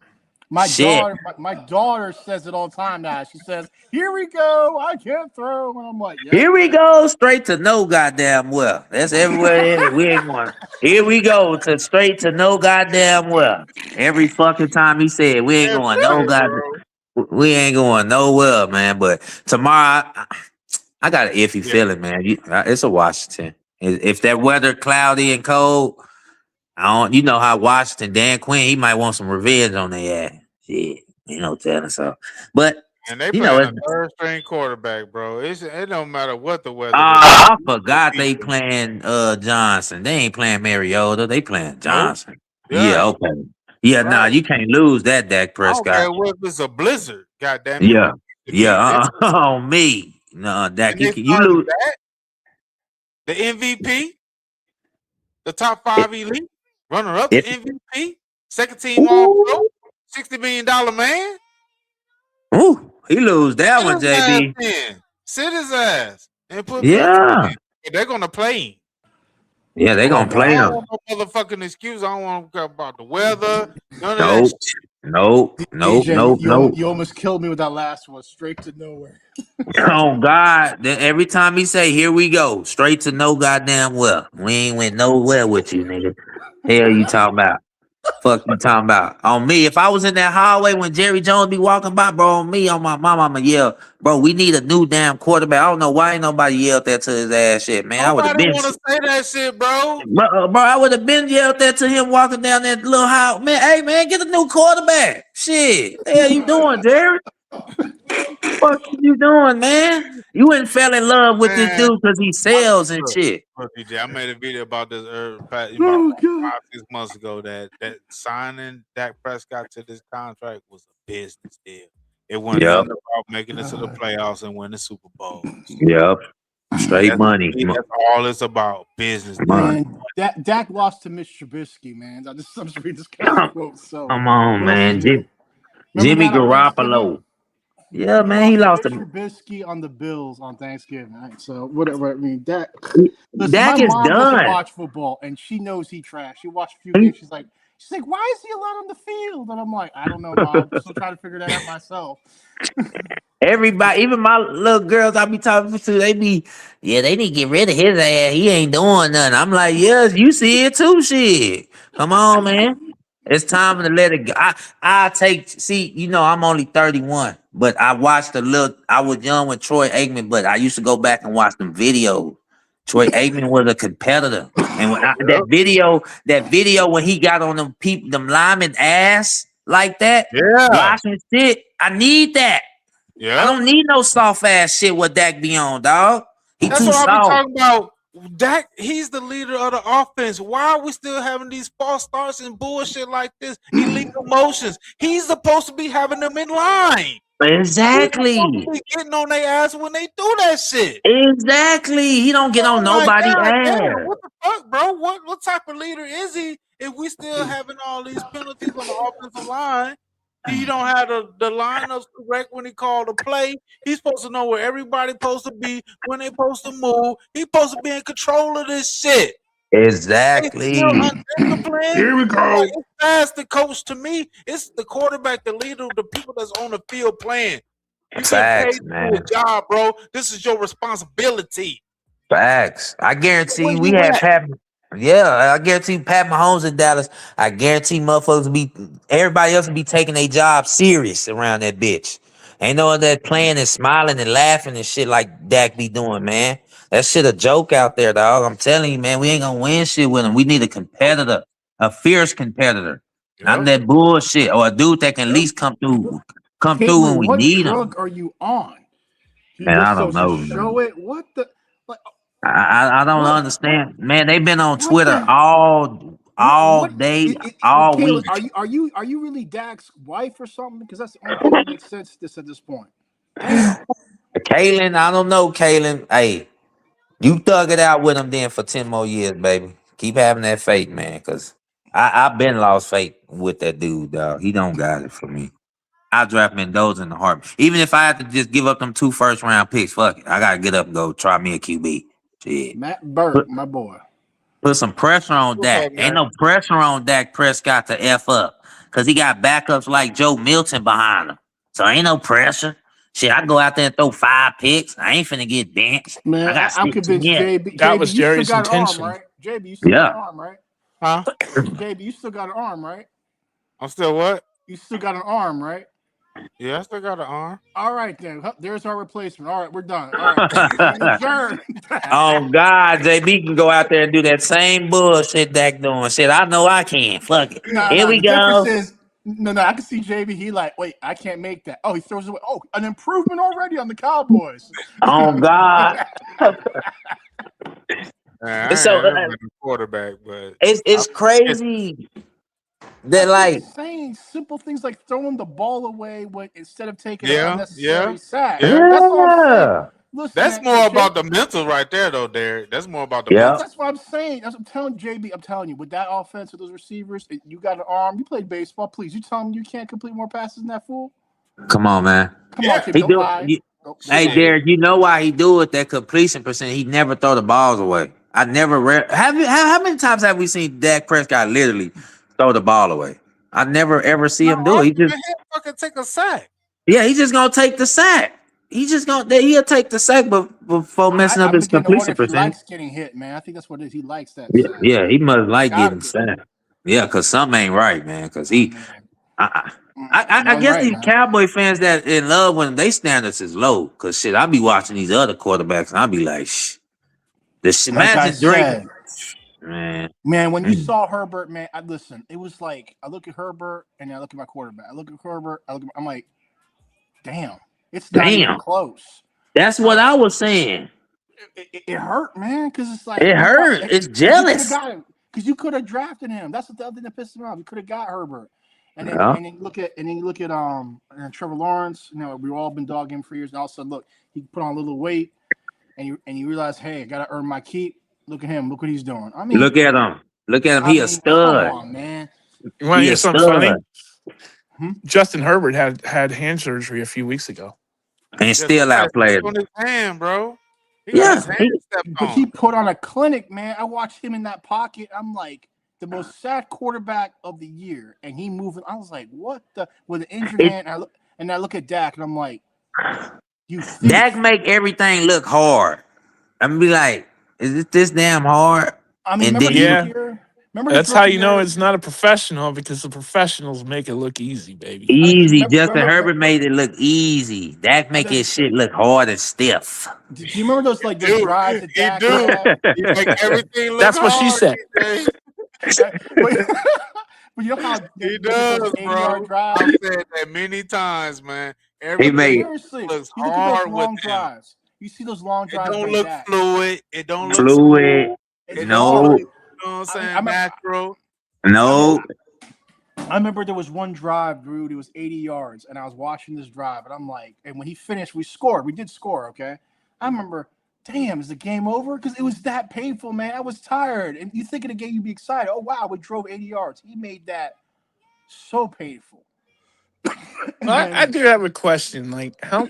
My Shit. daughter, my daughter says it all the time now. She says, "Here we go. I can't throw," and I'm like, "Yep." Here we go straight to no goddamn well. That's everywhere we ain't going. Here we go to straight to no goddamn well. Every fucking time he said we ain't going no Everywhere, goddamn. bro. We ain't going nowhere, man. But tomorrow, I got an iffy Yeah. feeling, man. It's a Washington. If that weather cloudy and cold, I don't. You know how Washington, Dan Quinn, he might want some revenge on their ass. Shit, you know, telling so. But And they you know, playing a third string quarterback, bro. It don't matter what the weather is. I forgot they playing Johnson. They ain't playing Mariota. They playing Nope. Johnson. Yeah, Yeah. okay. Yeah, nah, Right. you can't lose that, Dak I don't Prescott. care what if it's a blizzard. God damn it. Yeah, To yeah. me, this On me, no, Dak. and they You starting lose. that, the MVP, the top 5 elite, runner up to It, MVP, second team all pro, ooh, $60 million man. ooh, he lose that Sit one, his ass JB. in. Sit his ass and put Pickens Yeah, in. But they're gonna play him. yeah. They Oh gonna I play God. don't him. want no motherfucking excuse. I don't want to talk about the weather. None of that Nope, shit. nope, nope, DJ, nope, nope. you almost killed me with that last one. Straight to nowhere. Oh God! Then every time he say, "Here we go," straight to no goddamn well. We ain't went nowhere with you, nigga. Hell, you talking about? Fuck you talking about? On me, if I was in that hallway when Jerry Jones be walking by, bro, on me, on my mama, I'ma yell, bro, we need a new damn quarterback. I don't know why ain't nobody yelled that to his ass shit, man. I would have Nobody been, want to say that shit, bro. bro, I would have been yelled that to him walking down that little house. Man, hey, man, get a new quarterback. Shit, the hell you doing, Jerry? What you doing, man? You ain't fell in love with this Man, dude because he sells and shit. look, DJ, I made a video about this about Oh God. 5-6 months ago that signing Dak Prescott to this contract was a business deal. It wasn't Yep, nothing about making it to the playoffs and winning Super Bowls. yep. Straight That's, money. that's all it's about. Business deal. Money. Man, Dak lost to Mitch Trubisky, man. I'm just reading this guy's quote. So Come on, what else is man. new? Remember Jimmy that on Thanksgiving? Garoppolo. Yeah, He man, he lost to lost Mitch him. Trubisky on the Bills on Thanksgiving. Right? So whatever. I mean, that. Listen, my Dak is mom doesn't done. watch football, and she knows he trash. She watched a few games. She's like, why is he allowed on the field? And I'm like, I don't know, Mom. I'm still trying to figure that out myself. Everybody, even my little girls I be talking to, they be, yeah, they need to get rid of his ass. He ain't doing nothing. I'm like, yes, you see it too, shit. Come on, man. It's time to let it go. See, I'm only 31, but I watched I was young with Troy Aikman, but I used to go back and watch them videos. Troy Aikman was a competitor. And Yep. that video when he got on them linemen ass like that, Yeah. watching shit, I need that. I Yep. don't need no soft ass shit with Dak be on, dog. He That's too what I be soft. talking about. Dak, he's the leader of the offense. Why are we still having these false starts and bullshit like this? Illegal motions. He's supposed to be having them in line. He's supposed to Exactly. be getting on their ass when they do that shit. Exactly. He don't get on I'm like, nobody God damn, ass. what the fuck, bro? What type of leader is he if we still having all these penalties on the offensive line? He don't have the lineups correct when he called a play. He's supposed to know where everybody's supposed to be, when they supposed to move. He's supposed to be in control of this shit. They still Exactly. undisciplined. Here we Like, go. it's past the coach to me. It's the quarterback, the leader, the people that's on the field playing. You get paid Facts, to do a man. job, bro. This is your responsibility. Facts. I guarantee Where we you had at? Pat. Yeah, I guarantee Pat Mahomes in Dallas. I guarantee motherfuckers everybody else will be taking their job serious around that bitch. Ain't no one that playing and smiling and laughing and shit like Dak be doing, man. That shit a joke out there, dog. I'm telling you, man, we ain't gonna win shit with him. We need a competitor, a fierce competitor. Not Yep. that bullshit or a dude that can at Yep. least come through when Caitlin, we what need drug him. are you on? You Man, just I so don't to know, show man. it? What the? Like, I don't what? understand, man. They've been on What Twitter the? all What? day, all Kayla, week. are you really Dak's wife or something? Because that's the only thing that makes sense at this point. Damn. Kalen, I don't know, Kalen. Hey, you thug it out with him then for 10 more years, baby. Keep having that faith, man. Cause I've been lost faith with that dude, dog. He don't got it for me. I draft Mendoza in the heart. Even if I have to just give up them 2 first-round picks, fuck it. I gotta get up and go try me a QB. Shit. Matt Burke, my boy. Put some pressure on What's Dak. up, Ain't man? no pressure on Dak Prescott to F up. Cause he got backups like Joe Milton behind him. So ain't no pressure. Shit, I go out there and throw 5 picks. I ain't finna get benched. I Man, got I'm six convinced again. JB. That JB, was you still Jerry's got an arm, intention. right? JB, you still got Yeah. an arm, right? Huh? JB, you still got an arm, right? I'm still what? You still got an arm, right? Yeah, I still got an arm. All right, then. There's our replacement. All right, we're done. All right, meeting adjourned. Oh God, JB can go out there and do that same bullshit Dak doing. Shit, I know I can. Fuck it. No, Here no. we The difference go. is, no. I can see JB. He like, wait, I can't make that. Oh, he throws it away. Oh, an improvement already on the Cowboys. Oh God. Man, And I so ain't never been a quarterback, but I it's it's crazy that That's like, insane. Simple things like throwing the ball away instead of taking an yeah, unnecessary yeah, sack. yeah. That's all I'm saying. yeah. Listen, That's man, more Jay, about the mental right there, though, Derek. That's more about the Yeah. mental. that's what I'm saying. That's what I'm telling JB. I'm telling you, with that offense, with those receivers, you got an arm. You played baseball. Please, you tell him you can't complete more passes than that fool? Come on, man. Come on, Yeah, kid. He Don't do lie. Don't Hey lie. shit. Derek, you know why he do it? That completion percent. He never throw the balls away. I never how many times have we seen Dak Prescott literally throw the ball away? I never ever see Not him do it. He often, just man. He'll fucking take a sack. he just gonna take the sack. He'll take the sack, but before messing up I'm his beginning to wonder completion if he percentage. likes getting hit, man. I think that's what it is. He likes that Yeah, sack. yeah, he must He's like got to getting be. sacked. Yeah, cause something ain't right, man. Cause Oh he, man, I, I nothing guess right, these man. Cowboy fans that in love when they standards is low. Cause shit, I be watching these other quarterbacks and I be like, shh. Like I Imagine Drake, said, man. man, when you Mm. saw Herbert, man, listen. It was like I look at Herbert and I look at my quarterback. I look at Herbert. I'm like, damn, it's not even Damn, close. that's what Like I was saying. it hurt, man, because it's like It hurt. It's because you could have jealous. got him, because you could have drafted him. That's what the other thing that pissed me off. You could have got Herbert, Yeah. and then you look at Trevor Lawrence. You know, we've all been dogging him for years, and all of a sudden, look, he put on a little weight, and you realize, hey, I gotta earn my keep. Look at him. Look what he's doing. I mean, Look at him. Look at him. He a come stud. on, man. You want to He hear a something funny? stud. Justin Herbert had hand surgery a few weeks ago. And Yes, he still got outplayed stepped on him. his hand, bro. He got Yeah. his hand stepped But on. he put on a clinic, man. I watched him in that pocket. I'm like, the most sad quarterback of the year, and he moving. I was like, what the? With an injured hand, I look at Dak, and I'm like, you thief. Dak make everything look hard. I'm be like, is it this damn hard? I mean, And remember then his he Yeah. year? Remember his That's how rookie you know year? it's not a professional, because the professionals make it look easy, baby. I mean, easy. Justin remember, Herbert made it look easy. Dak make his shit look hard and stiff. do you remember those those Dude, drives that he Dak do. had? He make everything look That's what she hard. said. DJ. But you know how He they get those does, 80-yard bro. drives? I've said that many times, man. He Everything made Seriously, looks you look at those hard with long him. drives. You see those long It drives don't by look Dak. fluid. It don't look fluid. It's No, hard. you know what I'm I saying? remember, Natural. no. I remember there was one drive, dude. It was 80 yards, and I was watching this drive, and I'm like, and when he finished, we scored. We did score, okay? I remember, damn, is the game over? Because it was that painful, man. I was tired, and you think of the game, you'd be excited. Oh wow, we drove 80 yards. He made that so painful. I do have a question. Like, how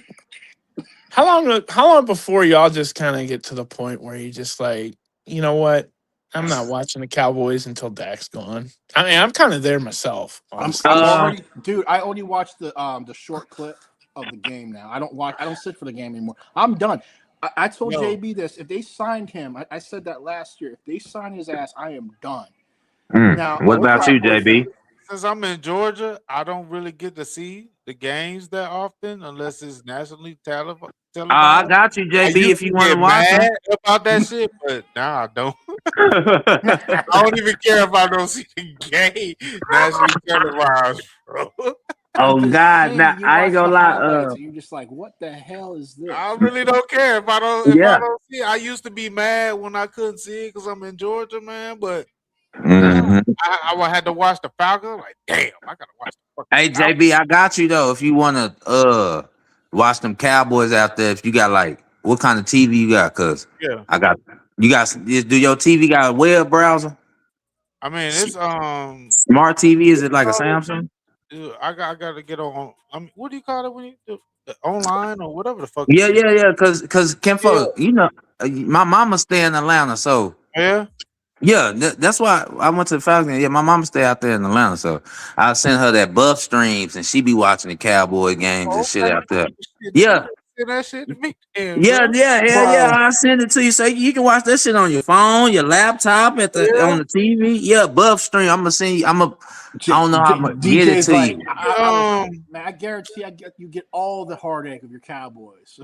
long before y'all just kind of get to the point where you just like, you know what? I'm not watching the Cowboys until Dak's gone. I mean, I'm kind of there myself, honestly. I'm already, dude. I only watched the short clip of the game now. I don't sit for the game anymore. I'm done. I told No. JB this. If they signed him, I said that last year. If they sign his ass, I am done. Now, What about you, Cowboys JB? Since I'm in Georgia, I don't really get to see the games that often unless it's nationally televised. I got you, I JB. used If to you want to get watch mad about that shit, but now I don't. I don't even care if I don't see the game nationally televised, bro. Oh just God, saying, now you I watch ain't the gonna highlights, lie. and you're just like, what the hell is this? I really don't care if I don't Yeah. see it. I used to be mad when I couldn't see it because I'm in Georgia, man. But Mhm. I had to watch the Falcons. Like, damn, I gotta watch the fucking Hey Falcons. JB, I got you though. If you wanna watch them Cowboys out there, if you got like what kind of TV you got? Cause Yeah, I got you got do your TV got a web browser? I mean it's Smart TV? Is it like a call it? Samsung? Dude, I gotta get on. I mean, what do you call it when you online or whatever the fuck? Yeah, yeah, yeah. Cause Yeah, Kenfo, you know, my mama stay in Atlanta, so yeah. yeah, that's why I went to the Falcons. Yeah, my mama stay out there in Atlanta, so I sent her that buff streams, and she be watching the Cowboy games and shit Okay. out there. Shit, Yeah, send that shit to me, then, yeah, bro. yeah, hell yeah. Bro, I send it to you, so you can watch that shit on your phone, your laptop, Yeah. on the TV. Yeah, buff stream. I'm gonna send you. I don't know how I'm gonna get it DJ's to like, you. man, I guarantee you get all the heartache of your Cowboys.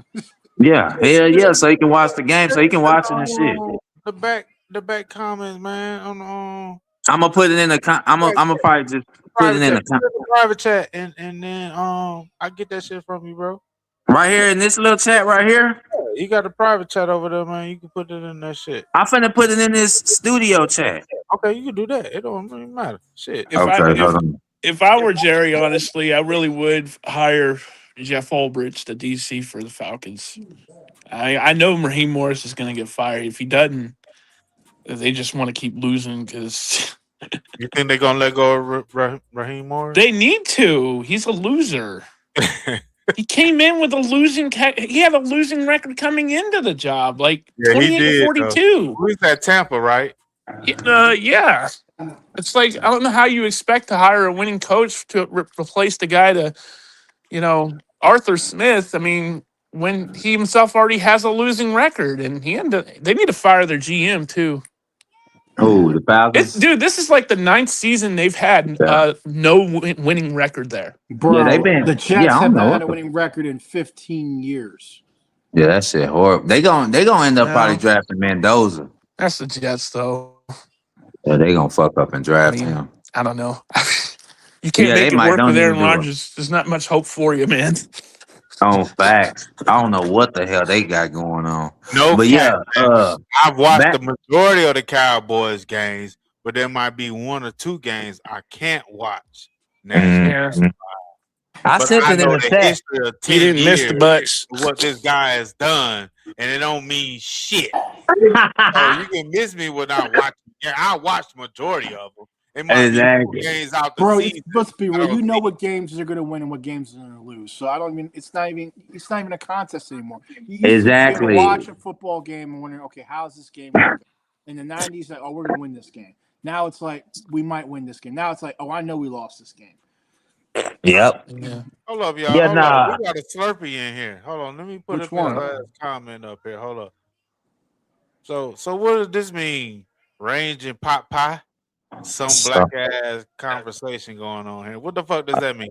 Yeah, hell yeah. So you can watch the game, so you can watch it and shit. The back comments, man. On I'm gonna put it in the. I'm gonna probably just put it private in chat, the. private chat, and then I get that shit from you, bro. Right here in this little chat right here. Yeah, you got a private chat over there, man. You can put it in that shit. I'm finna put it in this studio chat. Okay, you can do that. It don't really matter. Shit. If I were Jerry, honestly, I really would hire Jeff Ulbrich to DC for the Falcons. I know Raheem Morris is going to get fired. If he doesn't, they just want to keep losing because You think they're gonna let go of Raheem Morris? they need to. He's a loser. He came in with a losing. He had a losing record coming into the job, like Yeah, he 28 did, 42. Who's at Tampa, right? Yeah. It's like, I don't know how you expect to hire a winning coach to replace the guy Arthur Smith. I mean, when he himself already has a losing record, and they need to fire their GM too. Oh, the Falcons. Dude, this is like the 9th season they've had no winning record there. Bro, Yeah, they've been. the Jets Yeah, I have don't know not what had a winning record in 15 years. Yeah, that shit horrible. They gonna end up probably drafting Mendoza. That's the Jets, though. Yeah, they gonna fuck up and draft him. I don't know. You can't make it work with Aaron Rodgers. There's not much hope for you, man. On facts, I don't know what the hell they got going on. No, but cap, yeah, I've watched the majority of the Cowboys games, but there might be 1 or 2 games I can't watch. I sent it in the chat. He didn't miss the butts. What this guy has done, and it don't mean shit. So you can miss me without watching. Yeah, I watched majority of them, It might be 4 Exactly. games out the Bro, season. let's be I real. You don't know see. what games they're going to win and what games they're going to lose. So I don't even. It's not even a contest anymore. You used to be able to Exactly. watch a football game and wondering, okay, how's this game going to go? In the '90s, like, oh, we're going to win this game. Now it's like we might win this game. Now it's like, oh, I know we lost this game. Yep. Yeah. Hold up, y'all. Yeah, Hold up. nah. We got a Slurpee in here. Hold on. Let me put Which up his one? last comment up here. Hold up. So what does this mean? Range and pot pie? Some black So, ass conversation going on here. What the fuck does that mean?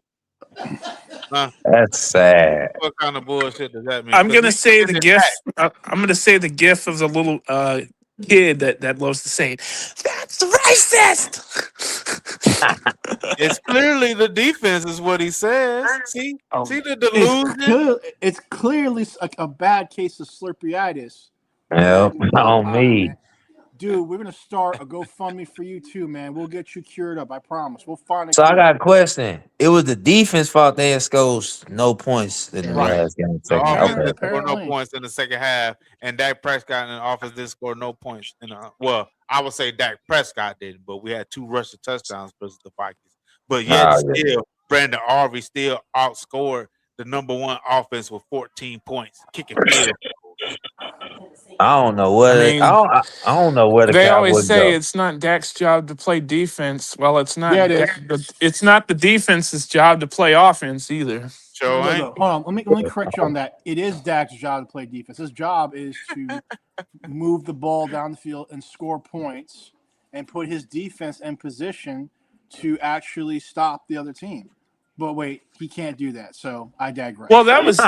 Huh? that's sad. What kind of bullshit does that mean? I'm Because gonna he say the sending it back. gif. I'm gonna say the gif of the little kid that loves to say, "That's racist." It's clearly the defense is what he says. See Oh, the delusion. It's clearly a bad case of slurpeitis. Yep. Randy pot On pie, me. man. Dude, we're gonna start a GoFundMe for you too, man. We'll get you cured up. I promise. We'll find a So I cure. got a question. It was the defense fault they had scored no points in the Right. last game. The Second. offense Okay. didn't score no Apparently. points in the second half, and Dak Prescott in the offense didn't score no points. Well, I would say Dak Prescott didn't, but we had 2 rushing touchdowns versus the Vikings. But yet and Oh, yeah. still, Brandon Aubrey still outscored the number 1 offense with 14 points, kicking field. I don't know what I I mean, don't, I don't know where the they always Cowboys say go. it's not Dak's job to play defense. Well, it's not. Yeah, it is. It's not the defense's job to play offense either. Show ain't. Look, hold on. Let me correct you on that. It is Dak's job to play defense. His job is to move the ball down the field and score points and put his defense in position to actually stop the other team. But wait, he can't do that. So I digress. Well, that was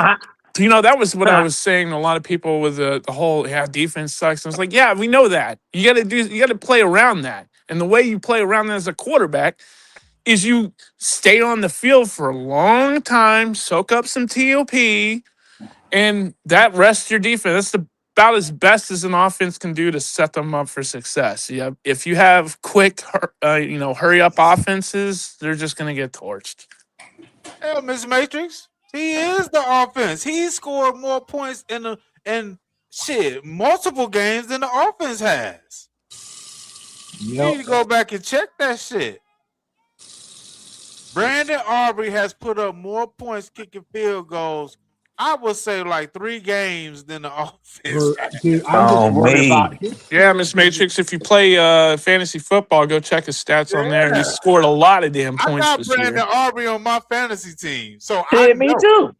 what I was saying to a lot of people with the whole defense sucks. I was like, yeah, we know that. You got to play around that. And the way you play around that as a quarterback is you stay on the field for a long time, soak up some TOP, and that rests your defense. That's about as best as an offense can do to set them up for success. Yeah, if you have quick, hurry up offenses, they're just going to get torched. Hell, Miss Matrix, he is the offense. He scored more points in multiple games than the offense has. You need to go back and check that shit. Brandon Aubrey has put up more points kicking field goals, I would say, like 3 games than the offense. Dude, I'm just worried about his. Yeah, Miss Matrix, if you play fantasy football, go check his stats on there. He scored a lot of damn I points got this Brandon year. Aubrey on my fantasy team, so Yeah, I me know. too.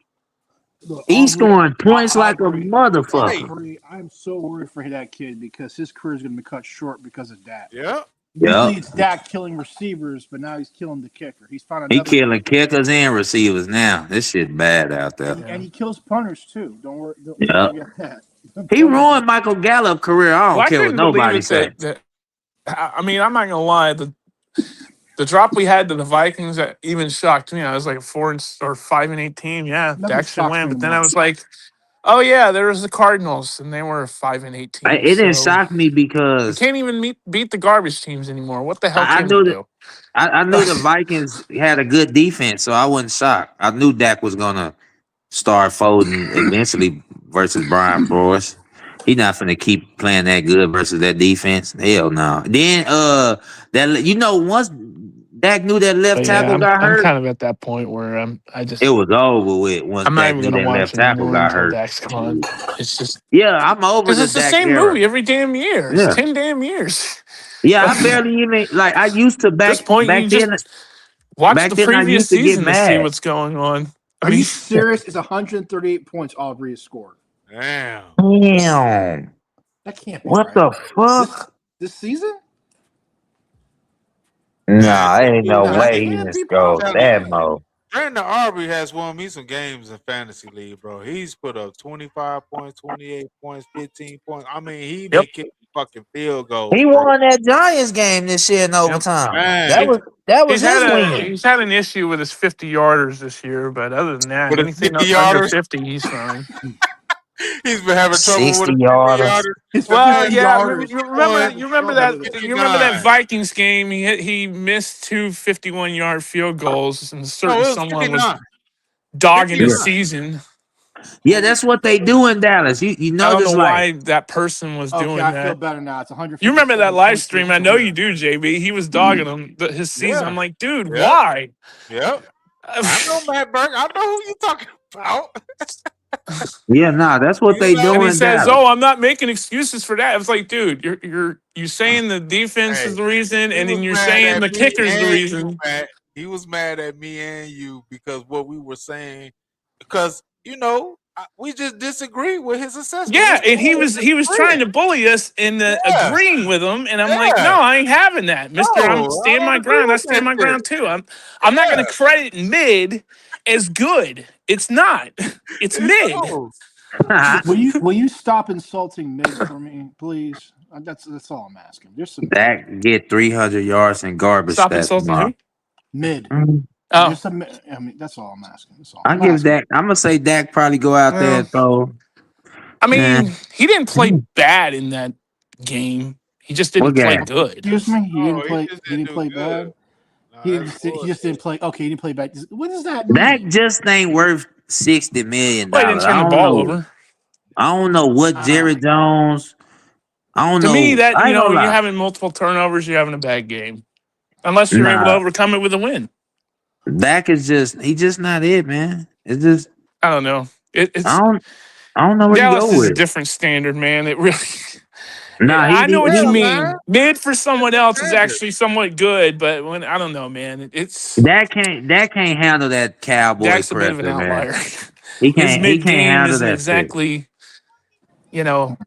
Look, He's scoring points like a Aubrey, motherfucker. I'm so worried for that kid because his career is going to be cut short because of Dak. Yeah. Usually it's Dak killing receivers, but now he's killing the kicker. He's found He another. killing kickers and receivers now. This shit bad out there. And he kills punters too. Don't worry. Don't Yeah. forget that. He ruined Michael Gallup's career. I don't Well, I care what couldn't believe nobody it say. that I mean, I'm not gonna lie, the drop we had to the Vikings that even shocked me. I was like a 5-8 team. Yeah, Nothing Dak should shocks win. me But then I anymore. was like, oh yeah, there was the Cardinals, and they were a 5-8 team. It didn't so shock me we because can't even beat the garbage teams anymore. What the hell I can knew we that do? I knew the Vikings had a good defense, so I wasn't shocked. I knew Dak was gonna start folding eventually versus Brian Flores. He's not finna keep playing that good versus that defense. Hell no. Then once Dak knew that left But yeah, tackle got I'm hurt, kind of at that point where it was over with once I'm not Dak even knew gonna that watch left tackle anymore got until hurt. Dak's gone. It's just Yeah, I'm over because the it's the Dak same era. movie every damn year. It's Yeah. 10 damn years. Yeah, I barely even like I used to At this back point, back you then. just watch the Back then I previous used to get season to see mad. what's going on. I Are mean, you serious? It's 138 points Aubrey has scored. Damn. Damn. That can't be What right. the fuck? This season? Nah, ain't no That way he can't didn't be score possible. that mo. Brandon Aubrey has won me some games in fantasy league, bro. He's put up 25 points, 28 points, 15 points. I mean, he been kicking fucking field goals, He bro. won that Giants game this year in overtime. Man. That was his win. he's had an issue with his 50-yarders this year, but other than that, With a anything 50 under yarders, 50, he's fine. he's been having trouble with 60 a 50 yarders. yarder. His Well, 50 yeah, yarders. you remember that 59. Vikings game? He missed 2 51-yard field goals, and No, certain it was someone was 59. dogging his 59. season. Yeah, that's what they do in Dallas. You I don't know notice like why that person was Okay, doing I feel that. better now. It's You remember that 157 live points stream? I versus know you 100. do, JB. He was dogging him his season. I'm Yeah. like, dude, Yep. why? Yep. I know Matt Burke. I know who you talking about. yeah, nah, that's what You they know, And do he in says, Dallas. "Oh, I'm not making excuses for that." It's like, dude, you saying the defense is hey, the reason, he and then was you're mad saying at the me kicker's the and you, reason. Matt. He was mad at me and you because what we were saying, because we just disagree with his assessment. Yeah, It's and cool. he was We trying disagree. to bully us into Yeah, agreeing with him, and I'm like, no, yeah. I ain't having that, Mister. I'm No, I stand my don't agree ground. I with stand that my shit. ground too. I'm not going Yeah, to credit mid as good. It's not. It's it's mid. no. Will you stop insulting mid for me, please? That's all I'm asking. There's some Dak get 300 yards in garbage Stop stats insulting tomorrow. who? mid. Mhm. Oh, Just a mi- I mean, that's all I'm asking. That's all I I'm give asking. Dak. I'm gonna say Dak probably go out there well, and throw. I Eh, mean, he didn't play bad in that game. He just didn't what play game? good. Excuse me. He No, didn't he play. just He didn't didn't do play good. bad. No, He that's didn't. He just didn't bullshit. play. Okay, he didn't play bad. What does that Dak mean? just ain't worth $60 million. Well, he didn't turn I the don't ball know. over. I don't know what Ah, Jerry Jones. I don't To me, know. that I ain't gonna when you're lie. having multiple turnovers, you're having a bad game. Unless you're able to Nah, overcome it with a win. Dak is just not it, man. It's just I don't know. I It's don't I don't know what he go Dallas is a with. different standard, man. It really. Nah, I know what you Yeah, man. mean. Mid for It's someone the else is standard. actually somewhat good, but when I don't know, man, it's Dak can't handle that cowboy Dak's a bit of an pressure, man. outlier. He His can't he mid can't game handle isn't that shit. exactly you know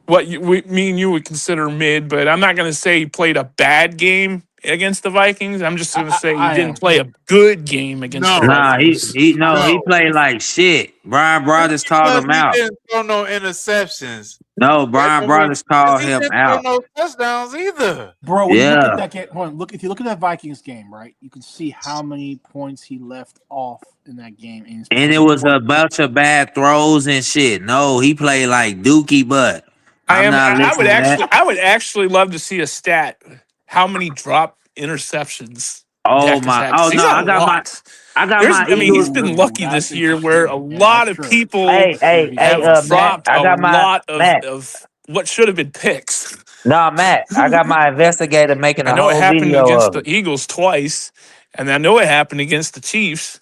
what me and you would consider mid, but I'm not going to say he played a bad game against the Vikings. I'm just I, going to I, say he I didn't am. play a good game against the No, Nah, he Vikings. he no, he no. played like shit. Brian Just Brothers called because him he out. didn't throw no interceptions, No, that Brian don't mean Brothers because called he him didn't throw out. no touchdowns either. Bro, when you look at Yeah. that game, hold on, if you look at that Vikings game, right, you can see how many points he left off in that game, and it's And because it he was wasn't. a bunch of bad throws and shit. No, he played like Dookie Butt. I'm not listening to that. I would actually love to see a stat how many drop interceptions Oh Dak has my! had because Oh he's no! had I a got my lot. I He's Eagles. been Ooh, lucky that's this year where a interesting. Yeah, lot that's of true. people Hey, hey, JB, hey, that's have true. Matt. dropped I a got my lot Matt. of what should have been picks. No, Matt. I got my investigator making I a know it whole happened video against of the it. Eagles twice, and I know it happened against the Chiefs.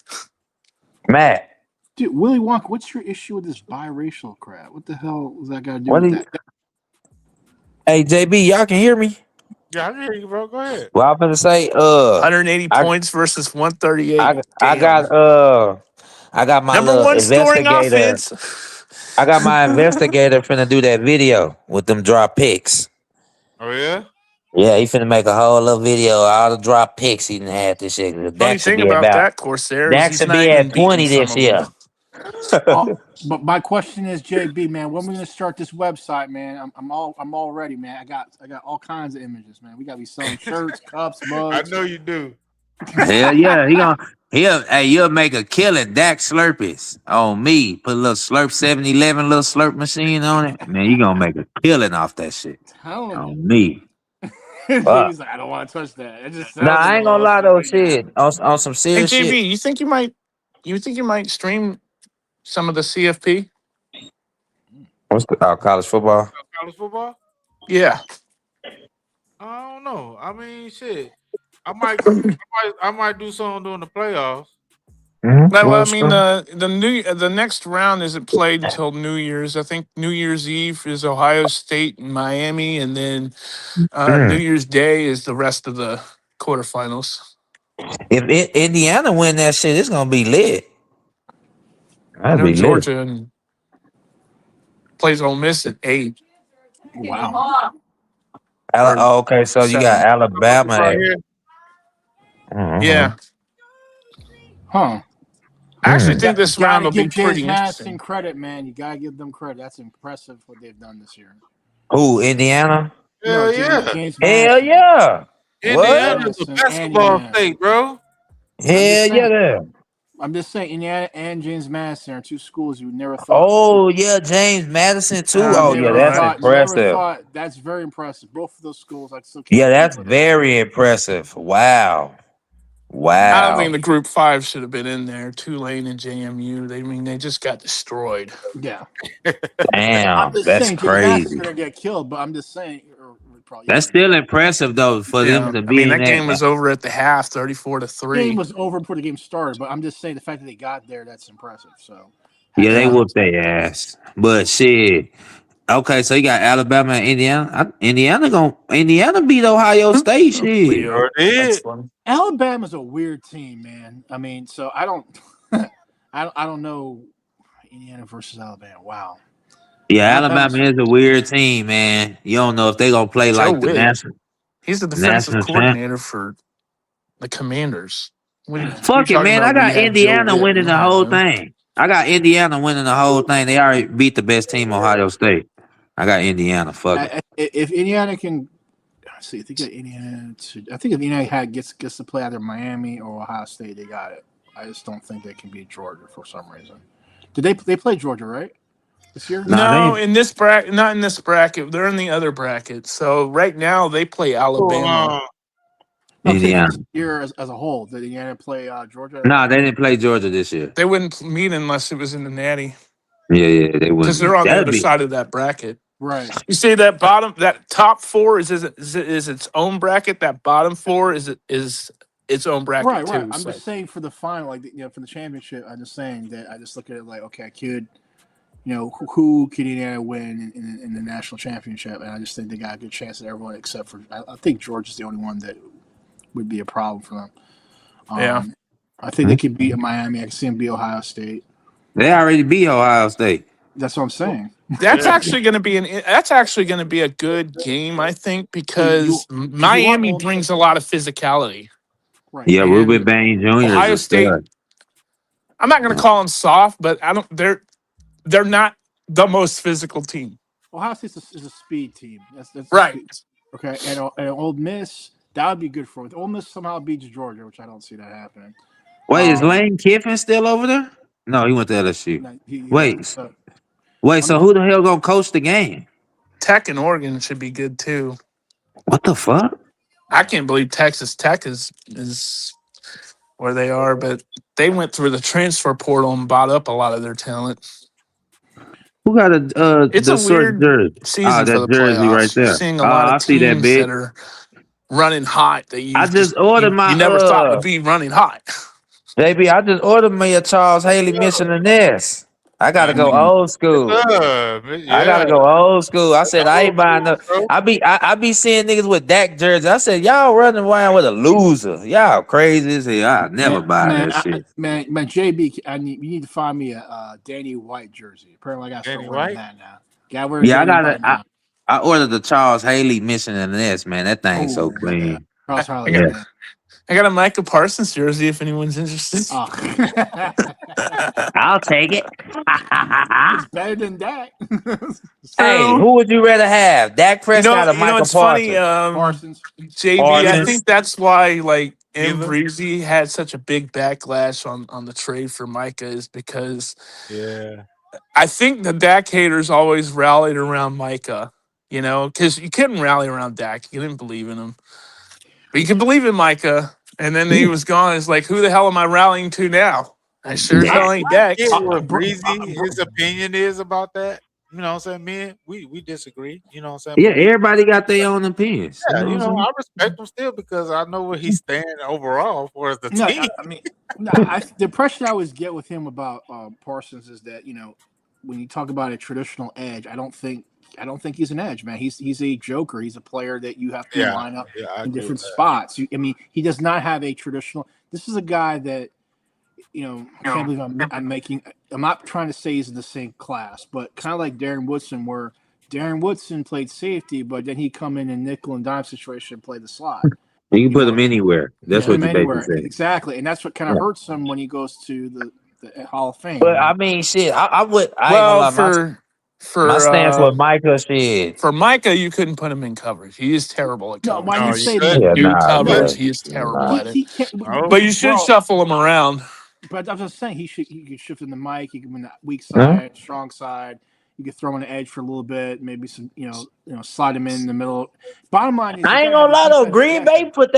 Matt, Dude, Willy Wonka, what's your issue with this biracial crap? What the hell does that got to do what with do you? that? Hey, JB, y'all can hear me? Yeah, I can hear you, bro. Go ahead. Well, I'm gonna say, 180 I, points versus 138. I Damn. got my Number little one scoring investigator. offense. I got my investigator finna do that video with them drop picks. Oh yeah. Yeah, he finna make a whole little video, all the drop picks he done had this year. Funny thing about that Corsair is Dak he's should not be even at beating 20 some this of them. year. But my question is, JB, man, when we gonna start this website, man? I'm all ready, man. I got all kinds of images, man. We gotta be selling shirts, cups, I mugs. know you do. Hell yeah, you'll make a killing. Dak Slurpees on me. Put a little Slurp 7-Eleven little slurp machine on it. Man, you gonna make a killing off that shit. I don't know. On me. Fuck. JB's like, I don't want to touch that. It just Nah, sounds like I a ain't gonna little lie shit though, like that. shit. On some Hey serious shit. JB, you think you might stream some of the CFP? What's the college football? College football? Yeah. I don't know. I mean, shit. I might do something during the playoffs. Well, Well, I mean, sure. the next round isn't played until New Year's. I think New Year's Eve is Ohio State and Miami, and then New Mm. Year's Day is the rest of the quarterfinals. If Indiana win that shit, it's gonna be lit. I That'd know be lit. Georgia and plays Ole Miss at 8, Wow. or Okay, so you got 7. Alabama Right at. here. Mhm. Yeah, Huh. I actually Mm. think You this round gotta will be give pretty James Madison interesting. credit, man. You gotta give them credit. That's impressive what they've done this year. Who, Indiana? No, Hell James yeah. James Hell Madison. yeah. James What? Indiana's a Madison and basketball Indiana. state, bro. I'm just Hell yeah, saying. there. I'm just saying, Indiana and James Madison are two schools you never thought. Oh yeah, James Madison too. Oh, Oh yeah, Never all that's right. thought. Never impressive. thought. That's very impressive. Both of those schools, I still Yeah, can't believe that's where they're at. very impressive. Wow. Wow. I think the Group 5 should have been in there. Tulane and JMU. They just got destroyed. Yeah. I'm Damn, just that's saying Jay Mass is crazy. going to get killed, but I'm just saying. Probably, That's still impressive though for them Yeah, to I mean be in that game that. was over at the half, 34-3. Game was over before the game started, but I'm just saying the fact that they got there, that's impressive. So, Yeah, they hats whooped their ass. But shit. Okay, so you got Alabama and Indiana. Indiana beat Ohio State. Shit. Leo, Sure that's did. funny. Alabama's a weird team, man. I mean, so I don't, I don't know Indiana versus Alabama. Wow, Yeah, Alabama's Alabama is a weird team, man. You don't know if they gonna play Joe like the Witt, he's the defensive national champ. coordinator for the Commanders. What are you Fuck it, talking man. I about? We got have Joe Indiana Witt. winning the No, whole man. thing. I got Indiana winning the whole thing. They already beat the best team, Ohio State. I got Indiana. Fuck it. if Indiana can. Let's see, I think that Indiana. I think if Indiana gets to play either Miami or Ohio State, they got it. I just don't think they can beat Georgia for some reason. Did they play Georgia right this year? Nah, No, they in this bracket, not in this bracket. They're in the other bracket. So right now they play Alabama. Oh, No, I'm saying for Indiana. this year as a whole. Did Indiana play Georgia? Nah, they didn't play Georgia this year. They wouldn't meet unless it was in the Natty Yeah, they because wouldn't. they're on the That'd other be side of that bracket. Right. You see that that top four is its own bracket. That bottom four is its own bracket Right. too. I'm So. just saying for the final, like for the championship. I'm just saying that I just look at it like, okay, I could, who could Indiana win in the national championship? And I just think they got a good chance at everyone except for I think Georgia's the only one that would be a problem for them. Yeah. I think they could beat Miami. I can see them beat Ohio State. They already beat Ohio State. That's what I'm saying. That's actually going to be a good game, I think, because Miami brings a lot of physicality. Right. Yeah, And Ruben Bain Jr. Ohio is a State. stud. I'm not going to call them soft, but I don't. They're not the most physical team. Ohio State is a speed team. That's Right. Okay, and Ole Miss, that would be good for it. Ole Miss somehow beats Georgia, which I don't see that happening. Wait, is Lane Kiffin still over there? No, he went to LSU. Wait, so who the hell gonna coach the game? Tech and Oregon should be good too. What the fuck? I can't believe Texas Tech is where they are, but they went through the transfer portal and bought up a lot of their talent. Who got a It's the a short weird jersey? season for that the jersey playoffs. right You're there. seeing a lot I of see that teams big. that are running hot that you I just ordered my you never thought would be running hot. baby. I just ordered me a Charles Haley mission and this. I gotta go old school. I gotta go old school. I said I ain't buying no. I be seeing niggas with Dak jersey. I said y'all running around with a loser. Y'all crazy as hell. I never buy that shit. Man, JB, you need to find me a Danny White jersey. Apparently, I got to start wearing that now. Yeah, I ordered the Charles Haley mission and this, man. That thing's so clean. Charles Haley. I got a Micah Parsons jersey if anyone's interested. Oh. I'll take it. It's better than Dak. Hey, who would you rather have? Dak Prescott or Michael it's Parsons? funny, Parsons. JB, Parsons. I think that's why M. Breezy had such a big backlash on the trade for Micah is because I think the Dak haters always rallied around Micah, because you couldn't rally around Dak. You didn't believe in him. But you could believe in Micah, and then he was gone. It's like, who the hell am I rallying to now? I sure as hell ain't Dak. What Breezy, his opinion is about that. You know what I'm saying? Me, we disagree. You know what I'm saying? Yeah, everybody got their own opinions. Yeah, I respect him still because I know where he's standing overall for the team. I mean, the impression I always get with him about Parsons is that when you talk about a traditional edge, I don't think he's an edge, man. He's a joker. He's a player that you have to line up in different spots. He does not have a traditional. This is a guy that I can't believe I'm not trying to say he's in the same class, but kind of like Darren Woodson, where Darren Woodson played safety, but then he come in nickel and dime situation and play the slot. You can put him anywhere. That's what you basically say. Exactly, and that's what kind of hurts him when he goes to the Hall of Fame. But I mean, shit, I would. For my stance with Micah, shit. For Micah, you couldn't put him in coverage. He is terrible at coverage. No, why you say coverage? He is terrible at it. But you should shuffle him around. But I was just saying he could shift in the mic. He could win the weak side, strong side. You could throw him on the edge for a little bit, maybe some, slide him in the middle. Bottom line is you I got ain't to have gonna a lie though. defense Green Bay connected. put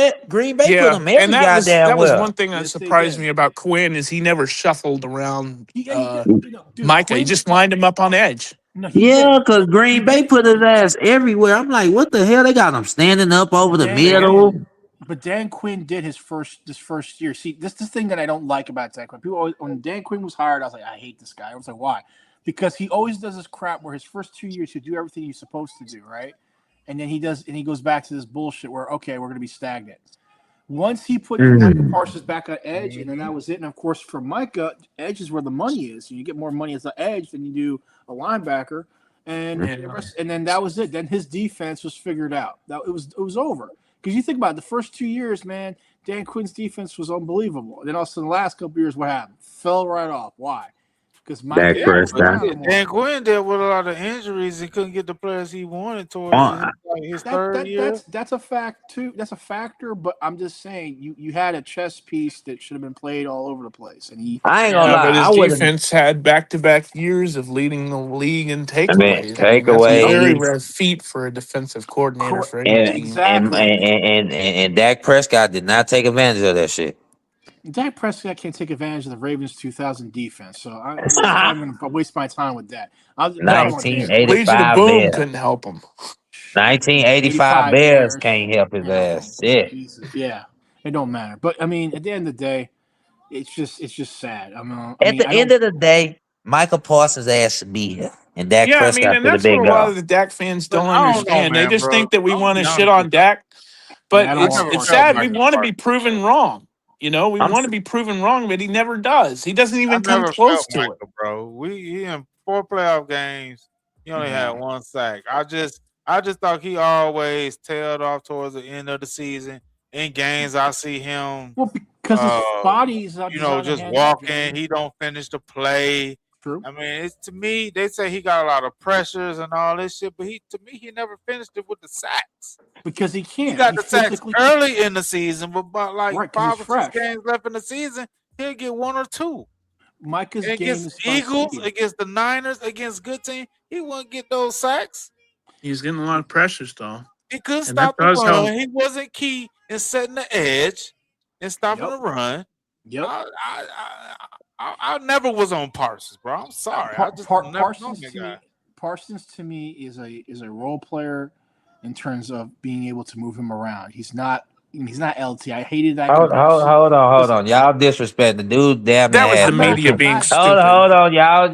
Yeah, him and every that goddamn was one well. thing that Yes, they surprised did. me about Quinn is he never shuffled around Yeah, he did. Dude, Micah. He Quinn. just lined him up on edge. No, he Yeah, did. because He Green Bay did. put his ass everywhere. I'm like, what the hell? They got him standing up over the Dan middle. Quinn, but Dan Quinn did this first year. See, this thing that I don't like about Dan Quinn. People always, when Dan Quinn was hired, I was like, I hate this guy. I was like, why? Because he always does this crap where his first 2 years he'll do everything he's supposed to do, right? And then he goes back to this bullshit where okay, we're gonna be stagnant. Once he put Micah Mm. Parsons back on edge, and then that was it. And of course, for Micah, edge is where the money is. So you get more money as an edge than you do a linebacker. And Yeah. and then that was it. Then his defense was figured out. That it was over. Because you think about it, the first 2 years, man, Dan Quinn's defense was unbelievable. And then also in the last couple years, what happened? Fell right off. Why? Because Micah Dak didn't move But Prescott. around no more. Dan Quinn dealt with a lot of injuries and couldn't get the players he wanted towards Uh, his That third that year. that's a fact too. That's a factor, but I'm just saying you had a chess piece that should have been played all over the place, and he I ain't gonna Yeah, and lie. but I his would have. defense had back-to-back years of leading the league in I mean, takeaways. I mean, that's a yep, very takeaways rare feat for a defensive coordinator correct, for any and team. and and, exactly. and Dak Prescott did not take advantage of that shit. Dak Prescott can't take advantage of the Ravens' 2000 defense, so I'm not even going to waste my time with that. I'm talking No, about Dan Quinn. Legion of 1985 Boom Bears. couldn't help him. 1985 85 Bears Bears, can't help his ass. Shit. Jesus, yeah, it don't matter. But I mean, at the end of the day, it's just sad. I At mean, the I end don't. of the day, Michael Parsons' ass should be here, and Dak Yeah, I mean, Prescott and should have that's what been a lot gone. of the Dak fans But don't I don't know, understand. They man, just bro. think that we I'm gonna want to be shit honest on with you. Dak, but Yeah, I don't I want never it's felt Parsons. sad. We Michael want to be Parsons, proven bro. wrong. You know, we I'm want to be proven wrong, but he never does. He doesn't I even come never close felt to it. Michael, bro. He in 4 playoff games. He only had Yeah. 1 sack. I just thought he always tailed off towards the end of the season. In games, I see him, Well, because his uh, body is not designed to just handle it, walking. JB. He don't finish the play. True. I mean, it's to me. They say he got a lot of pressures and all this shit, but he never finished it with the sacks. Because he He can't. got He the sacks physically can't. early in the season, but about like Right, because he's 5 or 6 fresh. games left in the season, he'll get 1 or 2. Micah's And game against is about Eagles, speed. against the Niners, against good team, he wouldn't get those sacks. He's getting a lot of pressures, though, He couldn't and that stop the does help. run. He wasn't key in setting the edge and stopping Yep. the run. Yep. I never was on Parsons, bro. I'm sorry. I just never known that guy. Parsons to me is a role player in terms of being able to move him around. He's not LT. I hated that comparison. Hold on. Y'all disrespect the dude. Damn near That was the had I'm not. 13. media I'm being not. stupid. Hold on, y'all.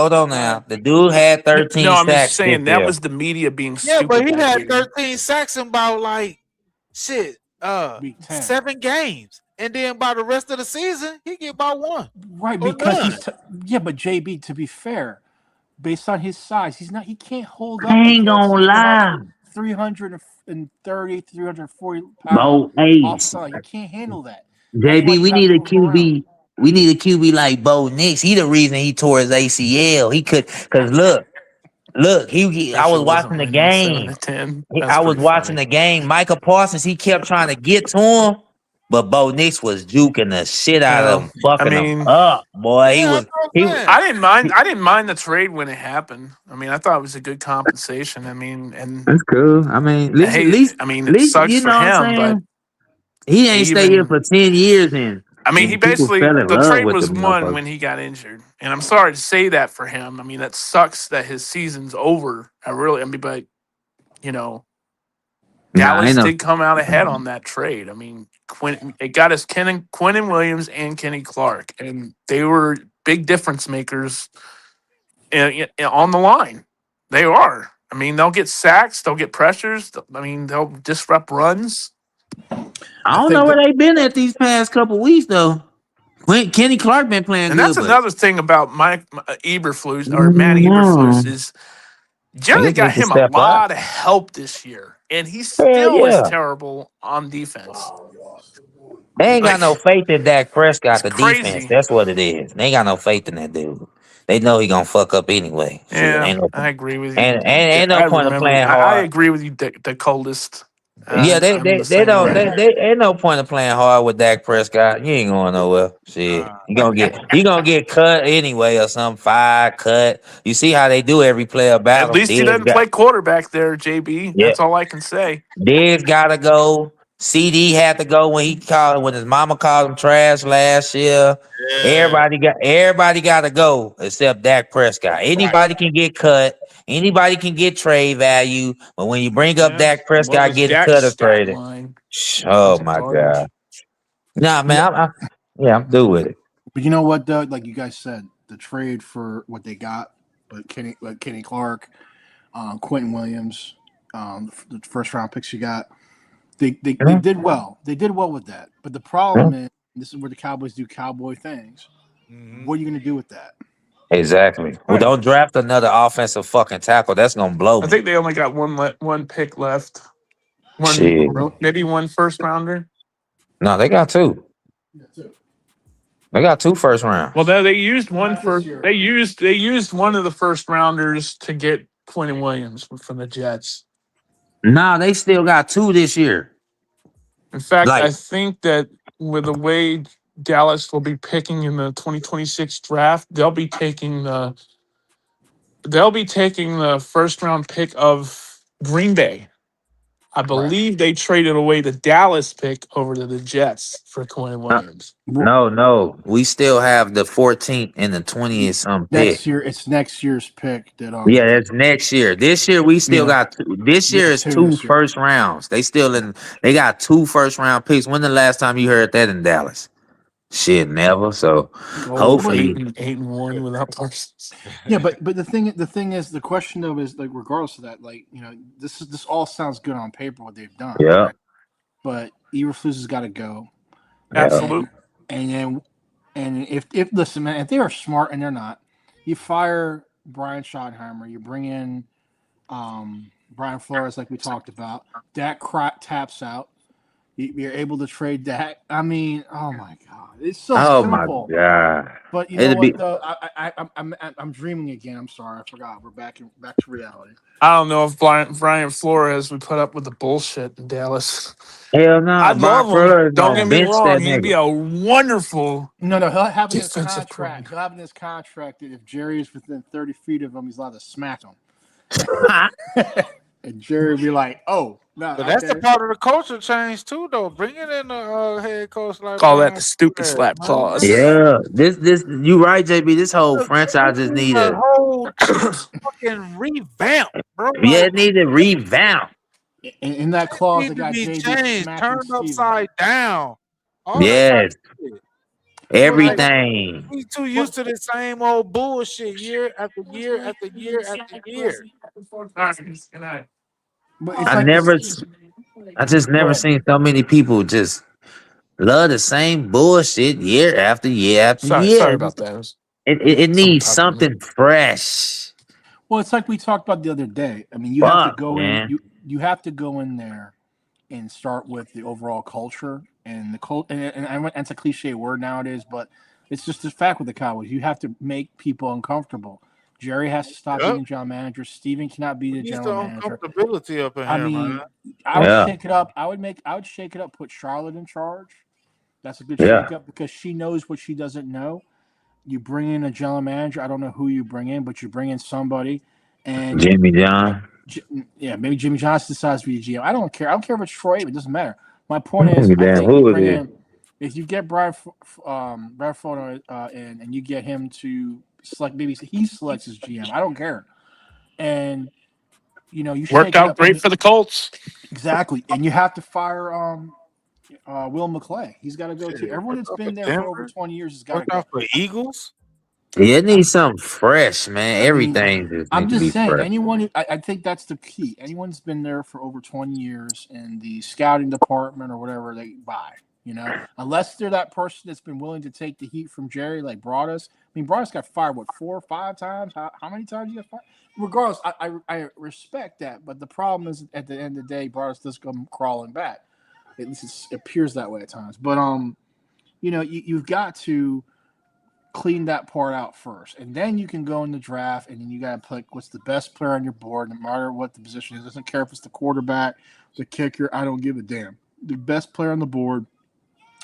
Hold on now. The dude had No, 13 I'm just sacks this saying that year. was the media being Yeah, but stupid he that had year. 13 sacks in about like shit, Week 10. 7 games, and then by the rest of the season, he get about 1 Right, or because none. yeah, but JB, to be fair, based on his size, he can't hold I up ain't against gonna lie. 330, 340 pound Bo Ace. offside. You can't handle that. That's why JB, you we got to need a move him around. QB. We need a QB like Bo Nix. He the reason he tore his ACL. He could, cause I was Especially wasn't watching the winning 7 game. to 10. That's I was pretty watching funny. the game. Michael Parsons, he kept trying to get to him, but Bo Nix was juking the shit out of Well, him, I fucking him mean, up, boy. Yeah, that's what He I'm was, saying. I didn't mind. he, I didn't mind the trade when it happened. I mean, I thought it was a good compensation. I mean, and that's cool. I mean, hey, I mean, at it least, sucks you for know what I'm him, but saying? He ain't he stay here even. for 10 years I mean, he and people basically fell in the love trade with the was won motherfucker. when he got injured, and I'm sorry to say that for him. I mean, that sucks that his season's over. I mean, but you know, Nah, ain't Dallas no. did come out ahead on that trade. I mean, it got us Quentin Williams and Kenny Clark, and they were big difference makers on the line. They are. I mean, they'll get sacks, they'll get pressures. I mean, they'll disrupt runs, I I don't know think where that they been at these past couple weeks though. Kenny Clark been playing and that's good, but another thing about Mike Eberflus or Matt no, Eberflus is Jerry niggas got need to him a step up. lot of help this year, and he Hell still is yeah. terrible on defense. They ain't got Like no faith in Dak it's Prescott, the defense. crazy. That's what it is. They ain't got no faith in that dude. They know he gonna fuck up anyway. Shit, Yeah, I agree with you. ain't no point of playing I hard. agree with you. The coldest. Yeah, I'm the they same don't way. they ain't no point of playing hard with Dak Prescott. You ain't going nowhere. Shit, you gonna get cut anyway or some fire cut. You see how they do every player At battle. least he doesn't play quarterback there, JB. Yeah, That's all I can say. Diggs gotta go. CD had to go when his mama called him trash last year. Yeah. Everybody got to go except Dak Prescott. Right. Anybody can get cut. Anybody can get trade value. But when you bring up Yeah. Dak What Prescott was getting Dak's cut or stat traded, line? oh Was my god, garbage. nah, You know, man, yeah, I'm through with it. but you know what, Doug? Like you guys said, the trade for what they got, but Kenny Clark, Quentin Williams, the first round picks you got, they Mhm. did well. They did well with that. But the problem Mhm. is, this is where the Cowboys do cowboy things. Mm-hmm. What are you going to do with that? Exactly. Well, Right. don't draft another offensive fucking tackle. That's gonna blow I me. think they only got one pick left. Oh, Shit. really? Maybe one first rounder. No, they got two. Yeah, too. They got two first Well, rounds. no, they used one Not this for year. they used one of the first rounders to get Quentin Williams from the Jets. No, they still got two this year. In fact, Like, I think that with the way Dallas will be picking in the 2026 draft, they'll be taking the first round pick of Green Bay. I Right. believe they traded away the Dallas pick over to the Jets for Quentin uh, Williams. Well, no. We still have the 14th and the 20th some pick. next year, it's next year's pick that they Yeah, take. that's next year. This year we still Yeah, got two. This yeah, year is two two this year. first rounds. They got two first round picks. When the last time you heard that in Dallas? Shit, never. So Oh, But hopefully, eight and one without Parsons. yeah, but the thing is, the question though is, like, regardless of that, like, this all sounds good on paper what they've done, yeah, right? But Eberflus has got to go, yeah. and Absolute. and then and if listen, man, if they are smart and they're not, you fire Brian Schottenheimer, you bring in Brian Flores, like we talked about. Dak taps out. You're able to trade Dak. I mean, oh my god, it's so Oh my simple. god. But you know It'll what be though? I'm dreaming again. I'm sorry, I forgot. We're back to reality. I don't know if Brian Flores would put up with the bullshit in Dallas. hell no. I'd Brian love him. Flores Don't gonna get me bench that wrong. He'd be nigga. a wonderful No, he'll have in his defensive contract. coordinator. He'll have in his contract that if Jerry is within 30 feet of him, he's allowed to smack him. And Jerry will be like, "Oh, no, But that's the okay." part of the culture change too, though. Bringing in a head coach like Call that Brian the stupid Flores, slap man. clause. Yeah, this you right, JB. This whole We franchise just need need a a whole fucking revamp, bro. yeah, Like it need a revamp. In that clause, need they to got be JB changed, smacking turned Steven. upside down. All that type Yes, of shit. Well, Like everything. we too well, used to the same old bullshit year after year after year after year. but it's I like never, this. s- I just Go never ahead. seen so many people just love the same bullshit year after year after Sorry year. about that. It was It someone needs talking to me. something fresh. Well, it's like we talked about the other day. I mean, you have to Fuck, go in. man. You have to go in there and start with the overall culture and the cult. And it's a cliche word nowadays, but it's just a fact with the Cowboys. You have to make people uncomfortable. Jerry has to stop Yep. being the general manager. Steven cannot be the We need general some manager. uncomfortability up in I here, man. mean, I would Yeah, shake it up. I would shake it up. Put Charlotte in charge. That's a good yeah. shake up because she knows what she doesn't know. You bring in a general manager. I don't know who you bring in, but you bring in somebody, and Jimmy John. yeah, maybe Jimmy Johnson decides to be the GM. I don't care. I don't care if it's Troy. It doesn't matter. My point is, I Damn, think you who is bring it? in if you get Brad Foner in, and you get him to select. Maybe he selects his GM. I don't care. And you Worked shake it out up, and great for the Colts. exactly. And you have to fire Will McClay. He's got to go too. Shit, Everyone worked that's out for been there for over Denver, 20 years has got to worked out go. for Eagles. Yeah, it needs something fresh, man. I mean, Everything just I'm needs to just be saying, fresh. anyone, I think that's the key. Anyone's been there for over 20 years in the scouting department or whatever they buy, unless they're that person that's been willing to take the heat from Jerry, like Broadus. I mean, Broadus got fired, what, 4 or 5 times? How many times you got fired? Regardless, I respect that. But the problem is, at the end of the day, Broadus does come crawling back. At least it appears that way at times. But, you've got to clean that part out first, and then you can go in the draft, and then you got to pick what's the best player on your board, no matter what the position is. Doesn't care if it's the quarterback, the kicker. I don't give a damn. The best player on the board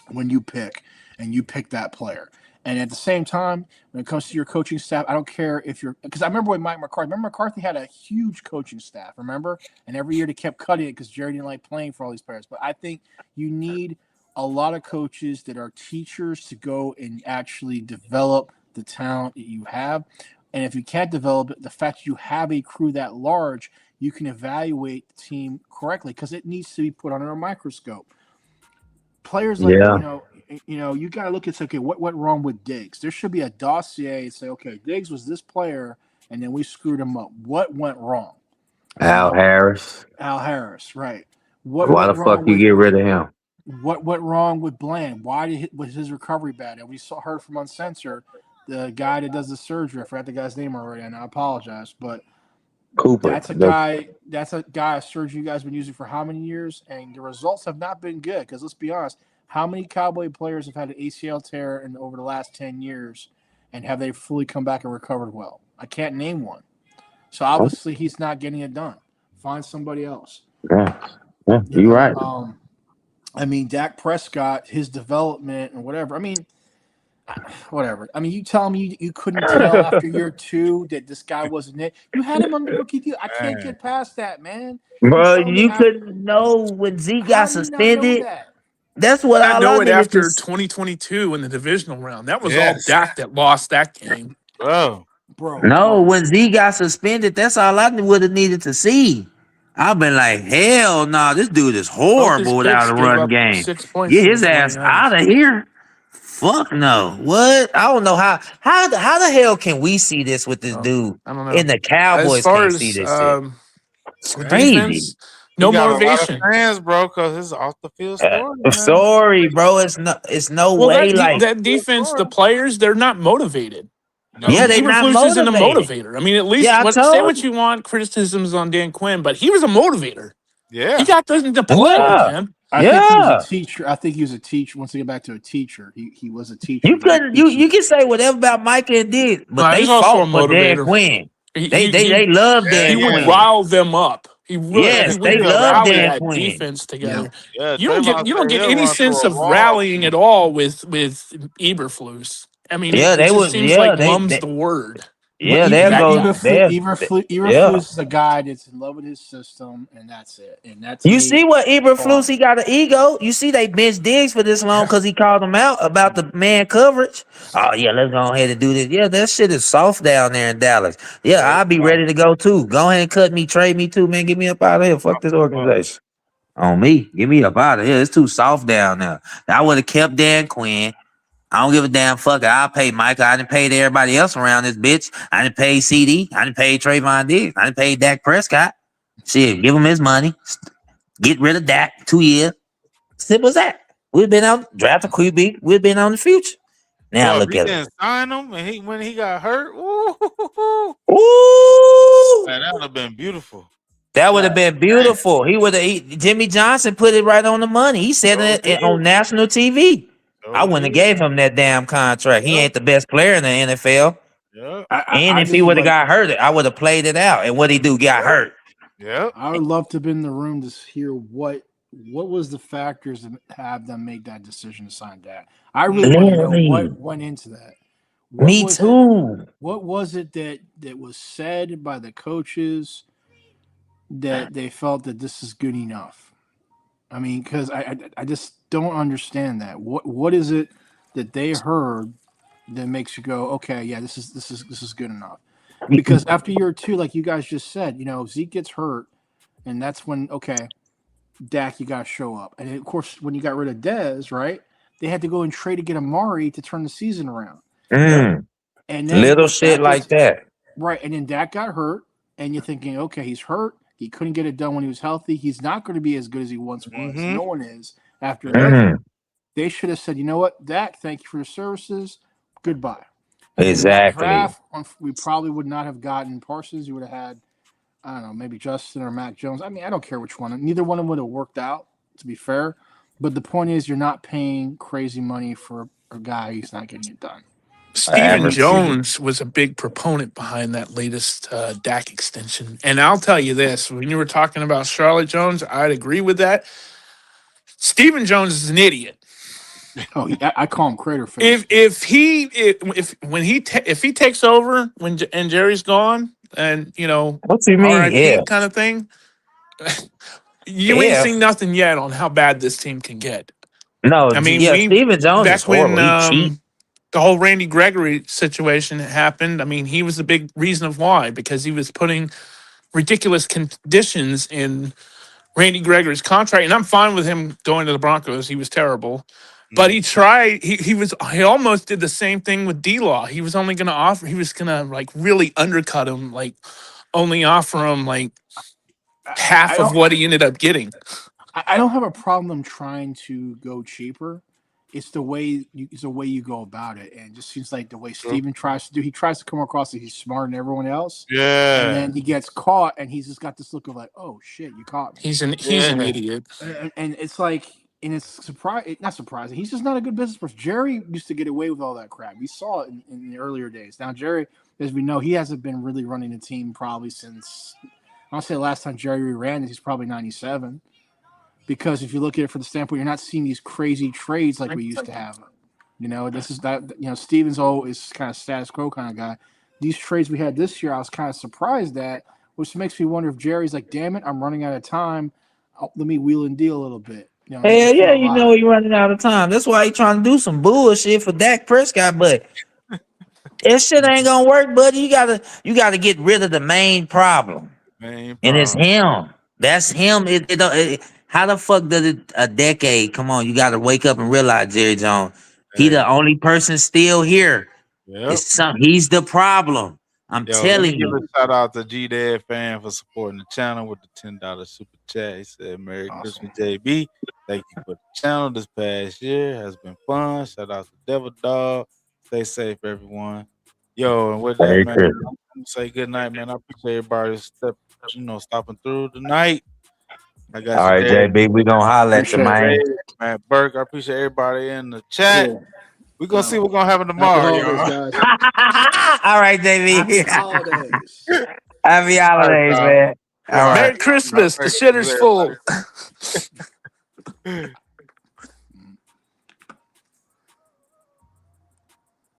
when you pick, and you pick that player. And at the same time, when it comes to your coaching staff, I don't care if you're because I remember when Mike McCarthy. Remember McCarthy had a huge coaching staff. Remember, and every year they kept cutting it because Jerry didn't like playing for all these players. But I think you need a lot of coaches that are teachers to go and actually develop the talent that you have. And if you can't develop it, the fact you have a crew that large, you can evaluate the team correctly because it needs to be put under a microscope. Players like Yeah. you got to look at okay, what went wrong with Diggs? There should be a dossier and say, okay, Diggs was this player, and then we screwed him up. What went wrong? Al Harris. Al Harris, right? What Why went the fuck wrong you with get rid of him? what went wrong with Bland? Why was his recovery bad? And we heard from Uncensored, the guy that does the surgery. I forgot the guy's name already, and I apologize, but Cooper. that's a guy. That's a guy. A surgery you guys been using for how many years? And the results have not been good. Because let's be honest, how many Cowboy players have had an ACL tear in over the last 10 years, and have they fully come back and recovered well? I can't name one. So obviously he's not getting it done. Find somebody else. Yeah, you're right. I mean, Dak Prescott, his development and whatever. I mean, whatever. I mean, you tell me you couldn't tell after year 2 that this guy wasn't it. You had him on the rookie deal. I can't get past that, man. Bro, you couldn't know when Zeke got How do you not know suspended. that? That's what I all know I it needed after to 2022 in the divisional round. That was all Yes. Dak that lost that game. Bro. No, when Z got suspended, that's all I would have needed to see. I've been like, hell no, this dude is Both his horrible without picks a gave run up game. 6 points Get to his the ass 49ers. out of here. Fuck no. What? I don't know how the hell can we see this with this dude? I don't know. And the As Cowboys far can't as see this shit. It's crazy. defense, He no got a lot of motivation. fans, bro, because it's off the field story, man. Sorry, bro. It's no Well, way. Like that defense, the players, they're not motivated. No. yeah, they not Eberflus isn't a motivated. motivator. I mean, at least Yeah, I say told what you. you want, criticisms on Dan Quinn, but he was a motivator. Yeah. He got them to play, Yeah. man. I think he was a teacher. I think he was a teacher. Once to get back to a teacher, he was a teacher. You couldn't you can say whatever about Micah and Diggs, but they he's also a fought for Dan motivator. Quinn. He They love Dan he would Quinn. rile them up. He would. Yes, He they would love rally Dan that Quinn. defense together. Yeah, You don't get any sense of rallying at all with Eberflus. I mean, Yeah, it they just would. seems Yeah, like they mum's the word. yeah, they'll go. Eberflus is a guy that's in love with his system, and that's it. And that's You see what Eberflus? He got an ego. You see they bench Diggs for this long because he called him out about the man coverage. Oh yeah, let's go ahead and do this. Yeah, that shit is soft down there in Dallas. Yeah, I'll be ready to go too. Go ahead and cut me, trade me too, man. Get me up out of here. Fuck this organization. On me, get me up out of here. It's too soft down there. I would have kept Dan Quinn. I don't give a damn fuck. I'll pay Micah. I didn't pay everybody else around this bitch. I didn't pay CD. I didn't pay Trayvon Diggs. I didn't pay Dak Prescott. Shit, give him his money. Get rid of Dak. 2 years. Simple as that. We've been out draft a QB. We've been on the future. Now Well, look if at he it. didn't sign him and when he got hurt, Ooh, man, that would have been beautiful. that would have been beautiful. Jimmy Johnson put it right on the money. He said it on national TV. I wouldn't have gave him that damn contract. He ain't the best player in the NFL. Yeah. And if he would have got hurt, I would have played it out. And what he do? Got hurt. Yeah. I would love to be in the room to hear what was the factors that have them make that decision to sign Dak. I really want to know what went into that. Me too. What was it that was said by the coaches that they felt that this is good enough? I mean, because I just don't understand that. What is it that they heard that makes you go, okay, yeah, this is good enough? Because after year 2, like you guys just said, Zeke gets hurt, and that's when Dak, you got to show up. And of course, when you got rid of Dez, right, they had to go and trade to get Amari to turn the season around. And then little shit like that, right? And then Dak got hurt, and you're thinking, okay, he's hurt. He couldn't get it done when he was healthy. He's not going to be as good as he once was. No one is after that. They should have said, you know what, Dak, thank you for your services. Goodbye. Exactly. Draft, we probably would not have gotten Parsons. You would have had, I don't know, maybe Justin or Mac Jones. I mean, I don't care which one. Neither one of them would have worked out, to be fair. But the point is, you're not paying crazy money for a guy who's not getting it done. Stephen Average. Jones was a big proponent behind that latest Dak extension. And I'll tell you this, when you were talking about Charlotte Jones, I'd agree with that. Stephen Jones is an idiot. Oh, I call him crater face. If he takes over and Jerry's gone, and What you mean? RIP kind of thing, you ain't If seen nothing yet on how bad this team can get. no, I mean, yeah, Stephen Jones is back when horrible. He cheat. the whole Randy Gregory situation happened. I mean, he was the big reason of why, because he was putting ridiculous conditions in Randy Gregory's contract, and I'm fine with him going to the Broncos. He was terrible, but he tried. He almost did the same thing with D-Law. He was only going to offer. He was going to like really undercut him, like only offer him like half of what he ended up getting. I don't have a problem trying to go cheaper. It's the way you go about it, and it just seems like the way Steven tries to do. He tries to come across like he's smarter than everyone else. Yeah. And then he gets caught, and he's just got this look of like, "Oh shit, you caught me." He's an idiot. And it's like, and it's not surprising. He's just not a good business person. Jerry used to get away with all that crap. We saw it in the earlier days. Now Jerry, as we know, he hasn't been really running the team probably since, I'll say the last time Jerry ran it, he's probably 97. Because if you look at it from the standpoint, you're not seeing these crazy trades like we used to have. This is that. Stevens is kind of status quo kind of guy. These trades we had this year, I was kind of surprised at, which makes me wonder if Jerry's like, "Damn it, I'm running out of time. Let me wheel and deal a little bit." Hell yeah, he's running out of time. That's why he's trying to do some bullshit for Dak Prescott, but that shit ain't gonna work, buddy. You gotta get rid of the main problem. And it's him. That's him. How the fuck does it a decade? Come on, you gotta wake up and realize, Jerry Jones, he the only person still here. Yep. He's the problem. I'm telling you. Give a shout out to G Dad fan for supporting the channel with the $10 super chat. He said, "Merry Christmas, JB. Thank you for the channel this past year. Has been fun. Shout out to Devil Dog. Stay safe, everyone." Yo, and with that, man, I'm gonna say good night, man. I appreciate everybody stopping through tonight. I got all right, JB. We gonna holler at you, man. Man, Burke, I appreciate everybody in the chat. Yeah. We're gonna see what's gonna happen tomorrow, y'all. All right, JB. Happy holidays. Happy holidays, man. All right. Merry Christmas. The shitter's full.